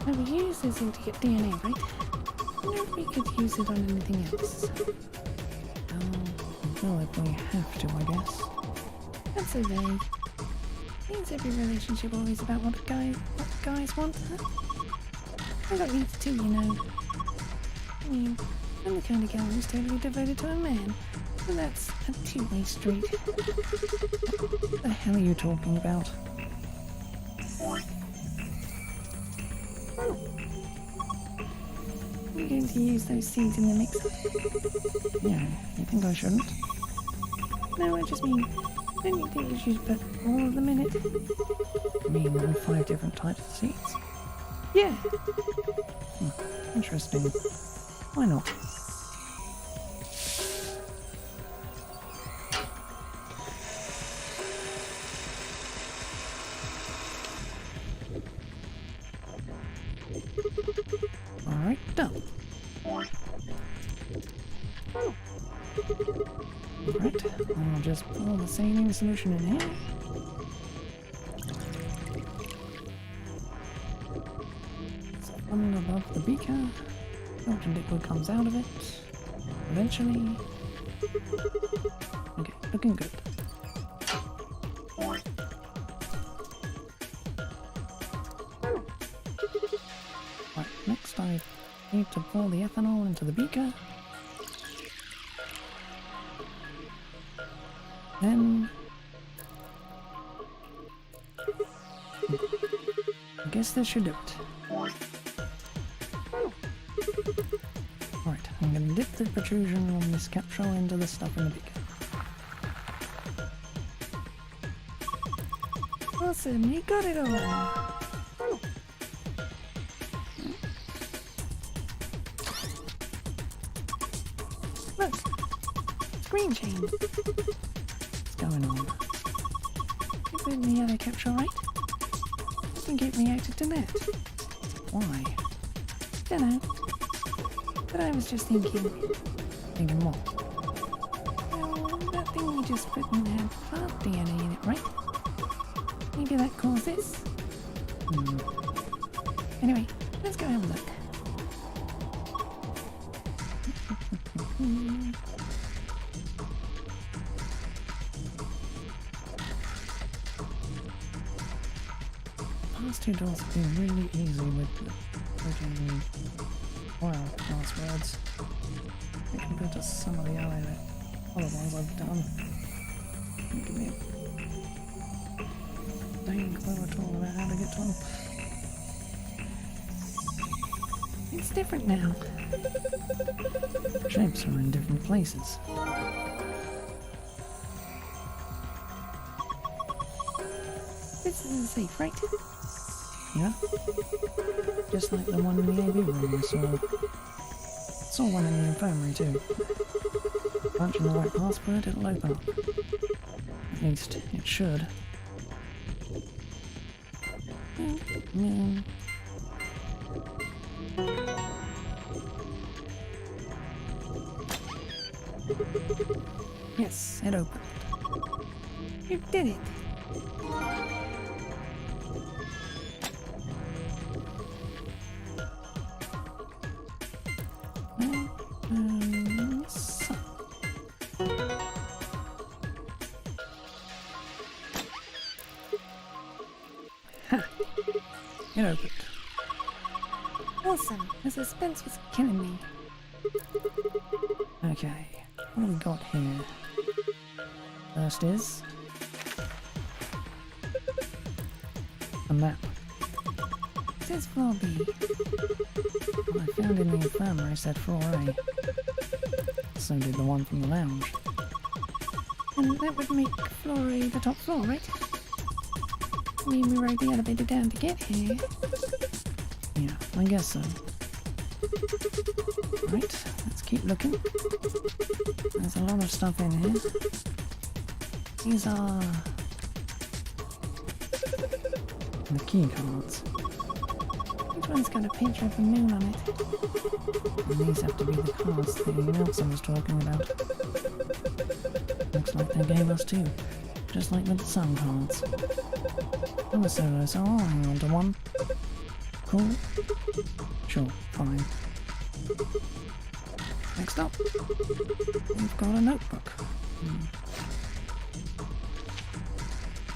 Now we use this thing to get DNA, right? I wonder if we could use it on anything else. I feel like we have to, I guess. That's so vague. Means every relationship always about what guys want, huh? I got needs too, you know. I mean, I'm the kind of girl who's totally devoted to a man. So that's a two-way street. What the hell are you talking about? I'm going to use those seeds in the mixer. Yeah, you think I shouldn't? No, I just mean, don't you think we should put all of them in it? You mean all 5 different types of seeds? Yeah. Interesting. Why not? Alright, done. Alright, I'll just pour the saline solution in here. It's one above the beaker. Melted liquid comes out of it. Eventually. Okay, looking good. Right, next I need to pour the ethanol into the beaker. Then I guess this should do it. Right, I'm gonna dip the protrusion on this capsule into the stuff in the beaker. Awesome, you got it all. Look, screen change. What's going on? You put in the other capsule, right? I think it reacted to that. Why? Dunno. But I was just thinking, Thinking what? well, that thing we just put in had plant DNA in it, right? Maybe that caused this. Anyway, let's go have a look. Past 2 doors have been really easy with the protein oil passwords compared to some of the other ones I've done. Don't give me a dang clue at all about how to get to them. It's different now. Shapes are in different places. This is safe, right? Yeah? Just like the one in the AV room I saw. Saw one in the infirmary too. Punch in the right password, it'll open up. At least, it should. Yes, it opened. You did it. So. Ha! It opened. Awesome. The suspense was killing me. Okay, what do we got here? First is a map. It says floor B. What I found in the infirmary said floor A. So did the one from the lounge. And that would make floor A the top floor, right? I mean, we rode the elevator down to get here. Yeah, I guess so. Right, let's keep looking. There's a lot of stuff in here. These are the key cards. Each one's got a picture of the moon on it. And these have to be the cards the announcer was talking about. Looks like they gave us two, just like with the sun cards. I'm a solo, so I'll hang on to one. Cool. Sure, fine. Next up, we've got a notebook.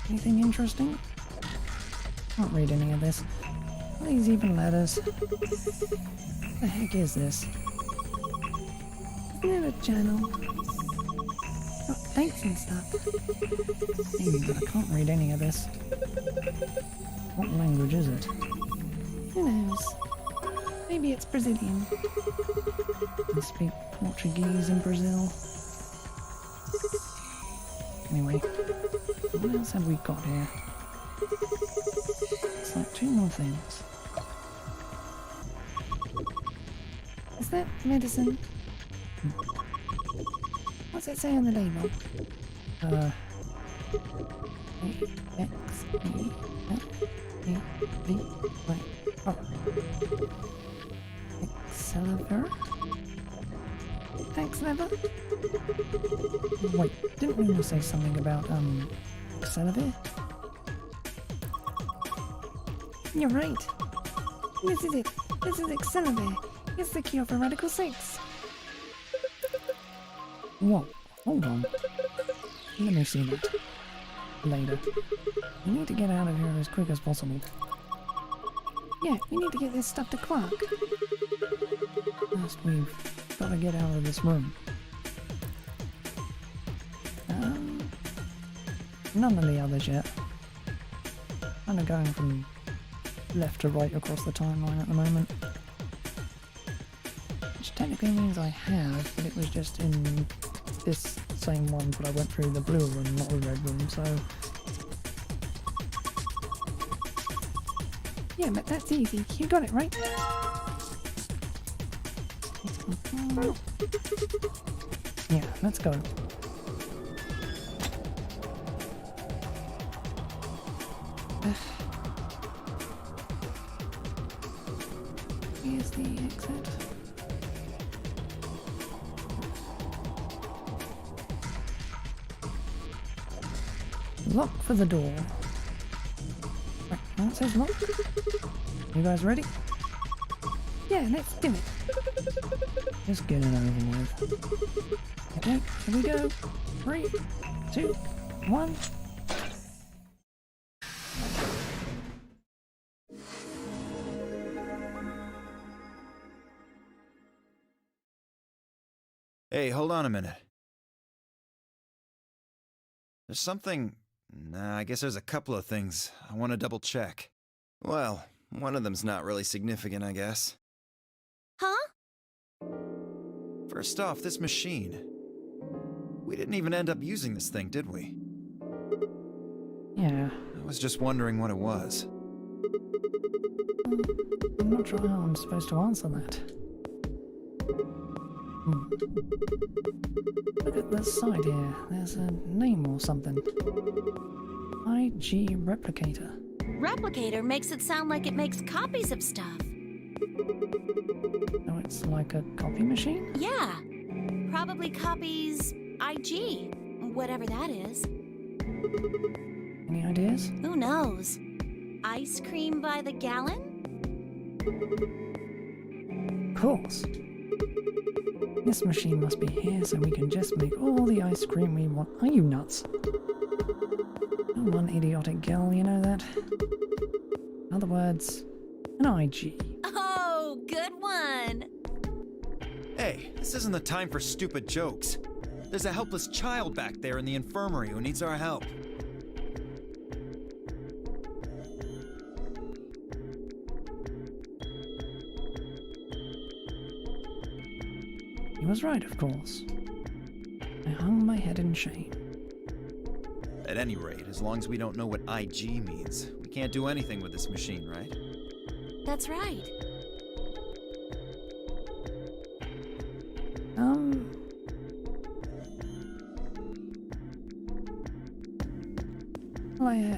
Anything interesting? Can't read any of this. Are these even letters? What the heck is this? Isn't it a journal? Got dates and stuff. Maybe, but I can't read any of this. What language is it? Who knows? Maybe it's Brazilian. They speak Portuguese in Brazil. Anyway, what else have we got here? It's like two more things. Is that medicine? What's it say on the label? Wait, oh. Excalibur? Excalibur? Wait, didn't we say something about, Excalibur? You're right. This is it. This is Excalibur. It's the cure for Radical 6. Whoa, hold on. Let me see that. Later. We need to get out of here as quick as possible. Yeah, we need to get this stuff to Quark. First, we've got to get out of this room. None of the others yet. Kind of going from left to right across the timeline at the moment. Which technically means I have, but it was just in this same one, but I went through the blue room, not the red room, so... Yeah, but that's easy. You got it, right? Yeah, let's go. Here's the exit. Lock for the door. Right, now it says lock. You guys ready? Yeah, let's do it. Just get it over with. Okay, here we go. 3, 2, 1. Hey, hold on a minute. There's something... Nah, I guess there's a couple of things I want to double check. Well, one of them's not really significant, I guess. Huh? First off, this machine. We didn't even end up using this thing, did we? Yeah. I was just wondering what it was. I'm not sure how I'm supposed to answer that. Look at the side here. There's a name or something. IG Replicator. Replicator makes it sound like it makes copies of stuff. So it's like a copy machine? Yeah. Probably copies IG, whatever that is. Any ideas? Who knows? Ice cream by the gallon? Of course. This machine must be here so we can just make all the ice cream we want. Are you nuts? I'm one idiotic girl, you know that? In other words, an IG. Oh, good one. Hey, this isn't the time for stupid jokes. There's a helpless child back there in the infirmary who needs our help. He was right, of course. I hung my head in shame. At any rate, as long as we don't know what IG means, we can't do anything with this machine, right? That's right. Well,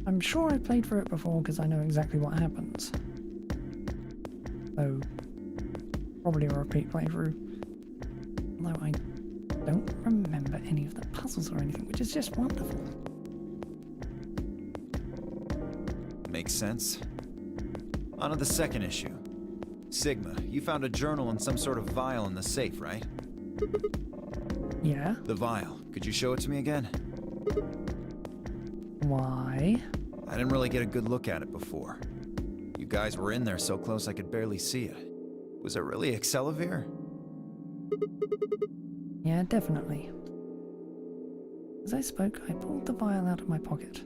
I'm sure I played through it before because I know exactly what happens. So, probably a repeat playthrough. Although I don't remember any of the puzzles or anything, which is just wonderful. Makes sense. On to the second issue. Sigma, you found a journal and some sort of vial in the safe, right? Yeah? The vial. Could you show it to me again? Why? I didn't really get a good look at it before. You guys were in there so close I could barely see it. Was it really Accelavir? Yeah, definitely. As I spoke, I pulled the vial out of my pocket.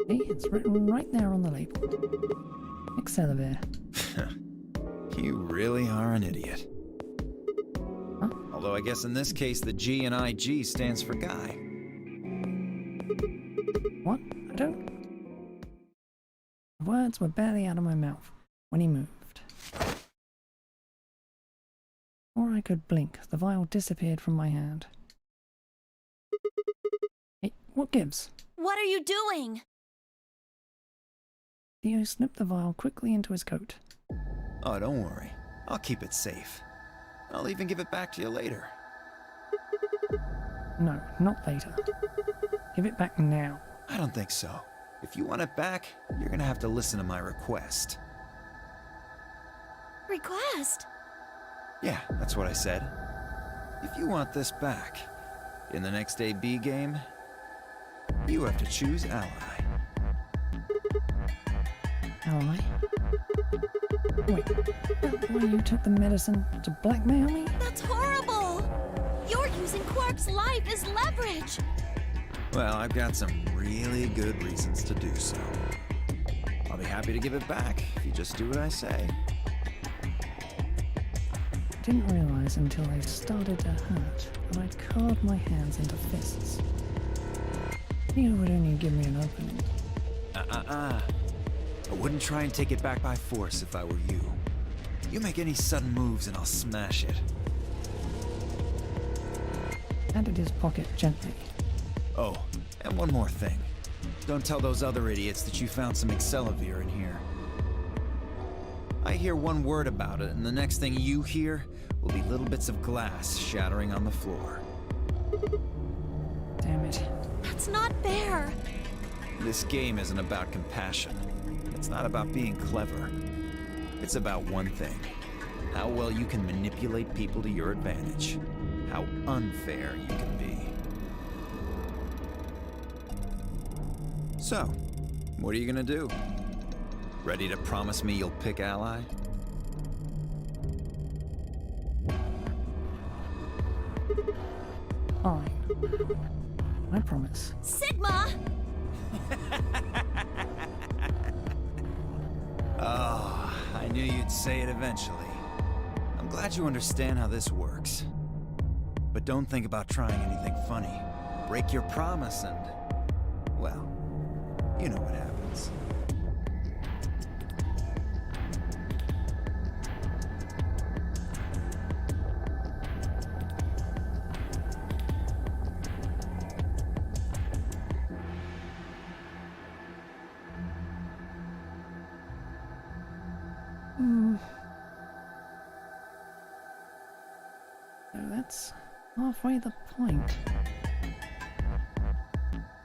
See, it's written right there on the label. Accelavir. You really are an idiot. Huh? Although I guess in this case the G in IG stands for guy. What? I don't... The words were barely out of my mouth when he moved. Before I could blink, the vial disappeared from my hand. Hey, what gives? What are you doing? Theo snipped the vial quickly into his coat. Oh, don't worry. I'll keep it safe. I'll even give it back to you later. No, not later. Give it back now. I don't think so. If you want it back, you're gonna have to listen to my request. Request? Yeah, that's what I said. If you want this back, in the next AB game, you have to choose Ally. Ally? Wait, that's why you took the medicine to blackmail me? That's horrible! You're using Quark's life as leverage! Well, I've got some really good reasons to do so. I'll be happy to give it back if you just do what I say. I didn't realize until I started to hurt that I'd carved my hands into fists. Theo would only give me an opening. I wouldn't try and take it back by force if I were you. You make any sudden moves and I'll smash it. Patted his pocket gently. Oh, and one more thing. Don't tell those other idiots that you found some Accelavir in here. I hear one word about it, and the next thing you hear will be little bits of glass shattering on the floor. Damn it. That's not fair! This game isn't about compassion. It's not about being clever. It's about one thing. How well you can manipulate people to your advantage. How unfair you can be. So, what are you gonna do? Ready to promise me you'll pick Ally? Fine. I promise. Sigma! Oh, I knew you'd say it eventually. I'm glad you understand how this works. But don't think about trying anything funny. break your promise and... well, you know what happens. So that's halfway the point.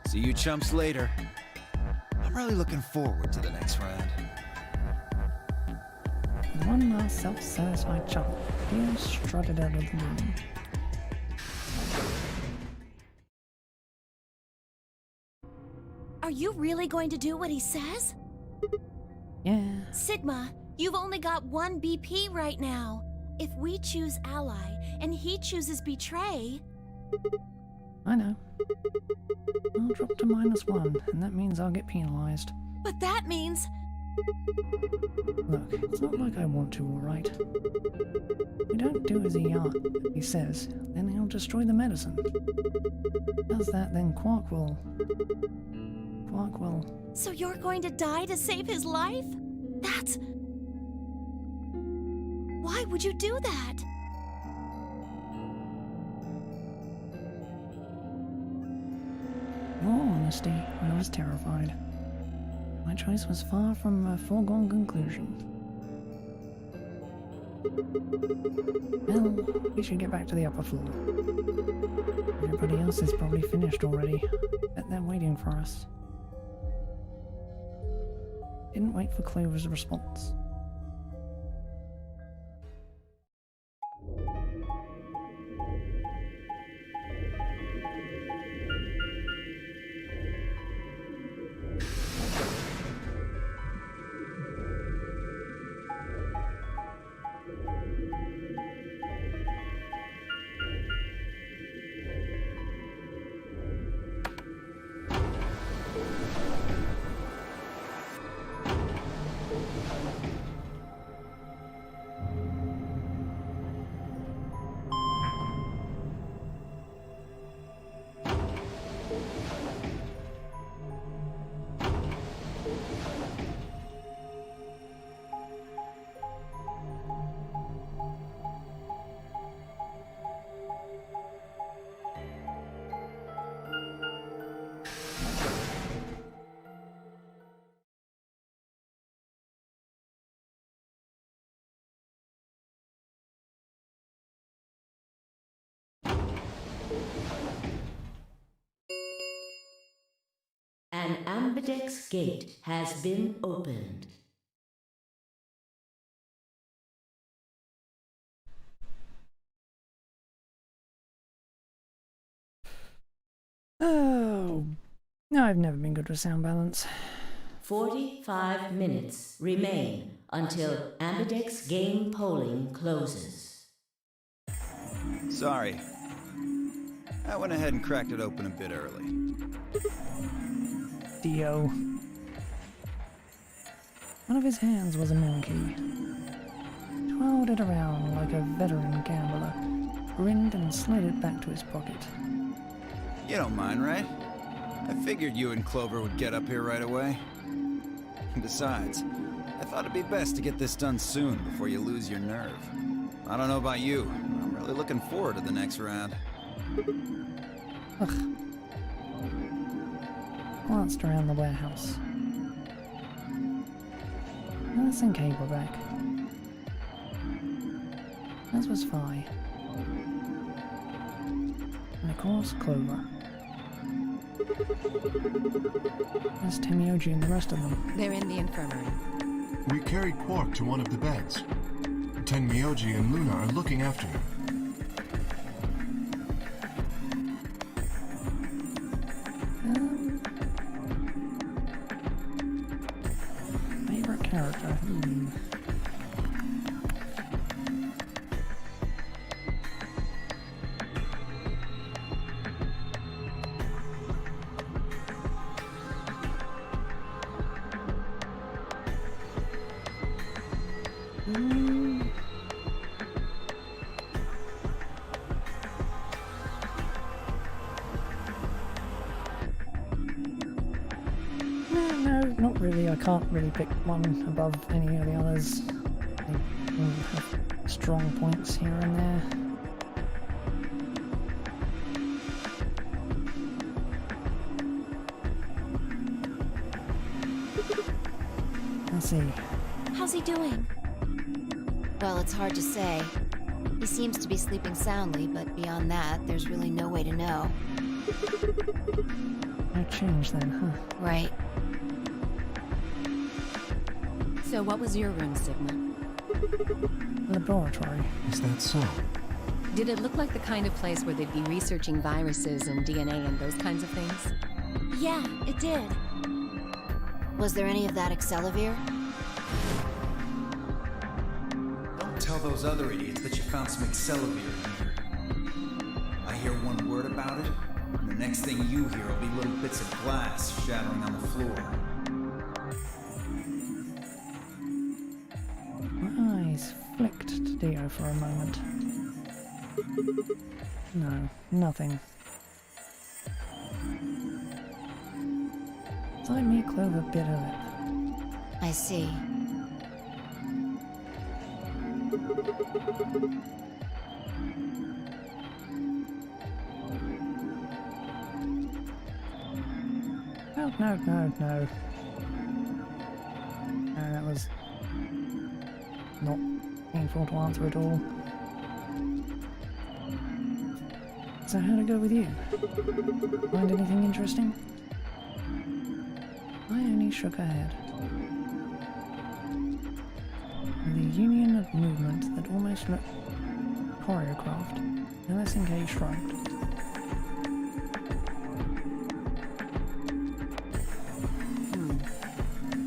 See you chumps later. I'm really looking forward to the next round. With one last self-satisfied chuckle, Theo strutted out of the room. Are you really going to do what he says? Yeah. Sigma, you've only got one BP right now. If we choose ally and he chooses betray... I know. I'll drop to -1, and that means I'll get penalized. But that means... Look, it's not like I want to, alright? We don't do as he says, then he'll destroy the medicine. Does that, then Quark will... So you're going to die to save his life? That's... Why would you do that? In all honesty, I was terrified. My choice was far from a foregone conclusion. Well, we should get back to the upper floor. Everybody else is probably finished already. Bet they're waiting for us. Didn't wait for Clover's response. An ambidex gate has been opened. Oh, no, I've never been good with sound balance. 45 minutes remain until ambidex game polling closes. Sorry. I went ahead and cracked it open a bit early. Dio. One of his hands was a moon key. Twirled it around like a veteran gambler, grinned and slid it back to his pocket. You don't mind, right? I figured you and Clover would get up here right away. Besides, I thought it'd be best to get this done soon before you lose your nerve. I don't know about you, but I'm really looking forward to the next round. Ugh. Glanced around the warehouse. Alice and Kate were back. As was Phi. And of course, Clover. There's Temioji and the rest of them. They're in the infirmary. We carried Quark to one of the beds. Tenmyoji and Luna are looking after him. Favorite character? No, not really. I can't really pick one above any of the others. They all have strong points here and there. Let's see. How's he doing? Well, it's hard to say. He seems to be sleeping soundly, but beyond that, there's really no way to know. No change then, huh? Right. So what was your room, Sigma? Laboratory. Is that so? Did it look like the kind of place where they'd be researching viruses and DNA and those kinds of things? Yeah, it did. Was there any of that Accelavir? Don't tell those other idiots that you found some Accelavir here. I hear one word about it, and the next thing you hear will be little bits of glass shattering on the floor. My eyes flicked to Dio for a moment. No, nothing. Side me clover bit of it. I see. Oh, no, no, no. No, that was not painful to answer at all. So how'd it go with you? Find anything interesting? I only shook her head. The union of movement that almost looked choreographed, LSNK shrugged.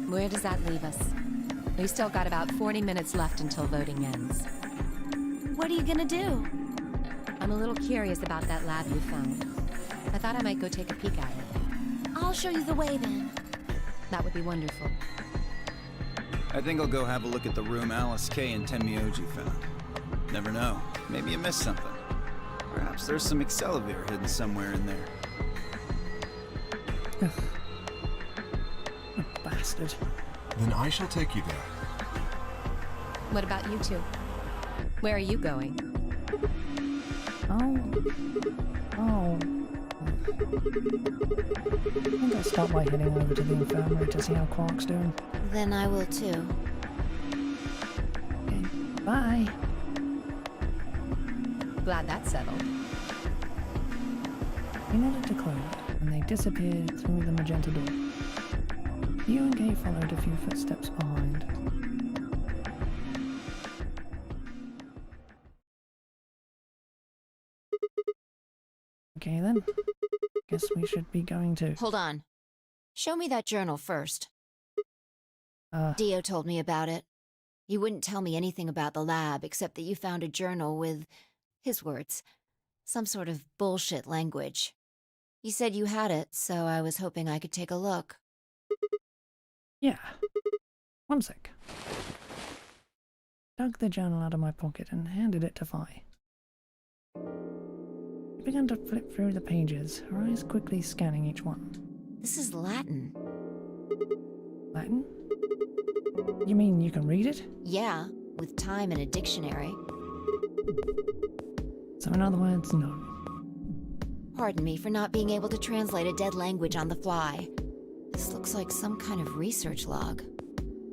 Where does that leave us? We've still got about 40 minutes left until voting ends. What are you gonna do? I'm a little curious about that lab you found. I thought I might go take a peek at it. I'll show you the way then. That would be wonderful. I think I'll go have a look at the room Alice K and Tenmyoji found. Never know. Maybe you missed something. Perhaps there's some Accelavir hidden somewhere in there. Ugh. A bastard. Then I shall take you there. What about you two? Where are you going? Oh. I think I'll start by heading over to the infirmary to see how Quark's doing. Then I will too. Okay, bye. Glad that's settled. He nodded to Clover, and they disappeared through the magenta door. You and Kay followed a few footsteps behind. Okay then. Guess we should be going to... Hold on. Show me that journal first. Uh, Dio told me about it. He wouldn't tell me anything about the lab except that you found a journal with, his words, some sort of bullshit language. He said you had it, so I was hoping I could take a look. yeah. One sec. Dug the journal out of my pocket and handed it to Phi. She began to flip through the pages, her eyes quickly scanning each one. This is Latin. Latin? You mean you can read it? Yeah, with time and a dictionary. So in other words, no. Pardon me for not being able to translate a dead language on the fly. This looks like some kind of research log.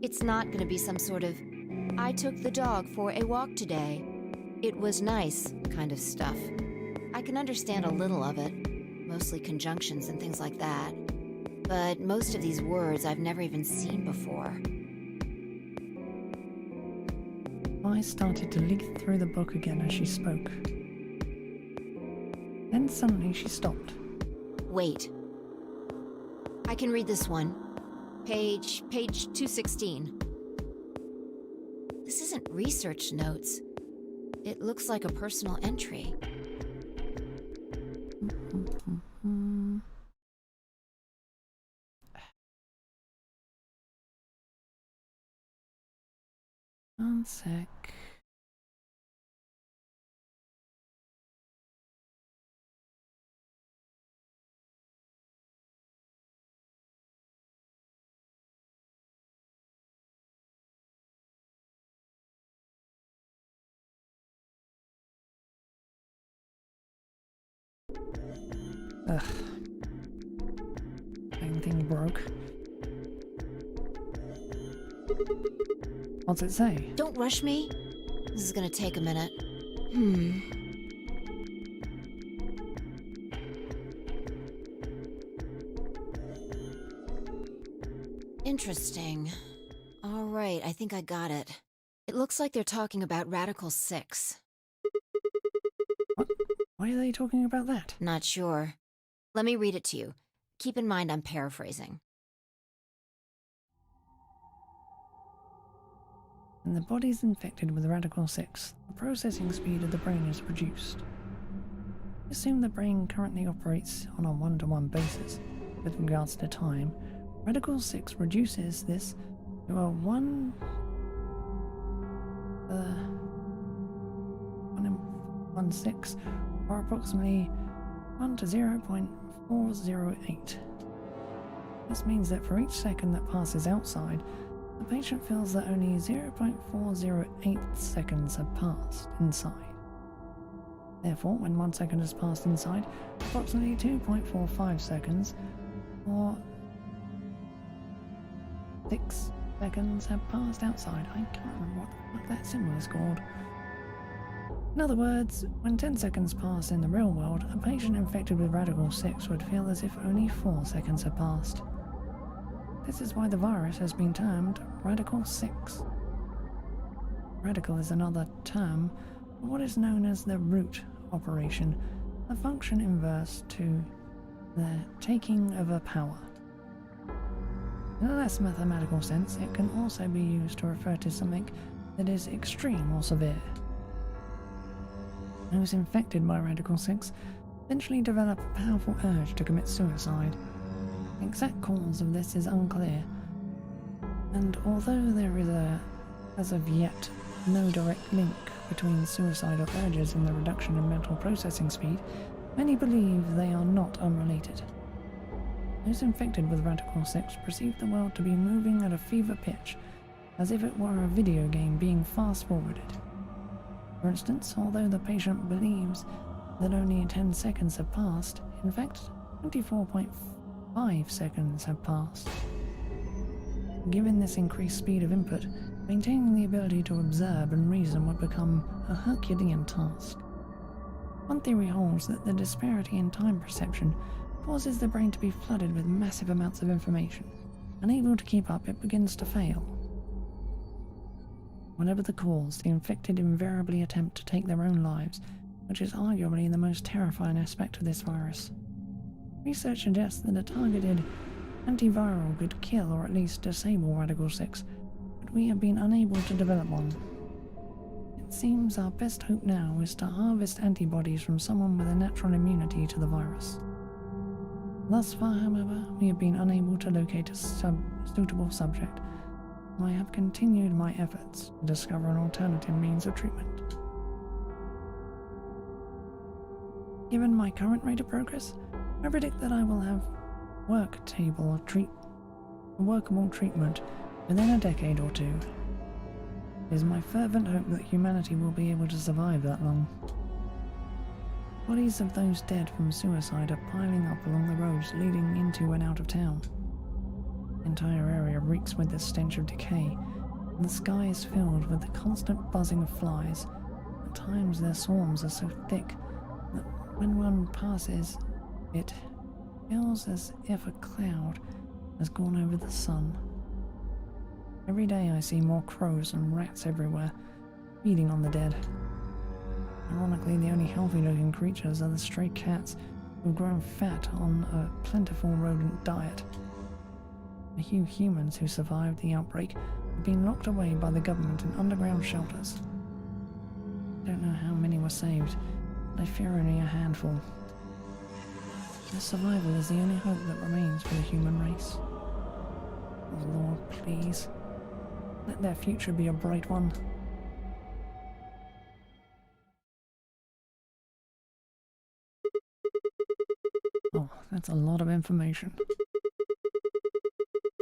It's not going to be some sort of, I took the dog for a walk today. It was nice kind of stuff. I can understand a little of it, mostly conjunctions and things like that. But most of these words I've never even seen before. I started to leaf through the book again as she spoke. Then suddenly she stopped. Wait. I can read this one. Page 216. This isn't research notes. It looks like a personal entry. One sec. Ugh. Dang thing broke. What's it say? Don't rush me. This is gonna take a minute. Interesting. Alright, I think I got it. It looks like they're talking about Radical 6. What? Why are they talking about that? Not sure. Let me read it to you. Keep in mind I'm paraphrasing. When the body is infected with Radical 6, the processing speed of the brain is reduced. Assume the brain currently operates on a one-to-one basis with regards to time. Radical 6 reduces this to a 1 in 6, or approximately 1 to 0.408. This means that for each second that passes outside, the patient feels that only 0.408 seconds have passed inside. Therefore, when 1 second has passed inside, approximately 2.45 seconds, or 6 seconds have passed outside. I can't remember what the fuck that symbol is called. In other words, when 10 seconds pass in the real world, a patient infected with Radical 6 would feel as if only 4 seconds have passed. This is why the virus has been termed Radical 6. Radical is another term for what is known as the root operation, a function inverse to the taking of a power. In a less mathematical sense, it can also be used to refer to something that is extreme or severe. Those infected by Radical 6 eventually develop a powerful urge to commit suicide. The exact cause of this is unclear, and although there is as of yet, no direct link between suicidal urges and the reduction in mental processing speed, many believe they are not unrelated. Those infected with Radical 6 perceive the world to be moving at a fever pitch, as if it were a video game being fast-forwarded. For instance, although the patient believes that only 10 seconds have passed, in fact, 24.5 seconds have passed. Given this increased speed of input, maintaining the ability to observe and reason would become a Herculean task. One theory holds that the disparity in time perception causes the brain to be flooded with massive amounts of information. Unable to keep up, it begins to fail. Whatever the cause, the infected invariably attempt to take their own lives, which is arguably the most terrifying aspect of this virus. Research suggests that a targeted antiviral could kill or at least disable Radical 6, but we have been unable to develop one. It seems our best hope now is to harvest antibodies from someone with a natural immunity to the virus. Thus far, however, we have been unable to locate a suitable subject. I have continued my efforts to discover an alternative means of treatment. Given my current rate of progress, I predict that I will have workable treatment within a decade or two. It is my fervent hope that humanity will be able to survive that long. Bodies of those dead from suicide are piling up along the roads leading into and out of town. The entire area reeks with the stench of decay, and the sky is filled with the constant buzzing of flies. At times their swarms are so thick that when one passes, it feels as if a cloud has gone over the sun. Every day I see more crows and rats everywhere, feeding on the dead. Ironically, the only healthy-looking creatures are the stray cats who have grown fat on a plentiful rodent diet. The few humans who survived the outbreak have been locked away by the government in underground shelters. I don't know how many were saved, but I fear only a handful. Their survival is the only hope that remains for the human race. Oh Lord, please, let their future be a bright one. Oh, that's a lot of information.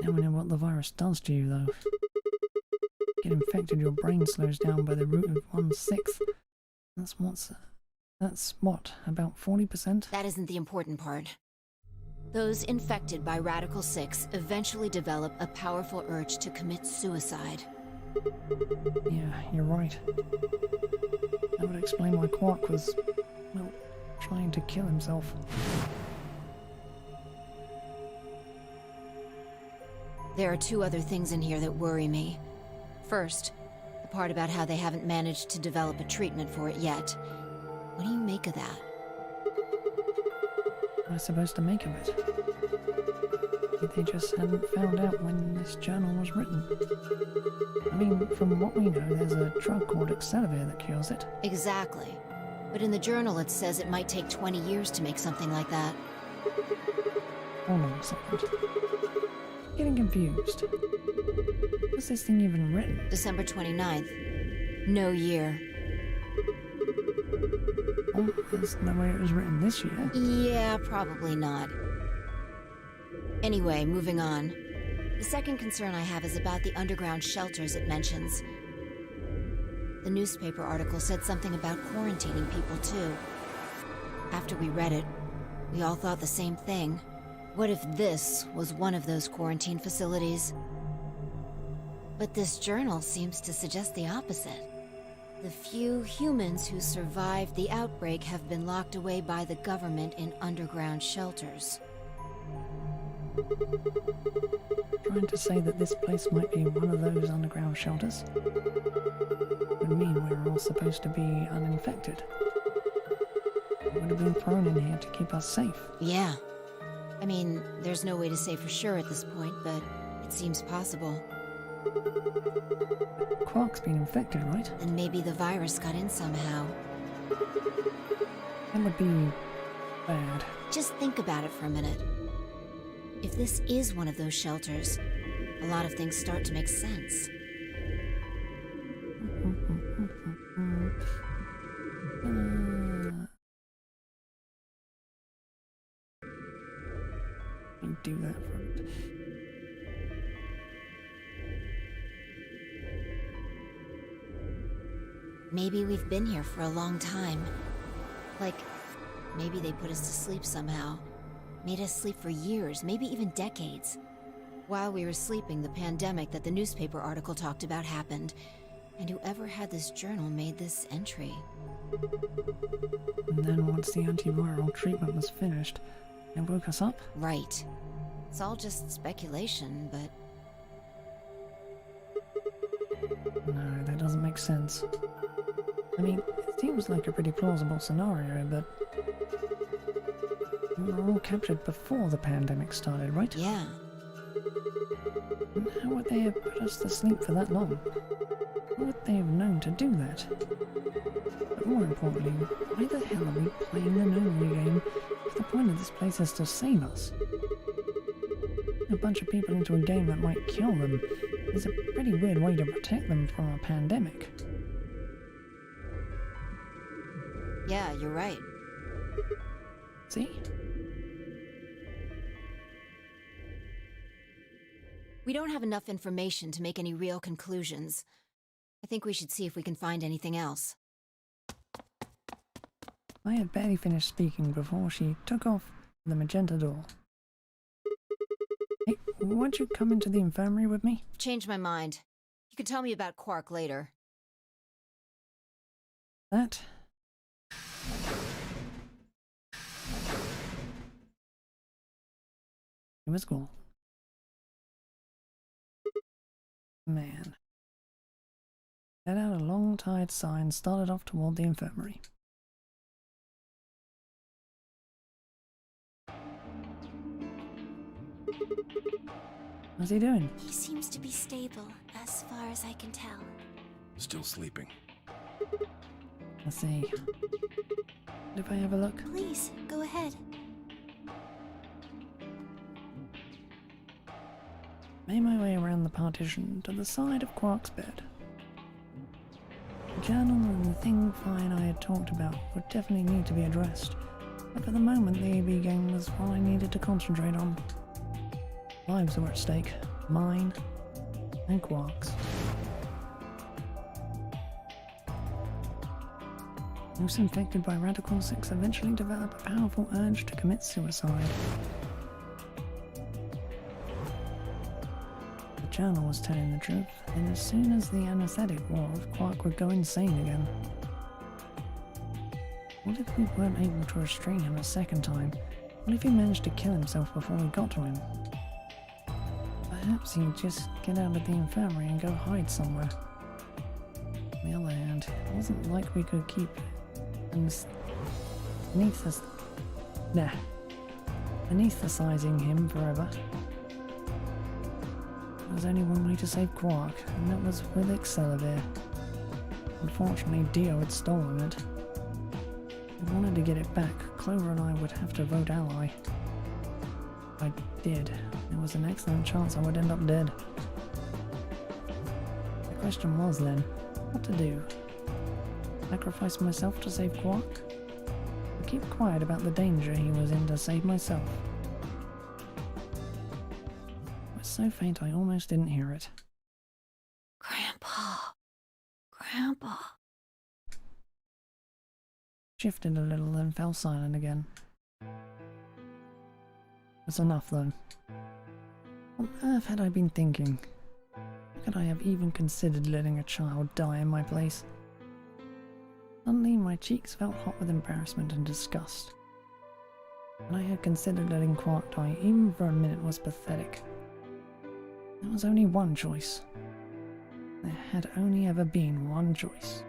Now we know what the virus does to you, though. Get infected, your brain slows down by the root of 1/6. That's That's what, about 40%? That isn't the important part. Those infected by Radical 6 eventually develop a powerful urge to commit suicide. Yeah, you're right. That would explain why Quark was, well, trying to kill himself. There are two other things in here that worry me. First, the part about how they haven't managed to develop a treatment for it yet. What do you make of that? What am I supposed to make of it? They just hadn't found out when this journal was written. I mean, from what we know, there's a drug called Excedivir that cures it. Exactly. But in the journal it says it might take 20 years to make something like that. Hold on a second. Getting confused. Was this thing even written? December 29th. No year. Well, there's no way it was written this year. Yeah, probably not. Anyway, moving on. The second concern I have is about the underground shelters it mentions. The newspaper article said something about quarantining people too. After we read it, we all thought the same thing. What if this was one of those quarantine facilities? But this journal seems to suggest the opposite. The few humans who survived the outbreak have been locked away by the government in underground shelters. Trying to say that this place might be one of those underground shelters would mean we're all supposed to be uninfected. It would have been thrown in here to keep us safe. Yeah. I mean, there's no way to say for sure at this point, but it seems possible. Quark's been infected, right? And maybe the virus got in somehow. That would be bad. Just think about it for a minute. If this is one of those shelters, a lot of things start to make sense. Let me do that for it. Maybe we've been here for a long time. Like, maybe they put us to sleep somehow. Made us sleep for years, maybe even decades. While we were sleeping, the pandemic that the newspaper article talked about happened. And whoever had this journal made this entry. And then once the antiviral treatment was finished, it woke us up? Right. It's all just speculation, but... No, that doesn't make sense. I mean, it seems like a pretty plausible scenario, but... we were all captured before the pandemic started, right? Yeah. And how would they have put us to sleep for that long? How would they have known to do that? But more importantly, why the hell are we playing the memory game if the point of this place is to save us? A bunch of people into a game that might kill them is a pretty weird way to protect them from a pandemic. Yeah, you're right. See? We don't have enough information to make any real conclusions. I think we should see if we can find anything else. I had barely finished speaking before she took off to the magenta door. Hey, won't you come into the infirmary with me? Changed my mind. You can tell me about Quark later. That? It was cool. Man. Let out a long tired sigh and started off toward the infirmary. How's he doing? He seems to be stable, as far as I can tell. Still sleeping. Let's see. If I have a look. Please, go ahead. Made my way around the partition to the side of Quark's bed. The journal and the thing fine I had talked about would definitely need to be addressed, but for the moment the AB game was all I needed to concentrate on. Lives were at stake, mine and Quark's. Those infected by Radical 6 eventually develop a powerful urge to commit suicide. The journal was telling the truth, and as soon as the anesthetic wore off, Quark would go insane again. What if we weren't able to restrain him a second time? What if he managed to kill himself before we got to him? Perhaps he'd just get out of the infirmary and go hide somewhere. On the other hand, it wasn't like we could keep anesthetizing him forever. There was only one way to save Quark, and that was with Excalibur. Unfortunately, Dio had stolen it. If I wanted to get it back, Clover and I would have to vote ally. If I did, there was an excellent chance I would end up dead. The question was then, what to do? Sacrifice myself to save Quark? Or keep quiet about the danger he was in to save myself? It was so faint I almost didn't hear it. Grandpa. Grandpa. Shifted a little, then fell silent again. That's enough, though. What on earth had I been thinking? How could I have even considered letting a child die in my place? Suddenly, my cheeks felt hot with embarrassment and disgust. And I had considered letting Quark die even for a minute was pathetic. There was only one choice. There had only ever been one choice.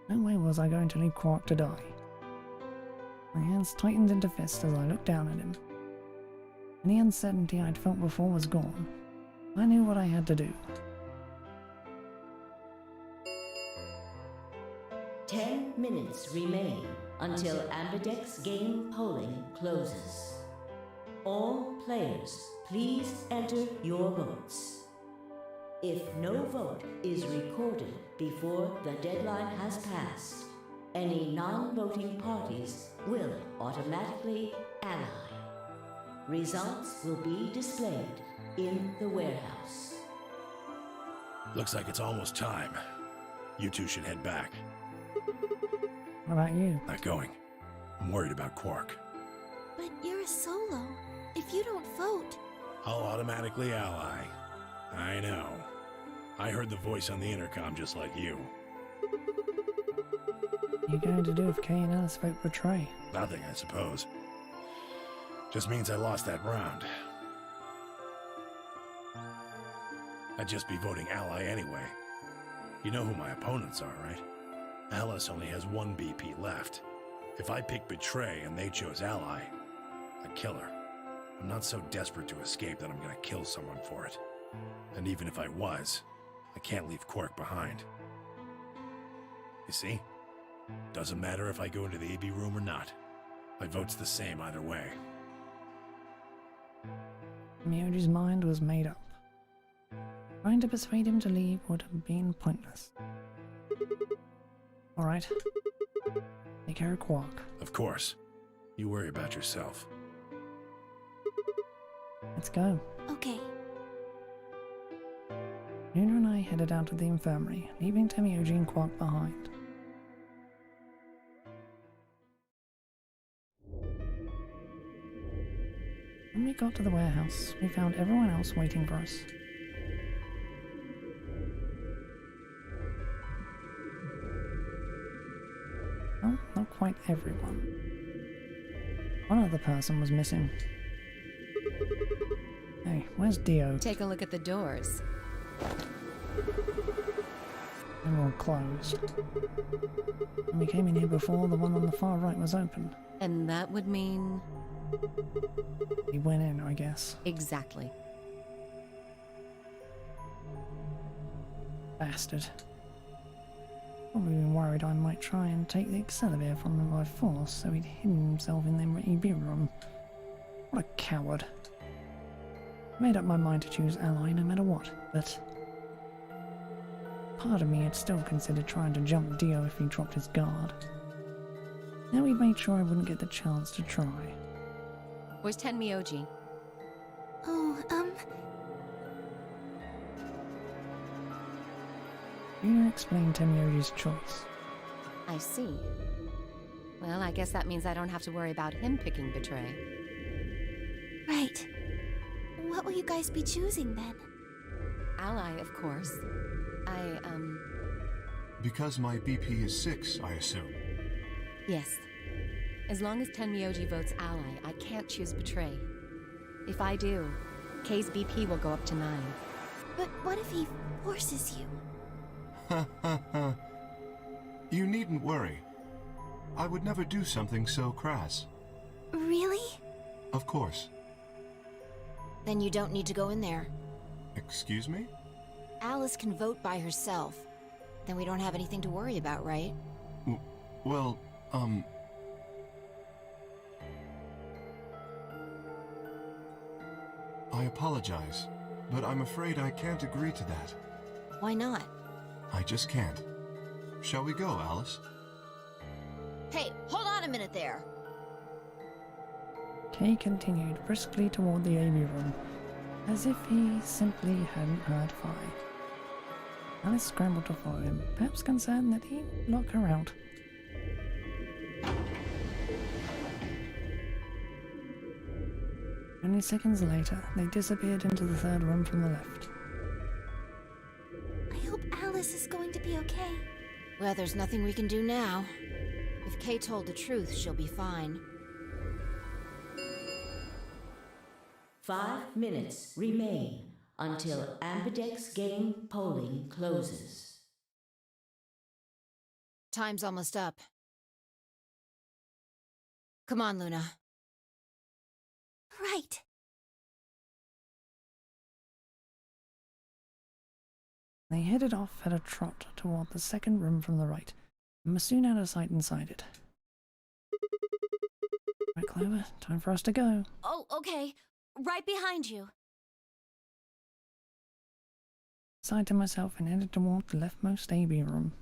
No way was I going to leave Quark to die. My hands tightened into fists as I looked down at him. Any uncertainty I'd felt before was gone. I knew what I had to do. 10 minutes remain until Ambidex game polling closes. All players, please enter your votes. If no vote is recorded before the deadline has passed, any non-voting parties will automatically ally. Results will be displayed in the warehouse. Looks like it's almost time. You two should head back. What about you? Not going. I'm worried about Quark. But you're a solo. If you don't vote... I'll automatically ally. I know. I heard the voice on the intercom just like you. What are you going to do if Kay and Alice vote betray? Nothing, I suppose. Just means I lost that round. I'd just be voting ally anyway. You know who my opponents are, right? Alice only has one BP left. If I pick betray and they chose ally, I'd kill her. I'm not so desperate to escape that I'm gonna kill someone for it. And even if I was, I can't leave Quark behind. You see? Doesn't matter if I go into the AB room or not. My vote's the same either way. Myoji's mind was made up. Trying to persuade him to leave would have been pointless. Alright. Take care of Quark. Of course. You worry about yourself. Let's go. Okay. Luna and I headed out of the infirmary, leaving Temioji and Quark behind. When we got to the warehouse, we found everyone else waiting for us. Well, not quite everyone. One other person was missing. Hey, where's Dio? Take a look at the doors. They were all closed. When we came in here before, the one on the far right was open. And that would mean... He went in, I guess. Exactly. Bastard. Probably been worried I might try and take the Excalibur from him by force, so he'd hidden himself in the EB room. What a coward. Made up my mind to choose ally no matter what, but... part of me had still considered trying to jump Dio if he dropped his guard. Now he made sure I wouldn't get the chance to try. Where's Tenmyoji? Oh, Luna explained Temioji's choice. I see. Well, I guess that means I don't have to worry about him picking Betray. Right. What will you guys be choosing then? Ally, of course. Because my BP is 6, I assume. Yes. As long as Tenmyoji votes Ally, I can't choose Betray. If I do, K's BP will go up to 9. But what if he forces you? Ha ha ha. You needn't worry. I would never do something so crass. Really? Of course. Then you don't need to go in there. Excuse me? Alice can vote by herself. Then we don't have anything to worry about, right? Well, I apologize, but I'm afraid I can't agree to that. Why not? I just can't. Shall we go, Alice? Hey, hold on a minute there. Kay continued briskly toward the AV room, as if he simply hadn't heard Phi. Alice scrambled to follow him, perhaps concerned that he'd lock her out. Only seconds later, they disappeared into the third room from the left. I hope Alice is going to be okay. Well, there's nothing we can do now. If Kay told the truth, she'll be fine. 5 minutes remain until Ambidex game polling closes. Time's almost up. Come on, Luna. Right. They headed off at a trot toward the second room from the right, and were soon out of sight inside it. Right, Clover, time for us to go. Oh, okay. Right behind you. Sighed to myself and headed toward the leftmost AB room.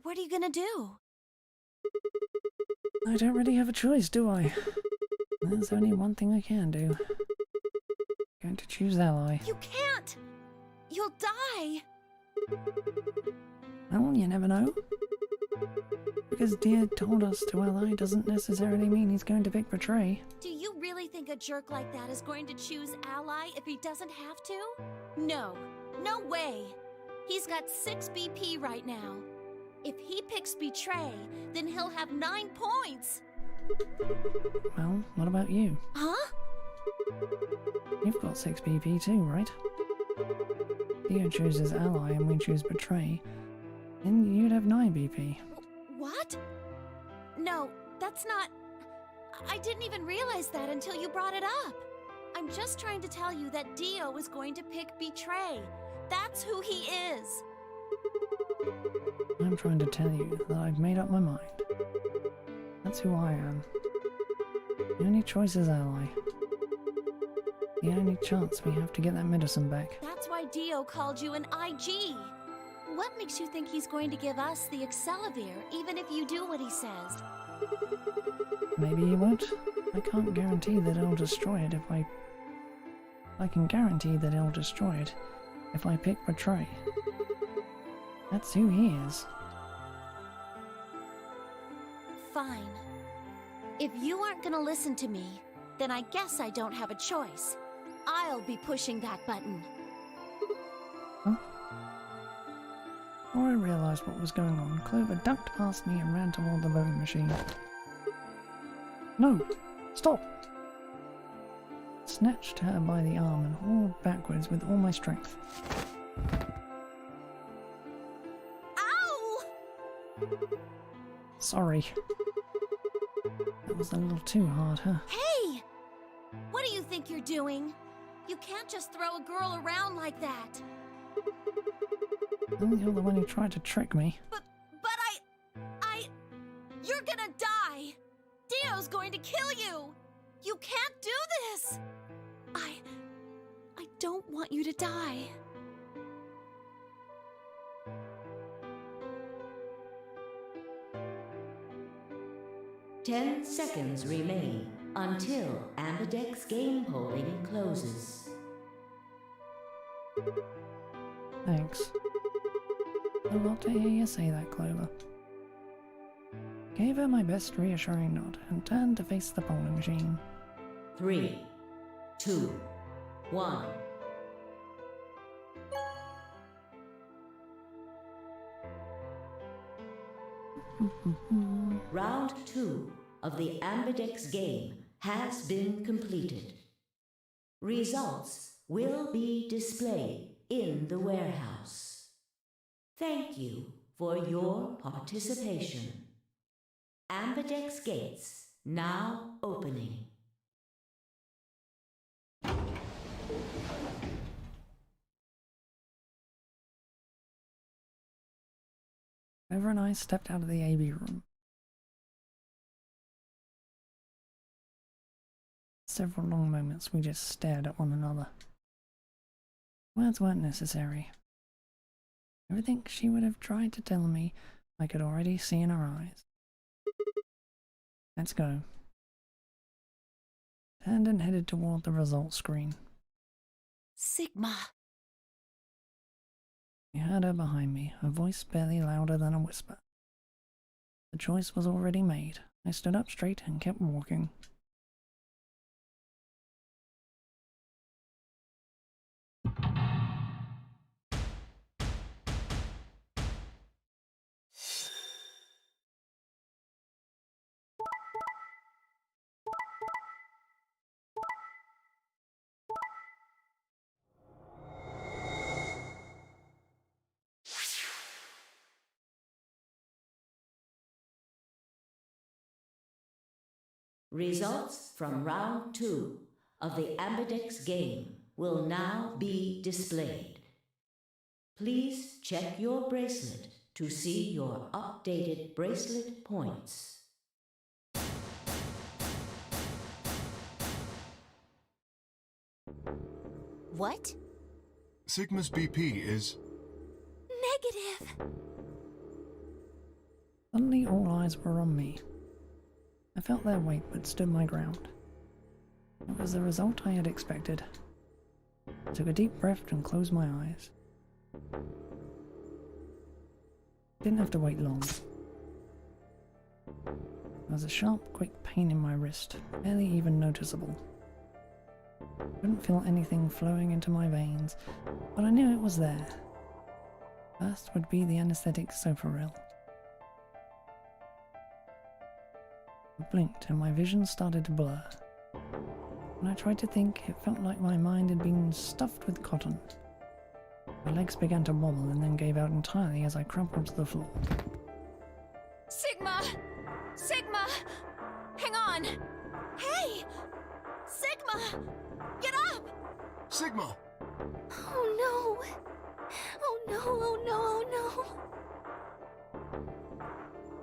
What are you gonna do? I don't really have a choice, do I? There's only one thing I can do. Going to choose Ally. You can't! You'll die! Well, you never know. Because Dear told us to Ally doesn't necessarily mean he's going to pick Betray. Do you really think a jerk like that is going to choose Ally if he doesn't have to? No. No way. He's got 6 BP right now. If he picks Betray, then he'll have 9 points. Well, what about you? Huh? You've got 6 BP too, right? Theo chooses Ally and we choose Betray. Then you'd have 9 BP. What? No, that's not... I didn't even realize that until you brought it up. I'm just trying to tell you that Dio is going to pick Betray. That's who he is. I'm trying to tell you that I've made up my mind. That's who I am. The only choice is Ally. The only chance we have to get that medicine back. That's why Dio called you an IG. What makes you think he's going to give us the Excelivir, even if you do what he says? Maybe he won't. I can't guarantee that he'll destroy it if I can guarantee that he'll destroy it if I pick Betray. That's who he is. Fine. If you aren't gonna listen to me, then I guess I don't have a choice. I'll be pushing that button. Huh? Before I realised what was going on, Clover ducked past me and ran toward the voting machine. No! Stop! Snatched her by the arm and hauled backwards with all my strength. Ow! Sorry. That was a little too hard, huh? Hey! What do you think you're doing? You can't just throw a girl around like that. Well, you're the one who tried to trick me. But you're gonna die! Dio's going to kill you! You can't do this! I don't want you to die. Ten seconds remain until Ambidex game polling closes. Thanks. A lot to hear you say that, Clover. Gave her my best reassuring nod and turned to face the polling machine. 3, 2, 1. Round 2 of the Ambidex game has been completed. Results will be displayed in the warehouse. Thank you for your participation. Ambidex gates now opening. Clover and I stepped out of the AB room. Several long moments we just stared at one another. Words weren't necessary. Everything she would have tried to tell me, I could already see in her eyes. Let's go. Turned and headed toward the results screen. Sigma. I heard her behind me, her voice barely louder than a whisper. The choice was already made. I stood up straight and kept walking. Results from round 2 of the Ambidex game will now be displayed. Please check your bracelet to see your updated bracelet points. What? Sigma's BP is... Negative. Suddenly all eyes were on me. I felt their weight but stood my ground. It was the result I had expected. I took a deep breath and closed my eyes. Didn't have to wait long. There was a sharp, quick pain in my wrist, barely even noticeable. Couldn't feel anything flowing into my veins, but I knew it was there. First would be the anesthetic Soforil. I blinked and my vision started to blur. When I tried to think, it felt like my mind had been stuffed with cotton. My legs began to wobble and then gave out entirely as I crumpled to the floor. Sigma! Sigma! Hang on! Hey! Sigma! Get up! Sigma! Oh no! Oh no, oh no, oh no!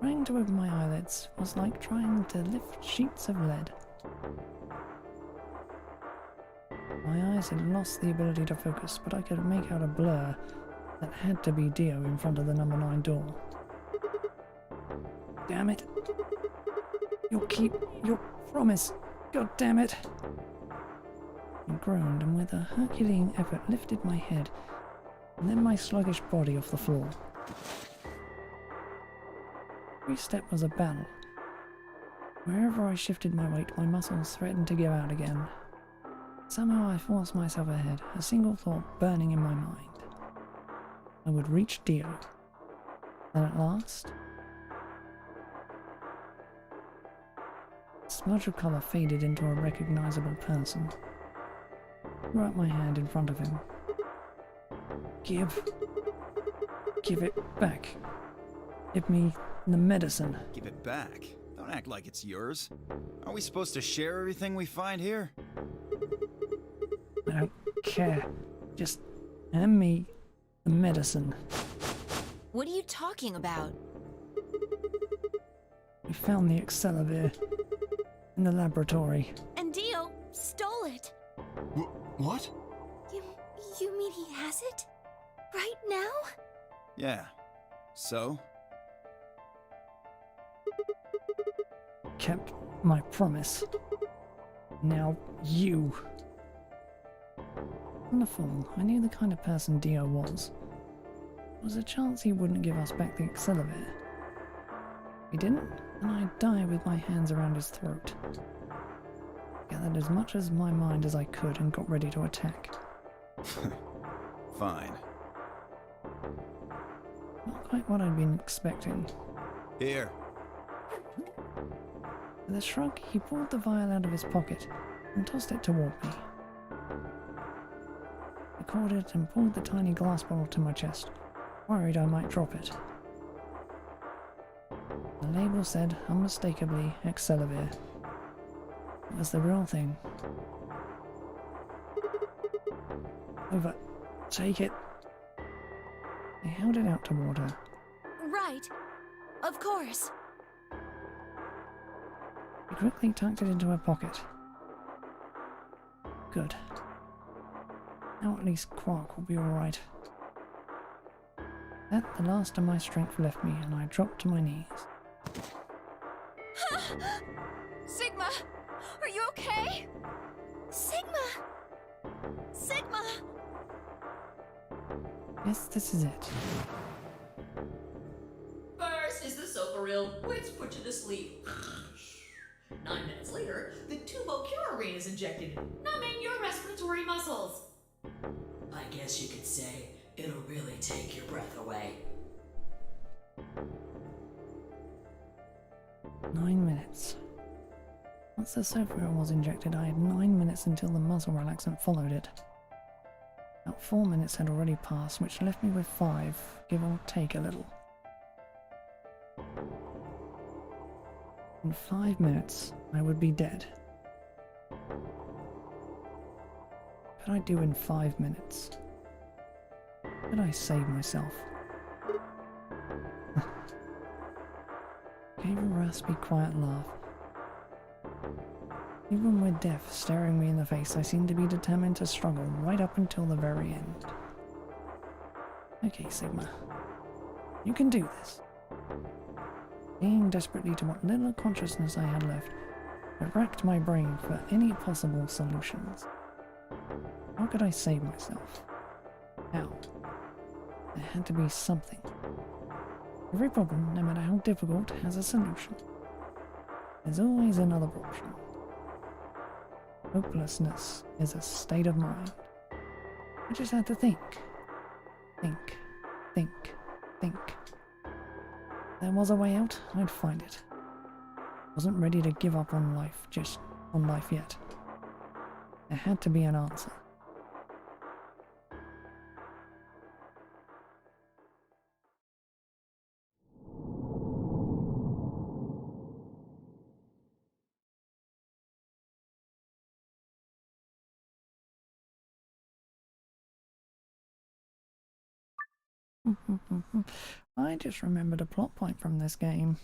Trying to open my eyelids was like trying to lift sheets of lead. My eyes had lost the ability to focus, but I could make out a blur that had to be Dio in front of the number 9 door. Damn it! You'll keep your promise! God damn it! I groaned and with a Herculean effort lifted my head and then my sluggish body off the floor. Every step was a battle. Wherever I shifted my weight, my muscles threatened to give out again. Somehow I forced myself ahead, a single thought burning in my mind. I would reach Dio. Then at last... a smudge of colour faded into a recognizable person. I threw out my hand in front of him. Give it back. Give me the medicine. Give it back? Don't act like it's yours. Are we supposed to share everything we find here? I don't care. Just hand me the medicine. What are you talking about? We found the Accelavir in the laboratory. And Dio it. What? You mean he has it? Right now? Yeah. So? Kept my promise. Now you. I'm a fool. I knew the kind of person Dio was. There was a chance he wouldn't give us back the accelerator. He didn't, and I'd die with my hands around his throat. Gathered as much as my mind as I could and got ready to attack. Fine. Not quite what I'd been expecting. Here. With a shrug, he pulled the vial out of his pocket and tossed it toward me. I caught it and pulled the tiny glass bottle to my chest, worried I might drop it. The label said unmistakably Accelerate. It was the real thing. Over. Take it. I held it out toward her. Right. Of course. She quickly tucked it into her pocket. Good. Now at least Quark will be alright. At the last of my strength left me, and I dropped to my knees. Sigma! Are you okay? Sigma! Sigma! Yes, this is it. First is the soparil, which put you to sleep. 9 minutes later, the tubocurarine is injected, numbing your respiratory muscles. I guess you could say it'll really take your breath away. 9 minutes. Once the soparil was injected, I had 9 minutes until the muscle relaxant followed it. About 4 minutes had already passed, which left me with 5, give or take a little. In 5 minutes, I would be dead. What could I do in 5 minutes? Could I save myself? Gave a raspy, quiet laugh. Even with death staring me in the face, I seemed to be determined to struggle right up until the very end. Okay, Sigma. You can do this. Clinging desperately to what little consciousness I had left, I racked my brain for any possible solutions. How could I save myself? How? There had to be something. Every problem, no matter how difficult, has a solution. There's always another option. Hopelessness is a state of mind. I just had to think. Think. Think. Think. If there was a way out, I'd find it. Wasn't ready to give up on life, just on life yet. There had to be an answer. I just remembered a plot point from this game.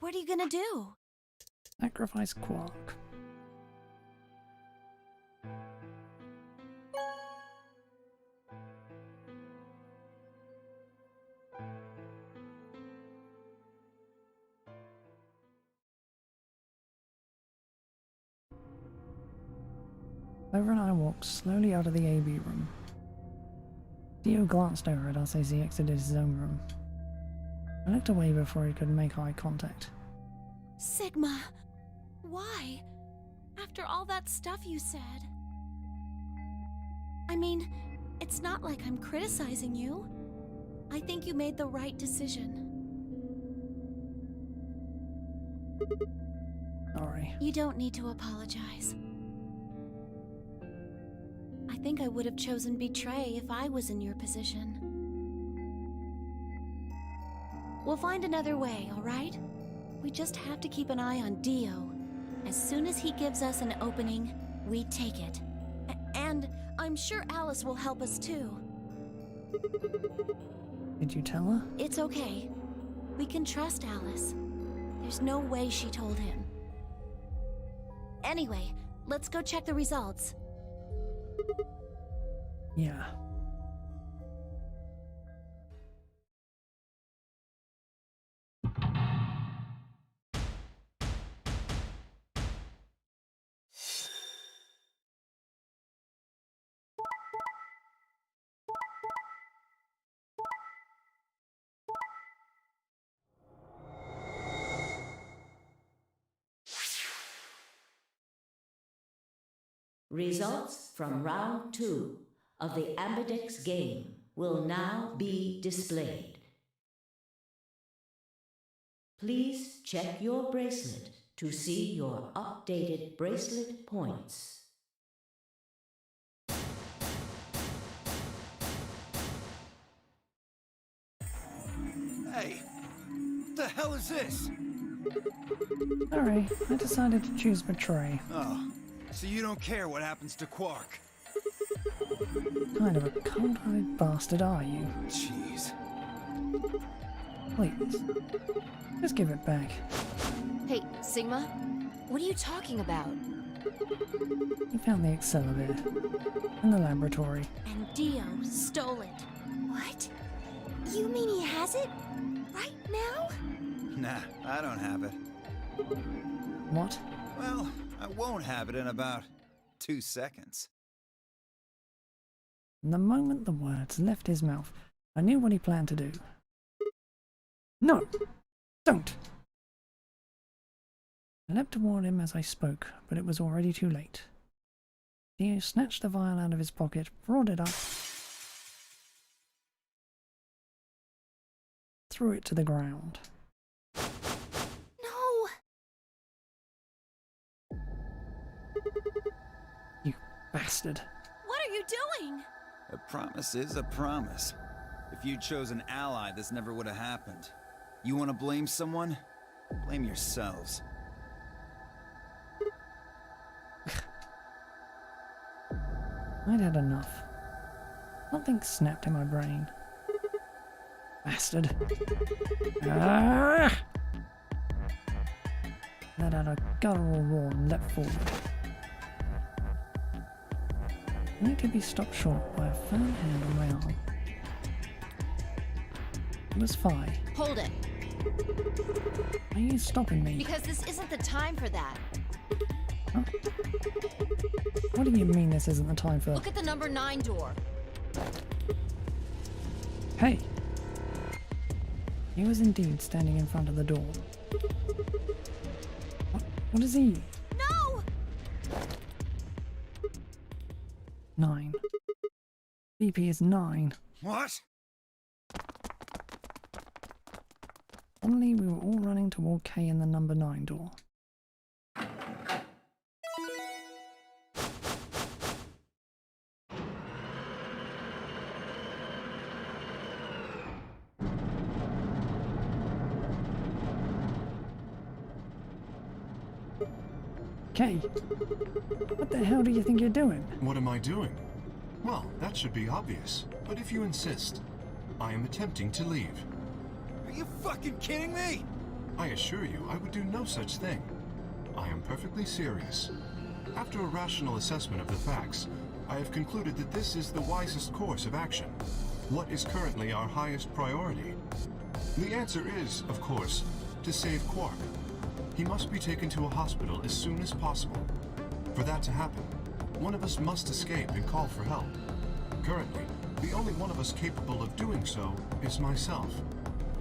What are you gonna do? Sacrifice Quark. Clover and I walked slowly out of the AB room. Dio glanced over at us as he exited his own room. I looked away before he could make eye contact. Sigma, why? After all that stuff you said. I mean, it's not like I'm criticizing you. I think you made the right decision. Sorry. You don't need to apologize. I think I would have chosen betray if I was in your position. We'll find another way, all right? We just have to keep an eye on Dio. As soon as he gives us an opening, we take it. And I'm sure Alice will help us too. Did you tell her? It's okay. We can trust Alice. There's no way she told him. Anyway, let's go check the results. Yeah. Results from round 2 of the Ambidex game will now be displayed. Please check your bracelet to see your updated bracelet points. Hey, what the hell is this? Sorry, I decided to choose Betray. Oh, so you don't care what happens to Quark? Kind of a cold-hearted bastard, are you? Jeez. Please, just give it back. Hey, Sigma? What are you talking about? He found the accelerator in the laboratory. And Dio stole it. What? You mean he has it? Right now? Nah, I don't have it. What? Well, I won't have it in about 2 seconds. The moment the words left his mouth, I knew what he planned to do. No! Don't! I leapt toward him as I spoke, but it was already too late. Dio snatched the vial out of his pocket, brought it up, threw it to the ground. No! You bastard. What are you doing? A promise is a promise. If you'd chosen ally, this never would have happened. You want to blame someone? Blame yourselves. I'd had enough. Something snapped in my brain. Bastard. Ah! Let out a guttural roar and leapt forward. Only to be stopped short by a firm hand on my arm. It was Phi. Hold it. Why are you stopping me? Because this isn't the time for that. Huh? What do you mean this isn't the time for... Look at the number 9 door. Hey! He was indeed standing in front of the door. What is he? No! 9. BP is 9. What? Suddenly we were all running toward K in the number 9 door. Kay, what the hell do you think you're doing? What am I doing? Well, that should be obvious. But if you insist, I am attempting to leave. Are you fucking kidding me? I assure you, I would do no such thing. I am perfectly serious. After a rational assessment of the facts, I have concluded that this is the wisest course of action. What is currently our highest priority? The answer is, of course, to save Quark. He must be taken to a hospital as soon as possible. For that to happen, one of us must escape and call for help. Currently, the only one of us capable of doing so is myself.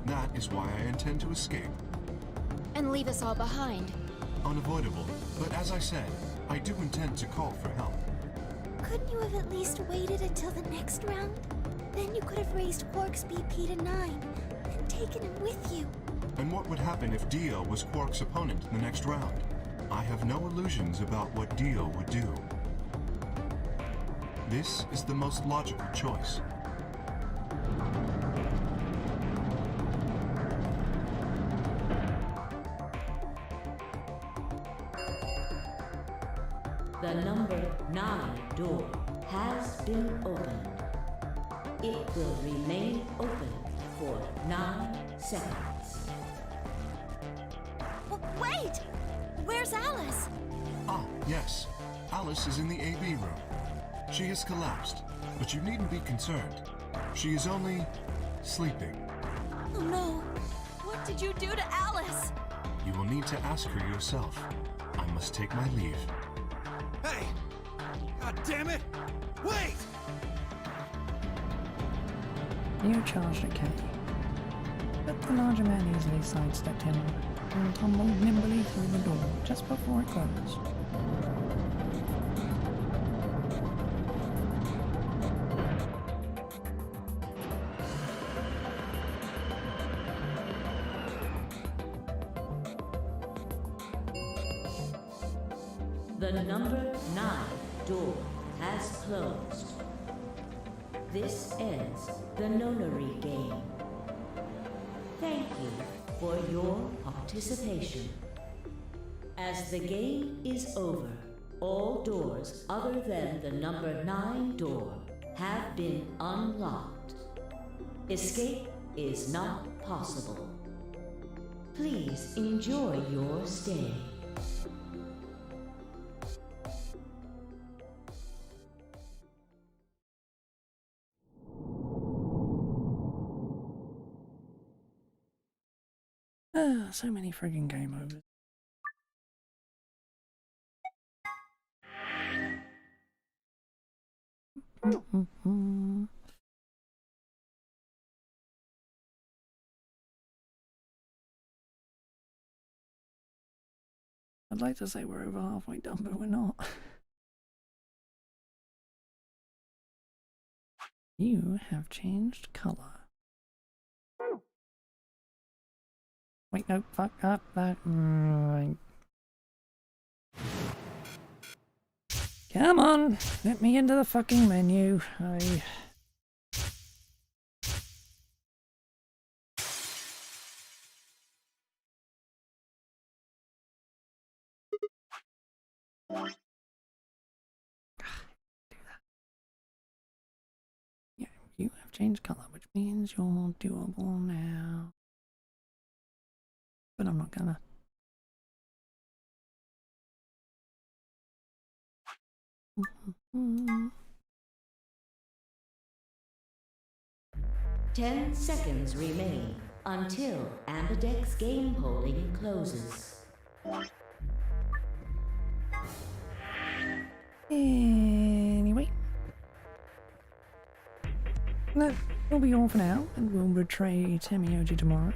That is why I intend to escape. And leave us all behind. Unavoidable, but as I said, I do intend to call for help. Couldn't you have at least waited until the next round? Then you could have raised Quark's BP to 9 and taken him with you. And what would happen if Dio was Quark's opponent in the next round? I have no illusions about what Dio would do. This is the most logical choice. The number 9 door has been opened. It will remain open for 9 seconds. Wait! Where's Alice? Ah, yes. Alice is in the AB room. She has collapsed, but you needn't be concerned. She is only sleeping. Oh no! What did you do to Alice? You will need to ask her yourself. I must take my leave. Hey! God damn it! Wait! You charged at Kenny, but the larger man easily sidestepped him and tumbled nimbly through the door just before it closed. The number 9 door has closed. This ends the nonary game. Thank you for your participation. As the game is over, all doors other than the number 9 door have been unlocked. Escape is not possible. Please enjoy your stay. So many friggin' game overs. I'd like to say we're over halfway done, but we're not. You have changed colour. Wait, no, fuck up that. Come on, let me into the fucking menu. Yeah, you have changed colour, which means you're doable now. But I'm not gonna. Mm-hmm. 10 seconds remain until Ambidex game polling closes. Anyway. That will be all for now, and we'll betray Temioji tomorrow.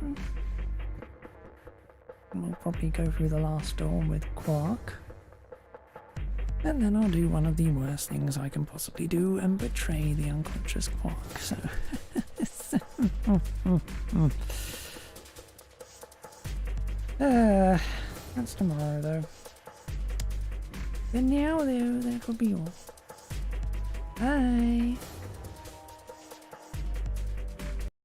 And we'll probably go through the last door with Quark. And then I'll do one of the worst things I can possibly do and betray the unconscious Quark, so... that's tomorrow, though. But now, though, that will be all. Bye!